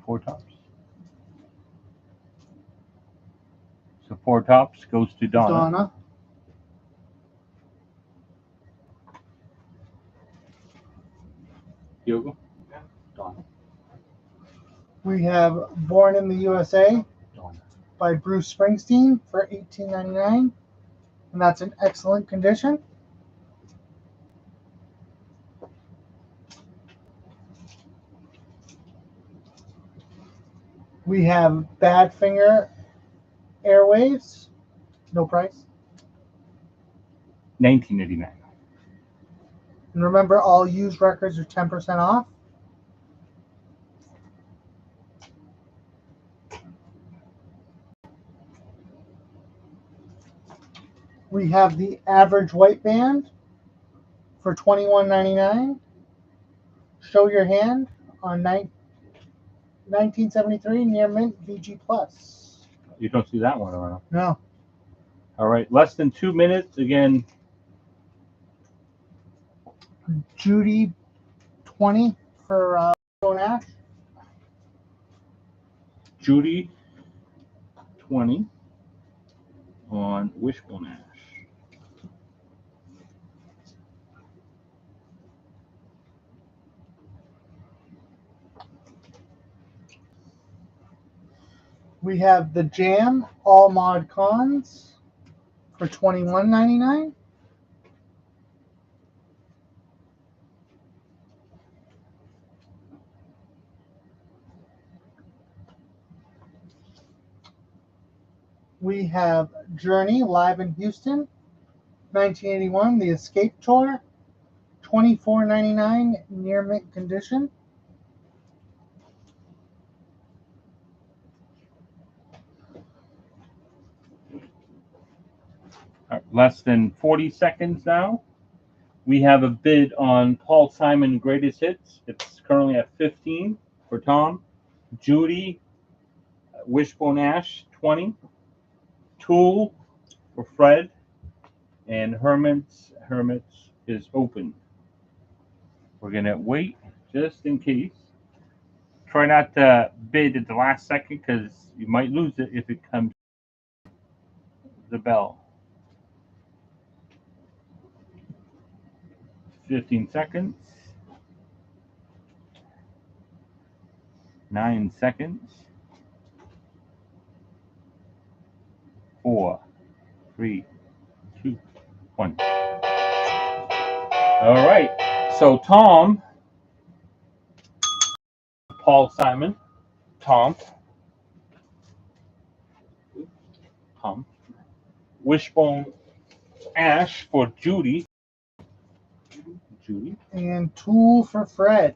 Four tops. So four tops goes to Donna. Donna. Diogo? Yeah. Donna. We have Born in the USA Donna. by Bruce Springsteen for $18.99, and that's in excellent condition. We have Badfinger Airwaves, no price. $19.99. And remember, all used records are 10% off. We have the Average White Band for $21.99. Show Your Hand on 1973 near mint VG Plus. You don't see that one around. No. All right, less than 2 minutes. Again, Judy 20 for Stone Ash. Judy 20 on Wishbone Ash. We have the Jam All Mod Cons for $21.99. We have Journey live in Houston, 1981, the Escape Tour, $24.99 near mint condition. Less than 40 seconds now. We have a bid on Paul Simon Greatest Hits. It's currently at 15 for Tom. Judy Wishbone Ash 20. Tool for Fred. And Hermits is open. We're gonna wait just in case. Try not to bid at the last second because you might lose it if it comes the bell. 15 seconds. 9 seconds. 4, 3, 2, 1. All right. So Tom, Paul Simon, Tom, Wishbone Ash for Judy. And Tool for Fred.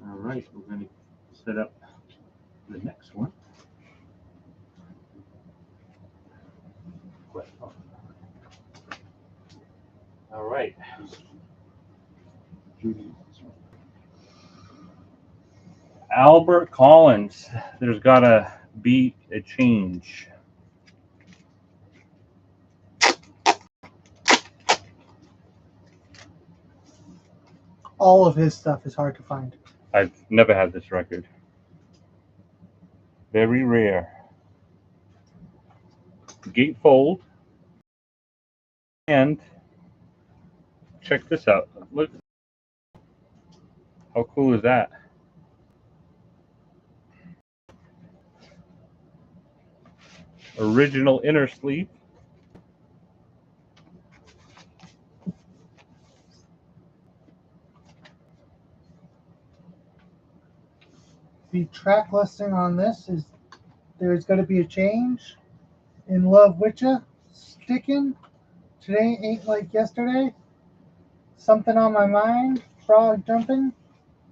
All right, we're going to set up the next one. All right. Albert Collins, there's got to be a change. All of his stuff is hard to find. I've never had this record. Very rare. Gatefold. And check this out. Look. How cool is that? Original inner sleeve. The track listing on this is there's going to be a change. In Love Witcha, Stickin', Today Ain't Like Yesterday, Something on My Mind, Frog Jumping,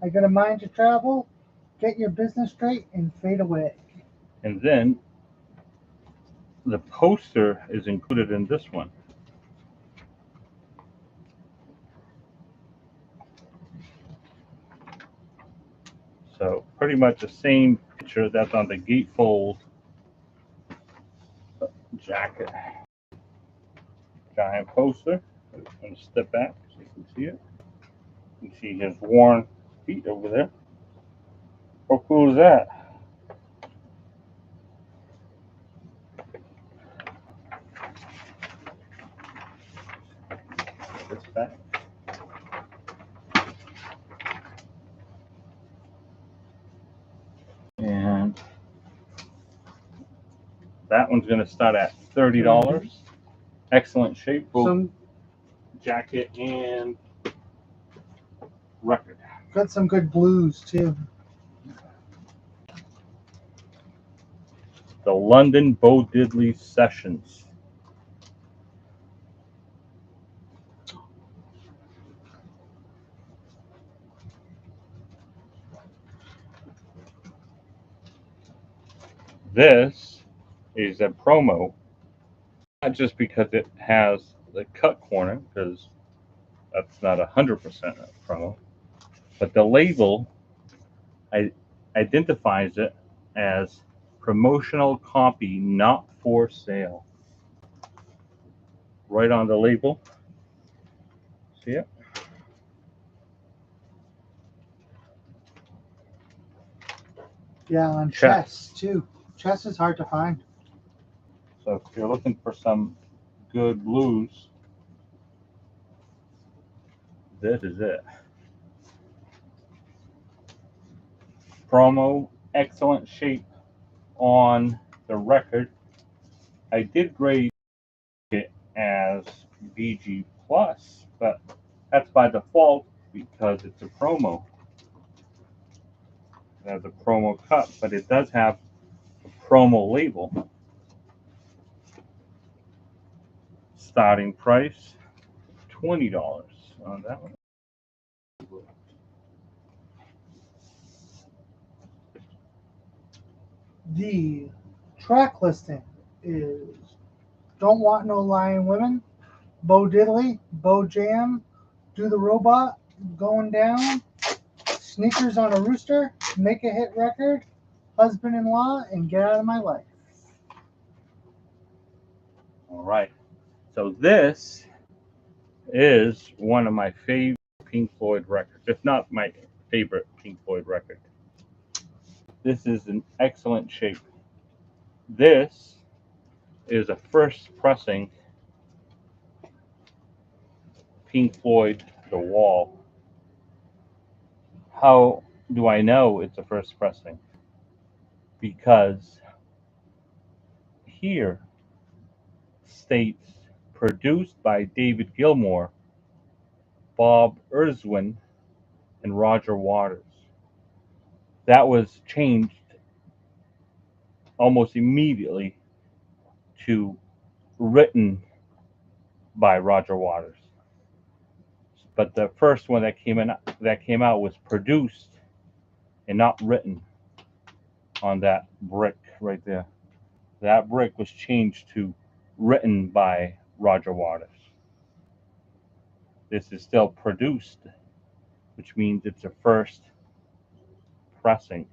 I Got a Mind to Travel, Get Your Business Straight, and Fade Away. And then the poster is included in this one. So pretty much the same picture that's on the gatefold jacket. Giant poster. I'm going to step back so you can see it. You can see his worn feet over there. How cool is that? This back. And that one's going to start at $30. Excellent shape, both Some jacket and record. got some good blues too. The London Bo Diddley Sessions. This is a promo, not just because it has the cut corner, because that's not 100% a promo, but the label identifies it as promotional copy not for sale. Right on the label. See it? Yeah, on Chess. chess too. Chess is hard to find. So if you're looking for some good blues, this is it. Promo, excellent shape on the record. I did grade it as VG plus, but that's by default because it's a promo. It has a promo cut, but it does have a promo label. Starting price $20 on that one. The track listing is Don't Want No Lying Women, Bo Diddley, Bo Jam, Do the Robot, Going Down, Sneakers on a Rooster, Make a Hit Record, Husband-in-Law, and Get Out of My Life. All right. So this is one of my favorite Pink Floyd records, if not my favorite Pink Floyd record. This is in excellent shape. This is a first pressing Pink Floyd The Wall. How do I know it's a first pressing? Because here states produced by David Gilmour, Bob Ezrin, and Roger Waters. That was changed almost immediately to written by Roger Waters. But the first one that came out was produced and not written on that brick right there. That brick was changed to written by Roger Waters. This is still produced, which means it's a first pressing.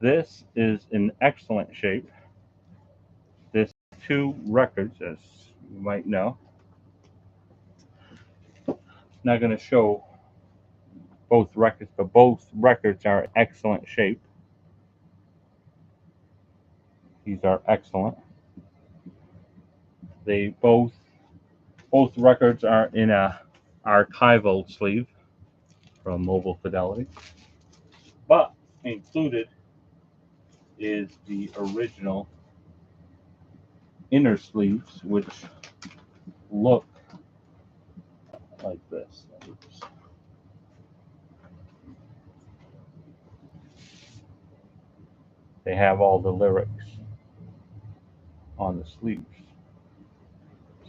This is in excellent shape. This 2 records, as you might know. Not going to show both records, but both records are in excellent shape. These are excellent. They both records are in a archival sleeve from Mobile Fidelity, but included is the original inner sleeves, which look like this. They have all the lyrics on the sleeves.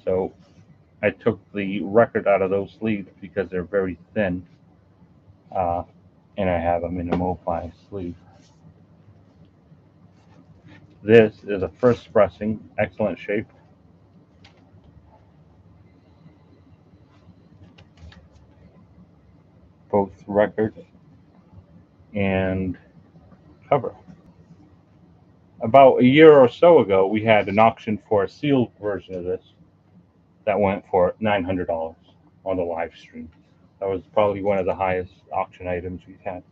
So I took the record out of those sleeves because they're very thin, and I have them in a MoFi sleeve. This is a first pressing, excellent shape. Both record and cover. A about a year or so ago, we had an auction for a sealed version of this that went for $900 on the live stream. That was probably one of the highest auction items we've had.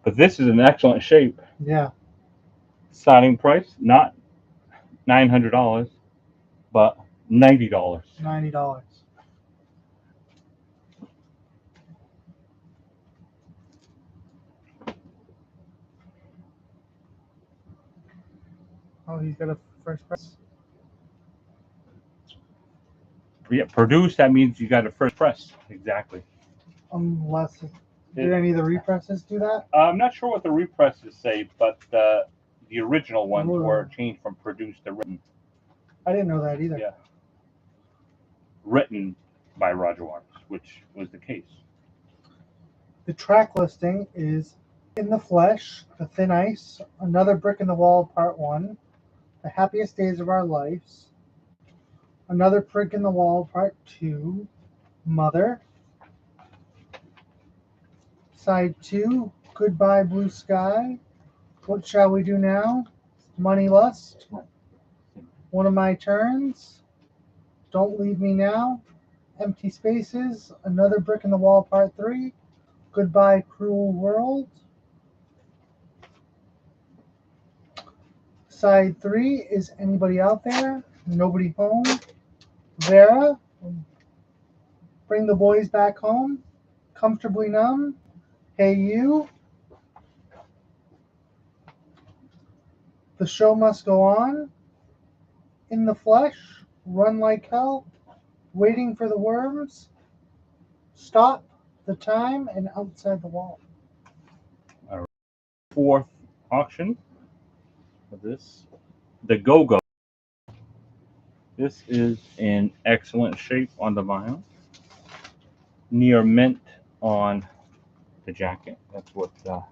But this is in excellent shape. Yeah. Starting price, not $900, but $90. $90. Oh, he's got a first press. Yeah, produced, that means you got a first press. Exactly. Unless did any of the represses do that? I'm not sure what the represses say, but the original ones Ooh. were changed from produced to written. I didn't know that either. Yeah. Written by Roger Waters, which was the case. The track listing is In the Flesh, The Thin Ice, Another Brick in the Wall, Part 1, The Happiest Days of Our Lives, Another Brick in the Wall, Part 2, Mother, Side 2, Goodbye Blue Sky, What Shall We Do Now, Money Lust, One of My Turns, Don't Leave Me Now, Empty Spaces, Another Brick in the Wall, Part 3, Goodbye Cruel World. Side 3 is Anybody Out There, Nobody Home, Vera, Bring the Boys Back Home, Comfortably Numb, Hey You, The Show Must Go On, In the Flesh, Run Like Hell, Waiting for the Worms, Stop, The Time, and Outside the Wall. Fourth auction of this, the Go-Go. This is in excellent shape on the vinyl. Near mint on the jacket. That's what the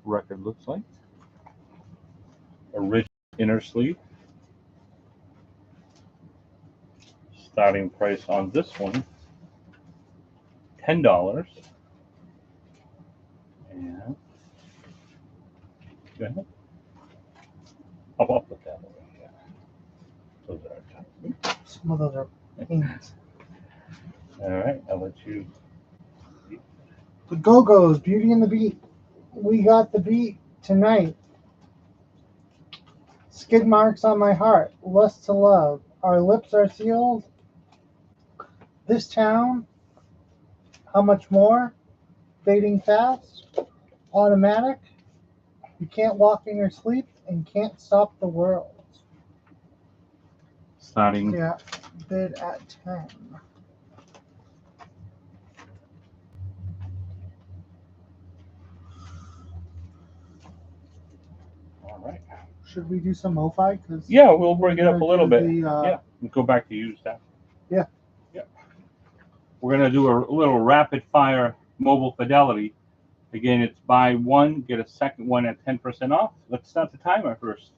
record looks like. Original inner sleeve. Starting price on this one, $10. And go ahead. I'll put that over here. Those are Some of those are pains. all right. I'll let you. The Go-Go's, Beauty and the Beat. We got the beat tonight. Skid marks on my heart, lust to love. Our lips are sealed. This town, how much more? Fading fast. Automatic. You can't walk in your sleep and can't stop the world. Starting. Yeah, bid at 10. All right. Should we do some MoFi? Yeah, we'll bring it up a little bit. The, Yeah, we'll go back to use that. Yeah. Yeah. We're gonna do a little rapid fire mobile fidelity. Again, it's buy one, get a second one at 10% off. Let's start the timer first.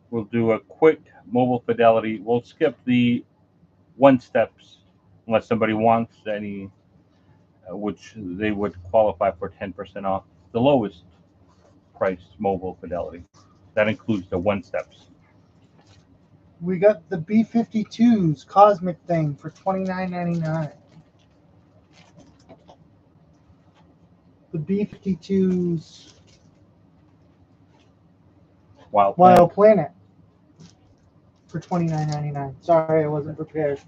We'll do a quick mobile fidelity. We'll skip the one steps unless somebody wants any, which they would qualify for 10% off. The lowest priced mobile fidelity. That includes the one steps. We got the B-52's Cosmic Thing for $29.99. The B-52's Wild Planet for $29.99. Sorry, I wasn't prepared.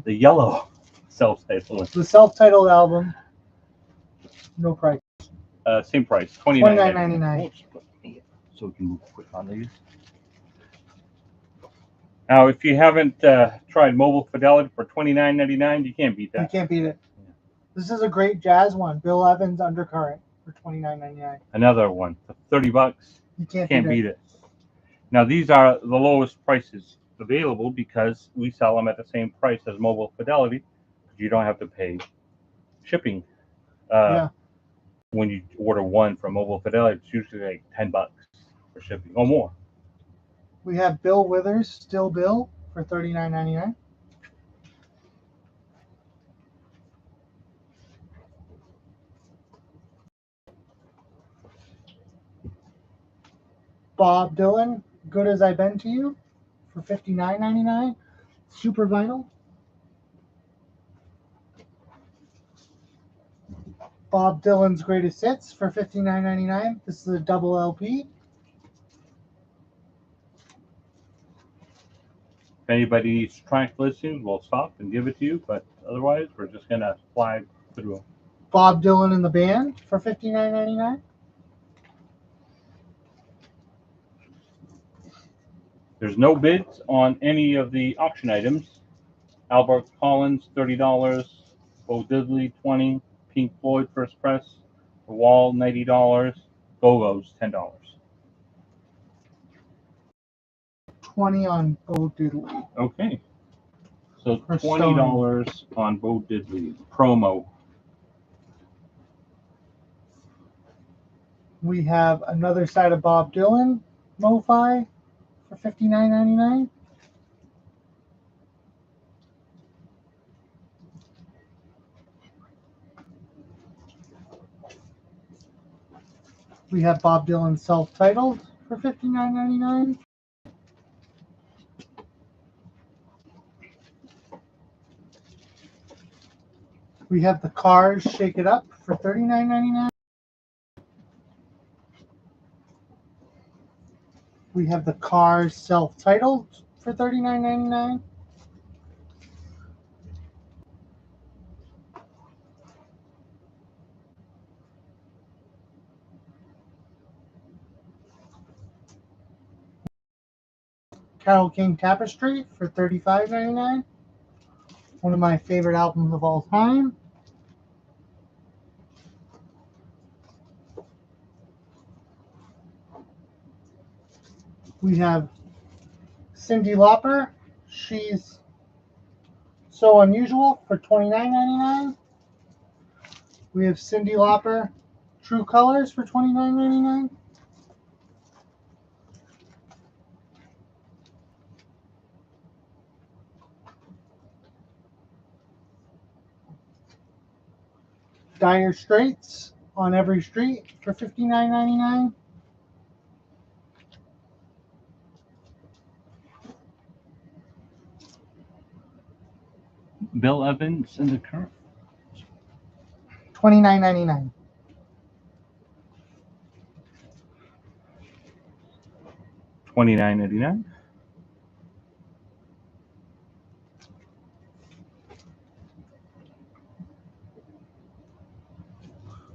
The yellow self-titled. The self-titled album, no price. Same price, $29.99. So we can move quick on these. Now, if you haven't tried mobile fidelity for $29.99, you can't beat that. You can't beat it. Yeah. This is a great jazz one. Bill Evans Undercurrent for $29.99. Another one for $30. You can't beat it. Now, these are the lowest prices available because we sell them at the same price as mobile fidelity. You don't have to pay shipping. Yeah. When you order one from mobile fidelity, it's usually like $10 for shipping or more. We have Bill Withers, Still Bill, for $39.99. Bob Dylan, Good As I've Been to You for $59.99. Super vinyl. Bob Dylan's Greatest Hits for $59.99. This is a double LP. If anybody needs track listing, we'll stop and give it to you. But otherwise, we're just gonna fly through. Bob Dylan and the Band for $59.99. There's no bids on any of the auction items. Albert Collins, $30. Bo Diddley, $20. Pink Floyd First Press, The Wall, $90. Go-Go's, $10. 20 on Bo Diddley. Okay. So For $20 on Bo Diddley promo. We have another side of Bob Dylan, Mo-Fi for $59.99. We have Bob Dylan self-titled for $59.99. We have the Cars Shake It Up for $39.99. We have the Cars self-titled for $39.99. Carole King Tapestry for $35.99. One of my favorite albums of all time. We have Cyndi Lauper, She's So Unusual for $29.99. We have Cyndi Lauper, True Colors for $29.99. Dire Straits, On Every Street for $59.99. Bill Evans in the current. $29.99. $29.99.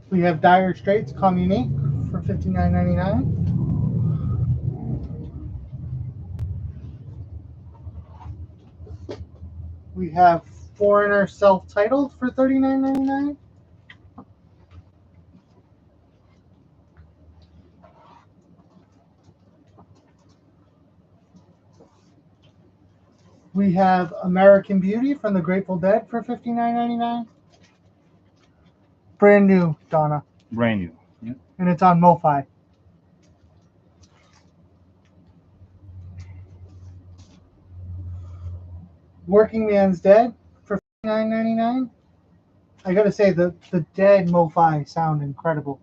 We have Dire Straits, Come Unique for $59.99. We have Foreigner self-titled for $39.99. We have American Beauty from the Grateful Dead for $59.99. Brand new, Donna. Brand new. Yeah. And it's on Mo-Fi. Working Man's Dead for $59.99. I gotta say, the Dead Mo-Fi sound incredible.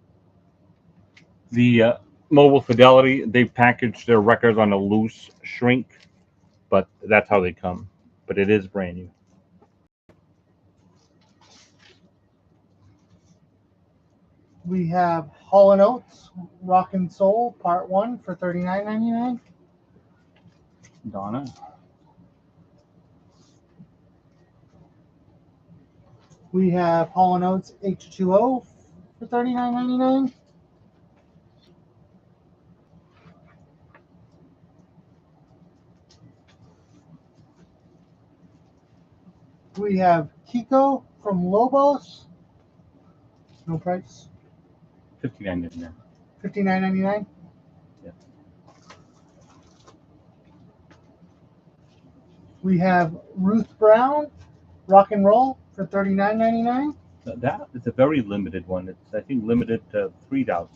The Mobile Fidelity, they package their records on a loose shrink, but that's how they come. But it is brand new. We have Hall & Oates, Rock and Soul, Part 1 for $39.99. Donna. We have Hall & Oates H2O for $39.99. We have Kiko from Lobos. No price. $59.99. $59.99. Yeah. We have Ruth Brown, Rock and Roll for $39.99. That is a very limited one. It's, I think, limited to 3,000.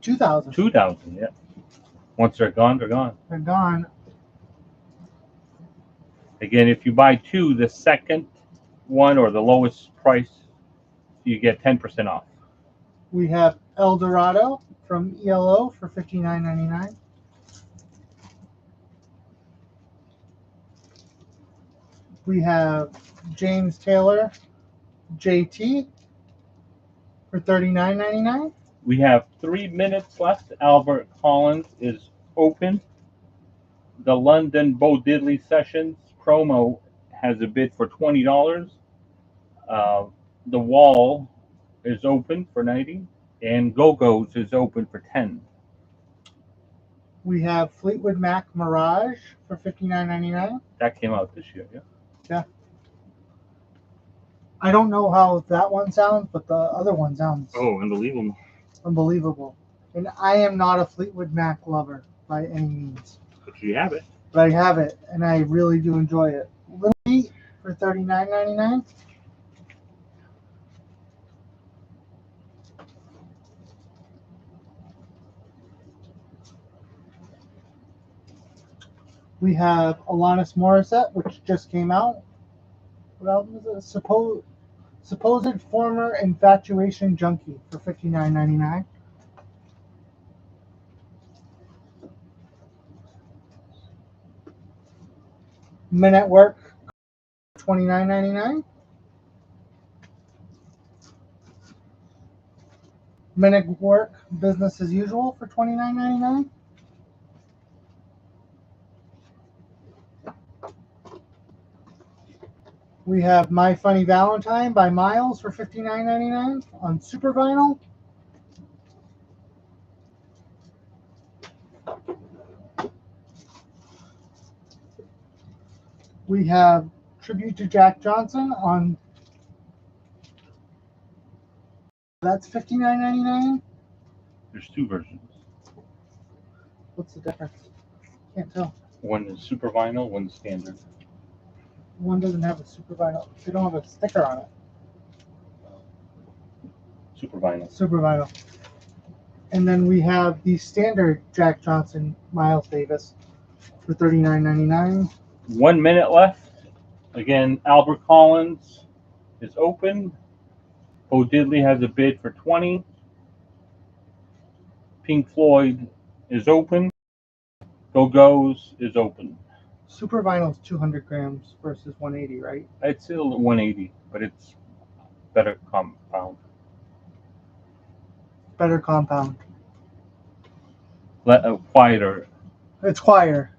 2,000. 2,000, yeah. Once they're gone, they're gone. They're gone. Again, if you buy two, the second one or the lowest price, you get 10% off. We have El Dorado from ELO for $59.99. We have James Taylor JT for $39.99. We have 3 minutes left. Albert Collins is open. The London Bo Diddley Sessions promo has a bid for $20. The Wall is open for $90, and Go-Go's is open for $10. We have Fleetwood Mac Mirage for $59.99. That came out this year, yeah. Yeah. I don't know how that one sounds, but the other one sounds Unbelievable. unbelievable. And I am not a Fleetwood Mac lover by any means, But you have it. but I have it, and I really do enjoy it. Little Feat for $39.99. We have Alanis Morissette, which just came out. What album is it? Supposed Former Infatuation Junkie for $59.99. Men at Work, $29.99. Men at Work, Business as Usual for $29.99. We have My Funny Valentine by Miles for $59.99 on Super Vinyl. We have Tribute to Jack Johnson on. That's $59.99. There's two versions. What's the difference? Can't tell. One is super vinyl, one's standard. One doesn't have a Super Vinyl. They don't have a sticker on it. Super vinyl. Super Vinyl. And then we have the standard Jack Johnson Miles Davis for $39.99. 1 minute left. Again, Albert Collins is open. Bo Diddley has a bid for $20. Pink Floyd is open. Go-Go's is open. Super Vinyl is 200 grams versus 180, right? It's still 180, but it's better compound. Better compound. Quieter. It's quieter.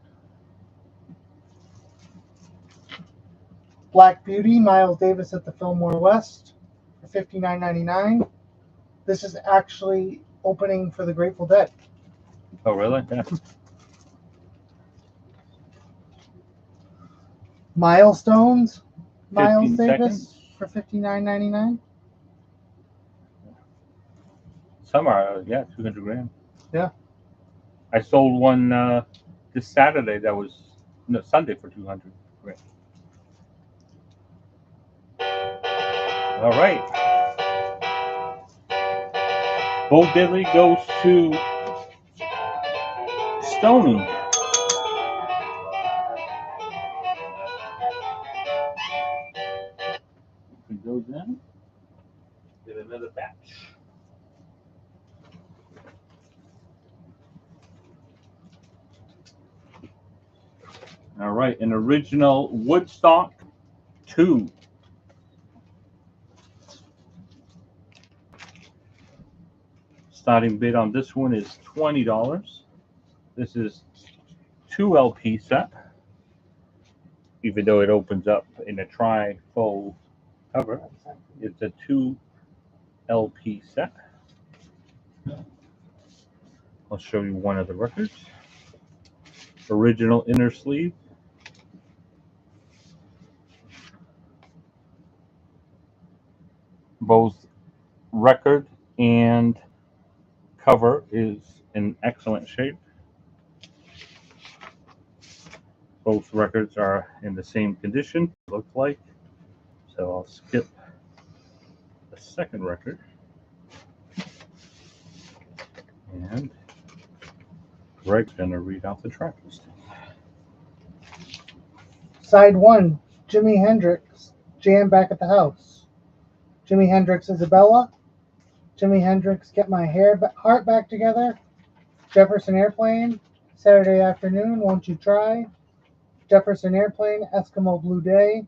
Black Beauty, Miles Davis at the Fillmore West for $59.99. This is actually opening for the Grateful Dead. Oh, really? Yeah. Milestones, Miles 15 Davis seconds. for $59.99. Some are, 200 grams. Yeah. I sold one this Saturday Sunday for 200 grams. All right. Bo Diddley goes to Stony. He goes in. Get another batch. All right, an original Woodstock 2. Starting bid on this one is $20. This is 2 LP set, even though it opens up in a tri-fold cover. It's a 2 LP set. I'll show you one of the records. Original inner sleeve. Both record and cover is in excellent shape. Both records are in the same condition, look like. So I'll skip the second record. And Greg's going to read out the track listing. Side 1, Jimi Hendrix, Jam Back at the House. Jimi Hendrix, Isabella. Jimi Hendrix, Get My Heart Back Together. Jefferson Airplane, Saturday Afternoon, Won't You Try. Jefferson Airplane, Eskimo Blue Day.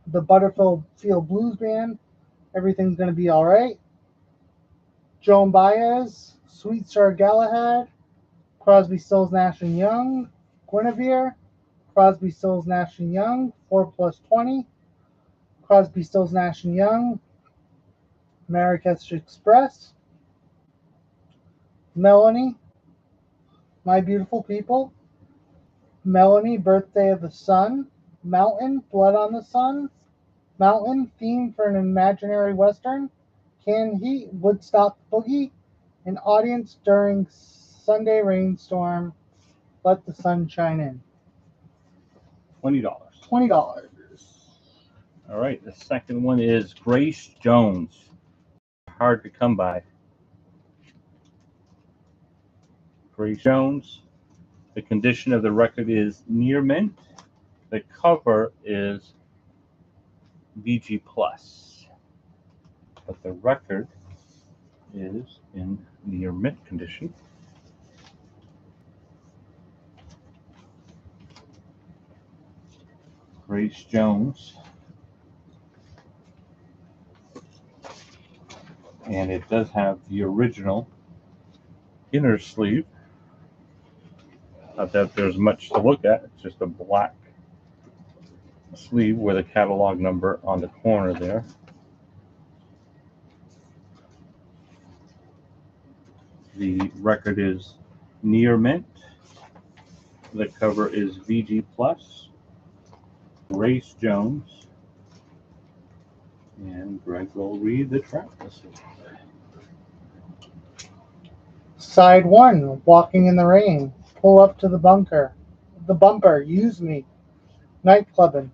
The Butterfield Blues Band, Everything's Gonna Be Alright. Joan Baez, Sweet Star Galahad. Crosby, Stills, Nash and Young. Guinevere. Crosby, Stills, Nash and Young, 4+20. Crosby, Stills, Nash and Young, Marrakech Express. Melanie, My Beautiful People. Melanie, Birthday of the Sun. Mountain, Blood on the Sun. Mountain, Theme for an Imaginary Western. Canned Heat, Woodstock Boogie. An Audience During Sunday Rainstorm, Let the Sun Shine In. $20. $20. All right, the second one is Grace Jones. Hard to come by. Grace Jones. The condition of the record is near mint. The cover is VG Plus, but the record is in near mint condition. Grace Jones. And it does have the original inner sleeve. Not that there's much to look at. It's just a black sleeve with a catalog number on the corner there. The record is near mint. The cover is VG Plus. Grace Jones. And Greg will read the track listing. Side 1, Walking in the Rain, Pull Up to the Bunker. The Bumper, Use Me, Nightclubbin'.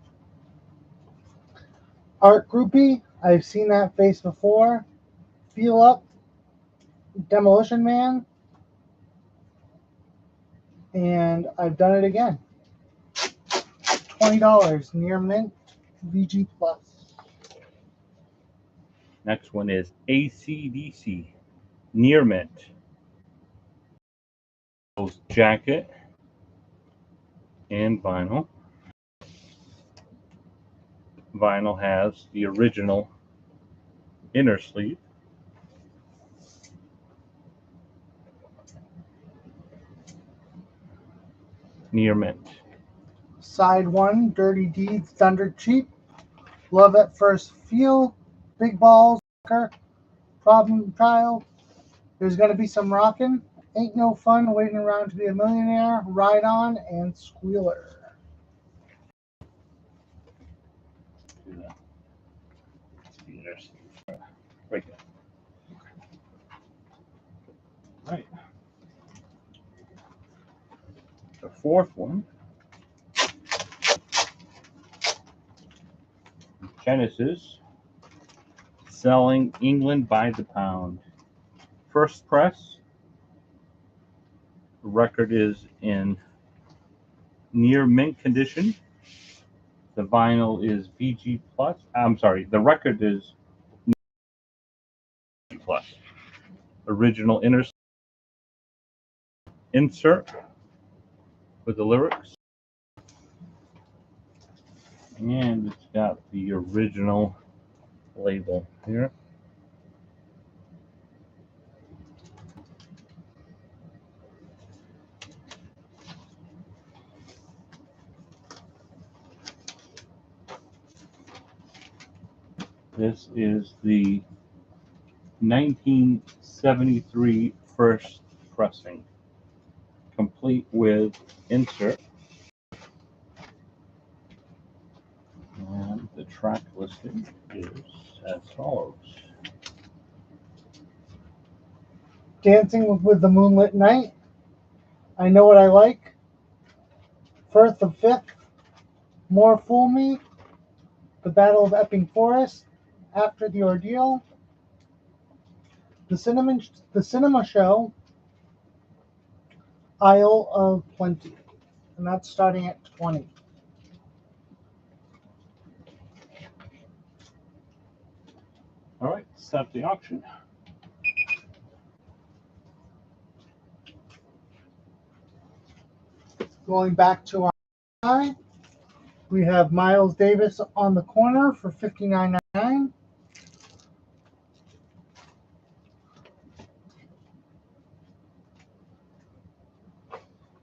Art Groupie, I've Seen That Face Before. Feel Up, Demolition Man. And I've Done It Again. $20, near mint, VG Plus. Next one is AC/DC, near mint. Jacket and vinyl. Vinyl has the original inner sleeve. Near mint. Side 1, Dirty Deeds, Thunder Cheap. Love at First Feel, Big Balls, Problem Child. There's going to be some rockin'. Ain't No Fun, Waiting Around to Be a Millionaire, Ride On, and Squealer. Right there. Right. The fourth one, Genesis, Selling England by the Pound. First press. The record is in near mint condition. The vinyl is VG Plus. I'm sorry, the record is VG Plus. Original inner insert with the lyrics. And it's got the original label here. This is the 1973 first pressing, complete with insert. And the track listing is as follows. Dancing with the Moonlit Night, I Know What I Like, Firth of Fifth, More Fool Me, The Battle of Epping Forest, After the Ordeal, The Cinema Show, Isle of Plenty. And that's starting at 20. start the auction. Going back to our side, we have Miles Davis on the corner for $59.99.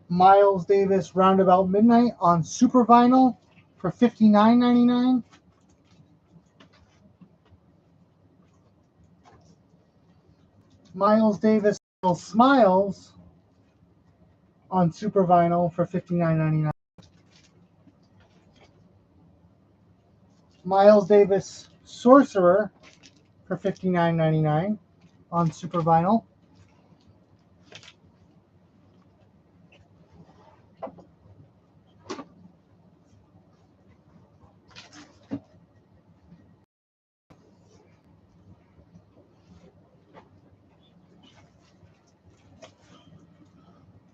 Miles Davis Roundabout Midnight on Super Vinyl for $59.99. Miles Davis Smiles on Super Vinyl for $59.99. Miles Davis Sorcerer for $59.99 on Super Vinyl.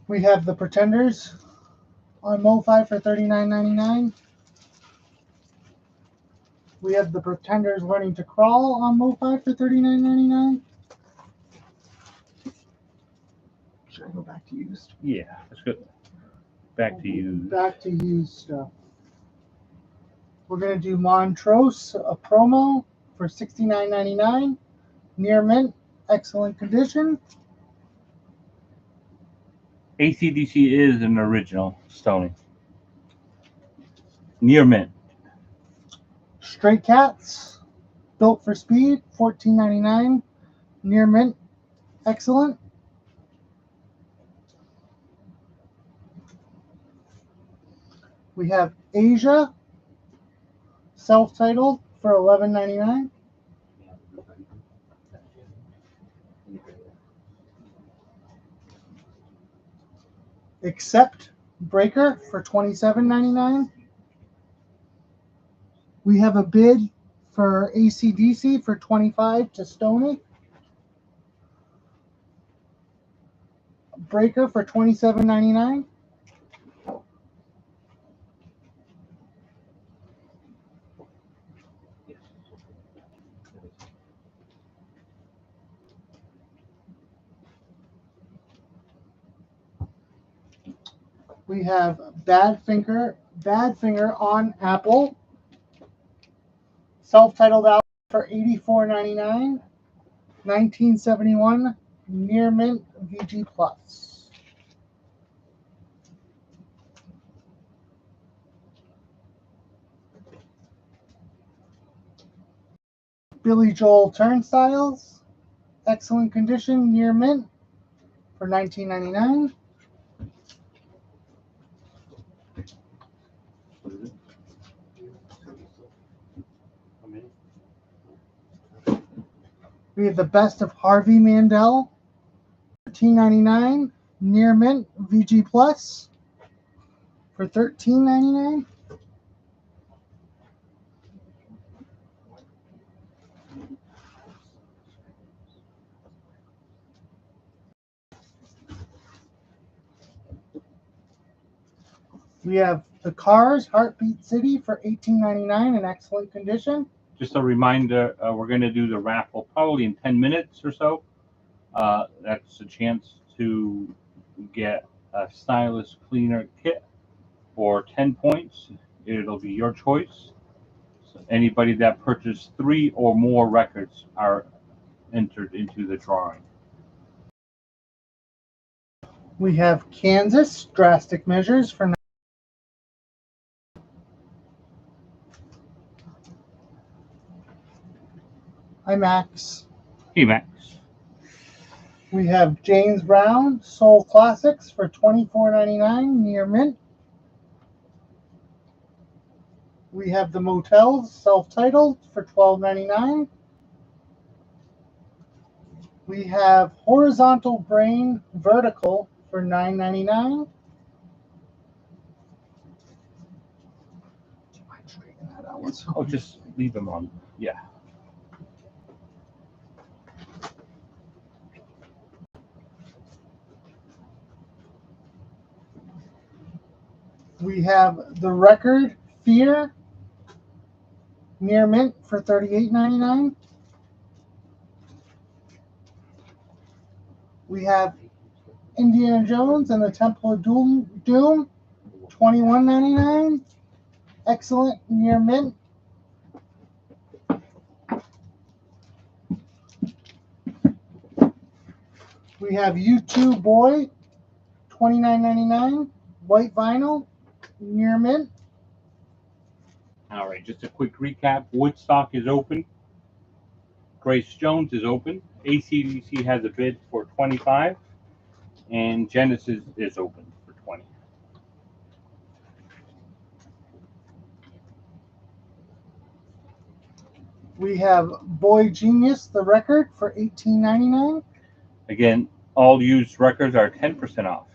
We have the Pretenders on MoFi for $39.99. We have the Pretenders Learning to Crawl on MoFi for $39.99. Should I go back to used? Yeah, that's good. Back to you. Back to used stuff. We're going to do Montrose, a promo for $69.99. Near mint, excellent condition. ACDC is an original Stony. Near mint. Stray Cats, built for speed, $14.99. Near mint, excellent. We have Asia, self-titled for $11.99. Accept Breaker for $27.99. We have a bid for ACDC for $25 to Stony. Breaker for $27.99. We have Badfinger on Apple. Self-titled album for $84.99. 1971 Near Mint VG Plus. Billy Joel Turnstiles, excellent condition, near mint for $19.99. We have the Best of Harvey Mandel, $13.99. Near mint VG Plus for $13.99. We have the Cars Heartbeat City for $18.99 in excellent condition. Just a reminder, we're going to do the raffle probably in 10 minutes or so. That's a chance to get a stylus cleaner kit for 10 points. It'll be your choice. So anybody that purchased 3 or more records are entered into the drawing. We have Kansas Drastic Measures for IMAX. Hey, Max. We have James Brown Soul Classics for $24.99 near mint. We have the Motels self-titled for $12.99. We have Horizontal Brain Vertical for $9.99. Do you mind straightening that out? Oh, just leave them on. Yeah. We have the Record Fear near mint for $38.99. We have Indiana Jones and the Temple of Doom, $21.99. Excellent near mint. We have U2 Boy, $29.99. White vinyl, near mint. All right, just a quick recap. Woodstock is open. Grace Jones is open. ACDC has a bid for 25, and Genesis is open for 20. We have Boy Genius, the record, for $18.99. Again, all used records are 10% off.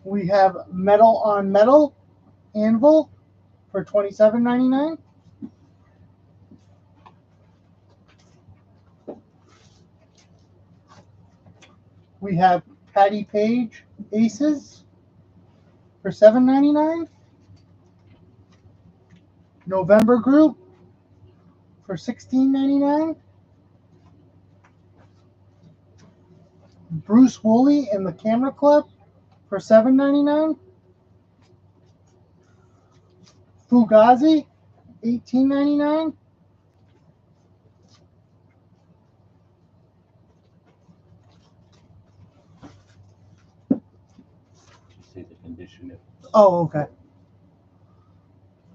We have Metal on Metal Anvil for $27.99. We have Patty Page Aces for $7.99. November Group for $16.99. Bruce Woolley and the Camera Club for $7.99. Fugazi, $18.99. See the condition. Oh, okay.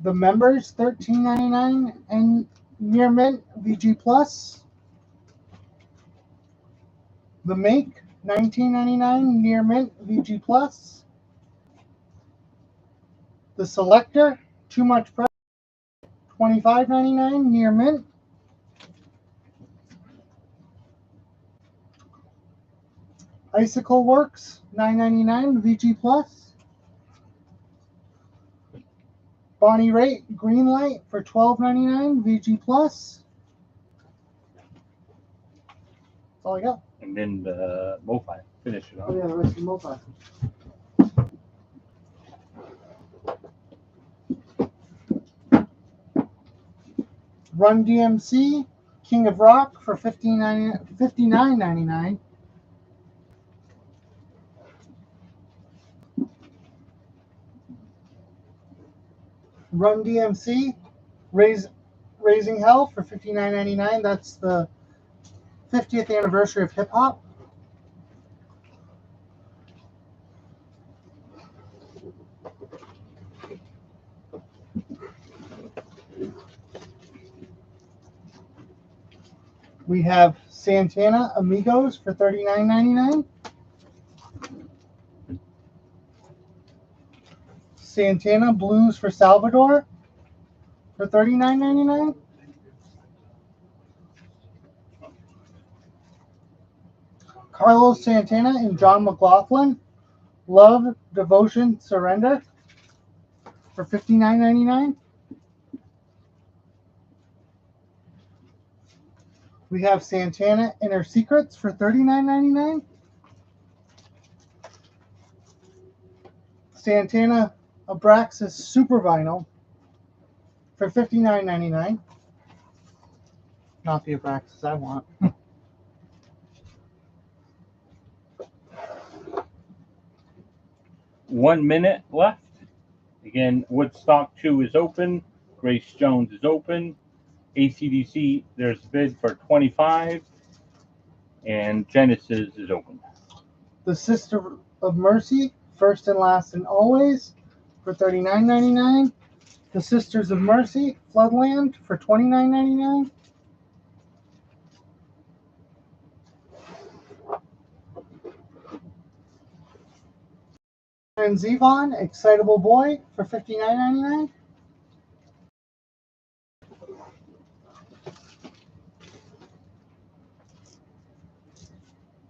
The Members, $13.99, and near mint VG Plus. The Make, $19.99, near mint VG Plus. The Selector, Too Much Pressure, $25.99, near mint. Icicle Works, $9.99, VG Plus. Bonnie Raitt, Greenlight for $12.99, VG Plus. That's all I got. And then the MoFi. Finish it off. Oh yeah, the rest of the MoFi. Run DMC, King of Rock for $59.99. Run DMC, Raising Hell for $59.99. That's the 50th anniversary of hip hop. We have Santana Amigos for $39.99. Santana Blues for Salvador for $39.99. Carlos Santana and John McLaughlin, Love, Devotion, Surrender for $59.99. We have Santana Inner Secrets for $39.99. Santana Abraxas Super Vinyl for $59.99. Not the Abraxas I want. 1 minute left. Again, Woodstock 2 is open. Grace Jones is open. ACDC, there's a bid for 25. And Genesis is open. The Sister of Mercy, First and Last and Always for $39.99. The Sisters of Mercy, Floodland for $29.99. And Zevon, Excitable Boy for $59.99.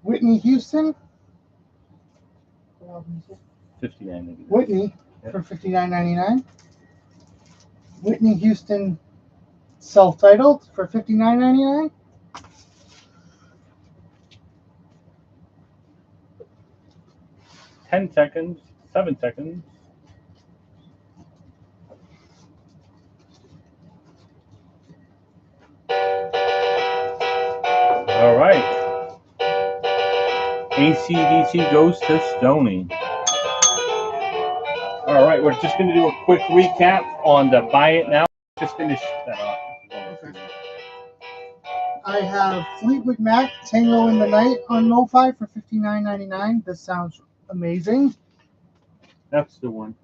Whitney Houston, 59. Whitney for $59.99. Whitney Houston self-titled for $59.99. Ten seconds. 7 seconds. ACDC goes to Stony. All right, we're just going to do a quick recap on the buy it now. Just finish that off. Okay. I have Fleetwood Mac, Tango in the Night on MoFi for $59.99. This sounds amazing. That's the one.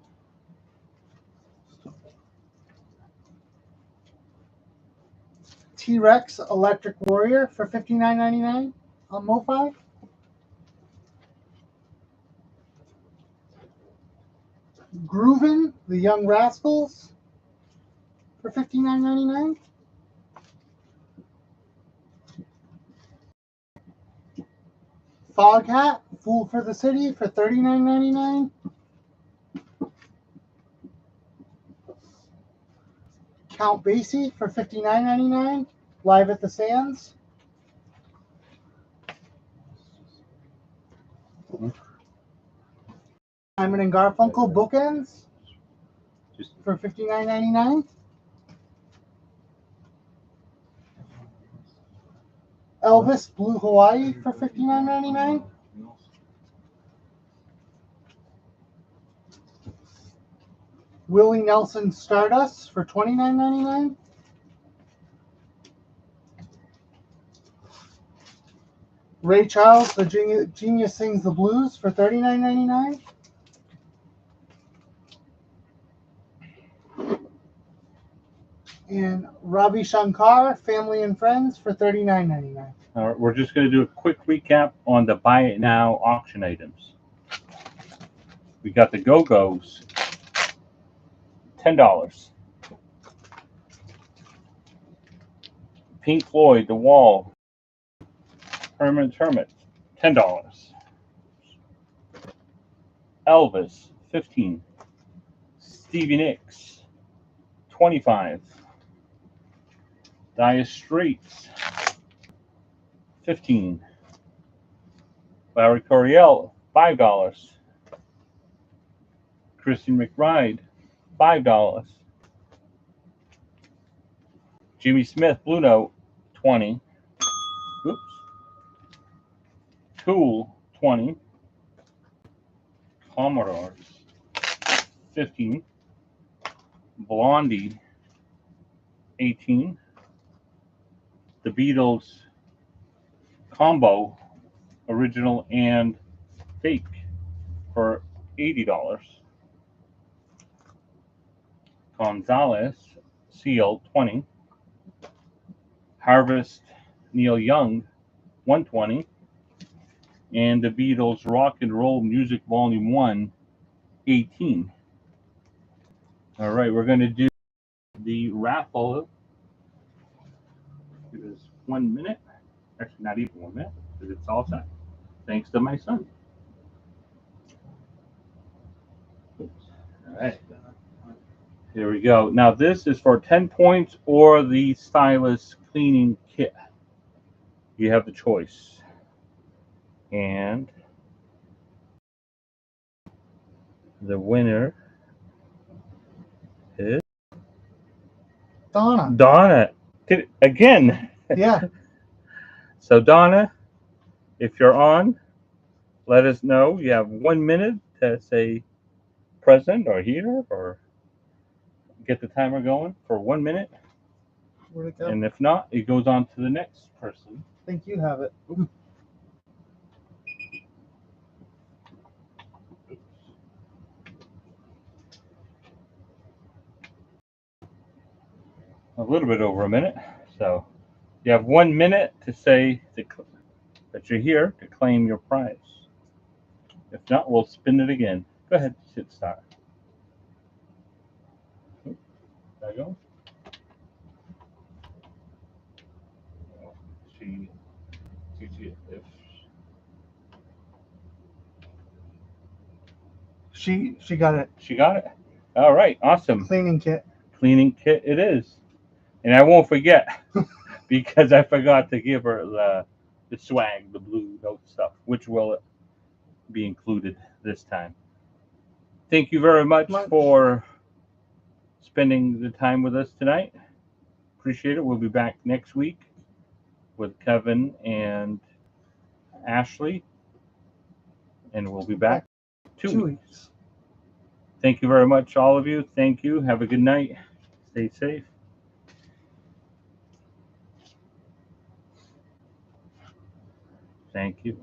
T-Rex Electric Warrior for $59.99 on MoFi. Groovin', The Young Rascals for $59.99. Foghat, Fool for the City for $39.99. Count Basie for $59.99. Live at the Sands. Simon and Garfunkel Bookends for $59.99. Elvis Blue Hawaii for $59.99. Willie Nelson Stardust for $29.99. Ray Charles, The Genius Sings the Blues for $39.99. And Ravi Shankar, Family and Friends for $39.99. All right, we're just going to do a quick recap on the buy it now auction items. We got the Go-Go's, $10. Pink Floyd, The Wall, Herman's Hermit, $10. Elvis, $15. Stevie Nicks, $25. Dire Straits, $15. Larry Coryell, $5. Christian McBride, $5. Jimmy Smith, Blue Note, $20. Oops. Tool, $20. Commodores, $15. Blondie, $18. The Beatles combo, original and fake, for $80. Gonzalez, Seal, $20. Harvest, Neil Young, $120. And the Beatles Rock and Roll Music Volume 1, $18. All right, we're going to do the raffle. It is 1 minute. Actually, not even 1 minute, because it's all set. Thanks to my son. Oops. All right. Here we go. Now, this is for 10 points or the stylus cleaning kit. You have the choice. And the winner is Donna. Donna. Again. Yeah. So, Donna, if you're on, let us know. You have 1 minute to say present or here or get the timer going for 1 minute. Where'd it go? And if not, it goes on to the next person. I think you have it. A little bit over a minute. So you have 1 minute to say that you're here to claim your prize. If not, we'll spin it again. Go ahead, hit start. There you go. She got it. She got it. All right, awesome. Cleaning kit. Cleaning kit it is. And I won't forget because I forgot to give her the swag, the Blue Note stuff, which will be included this time. Thank you very much for spending the time with us tonight. Appreciate it. We'll be back next week with Kevin and Ashley. and we'll be back 2 2 weeks. weeks. Thank you very much, all of you. Thank you. Have a good night. Stay safe. Thank you.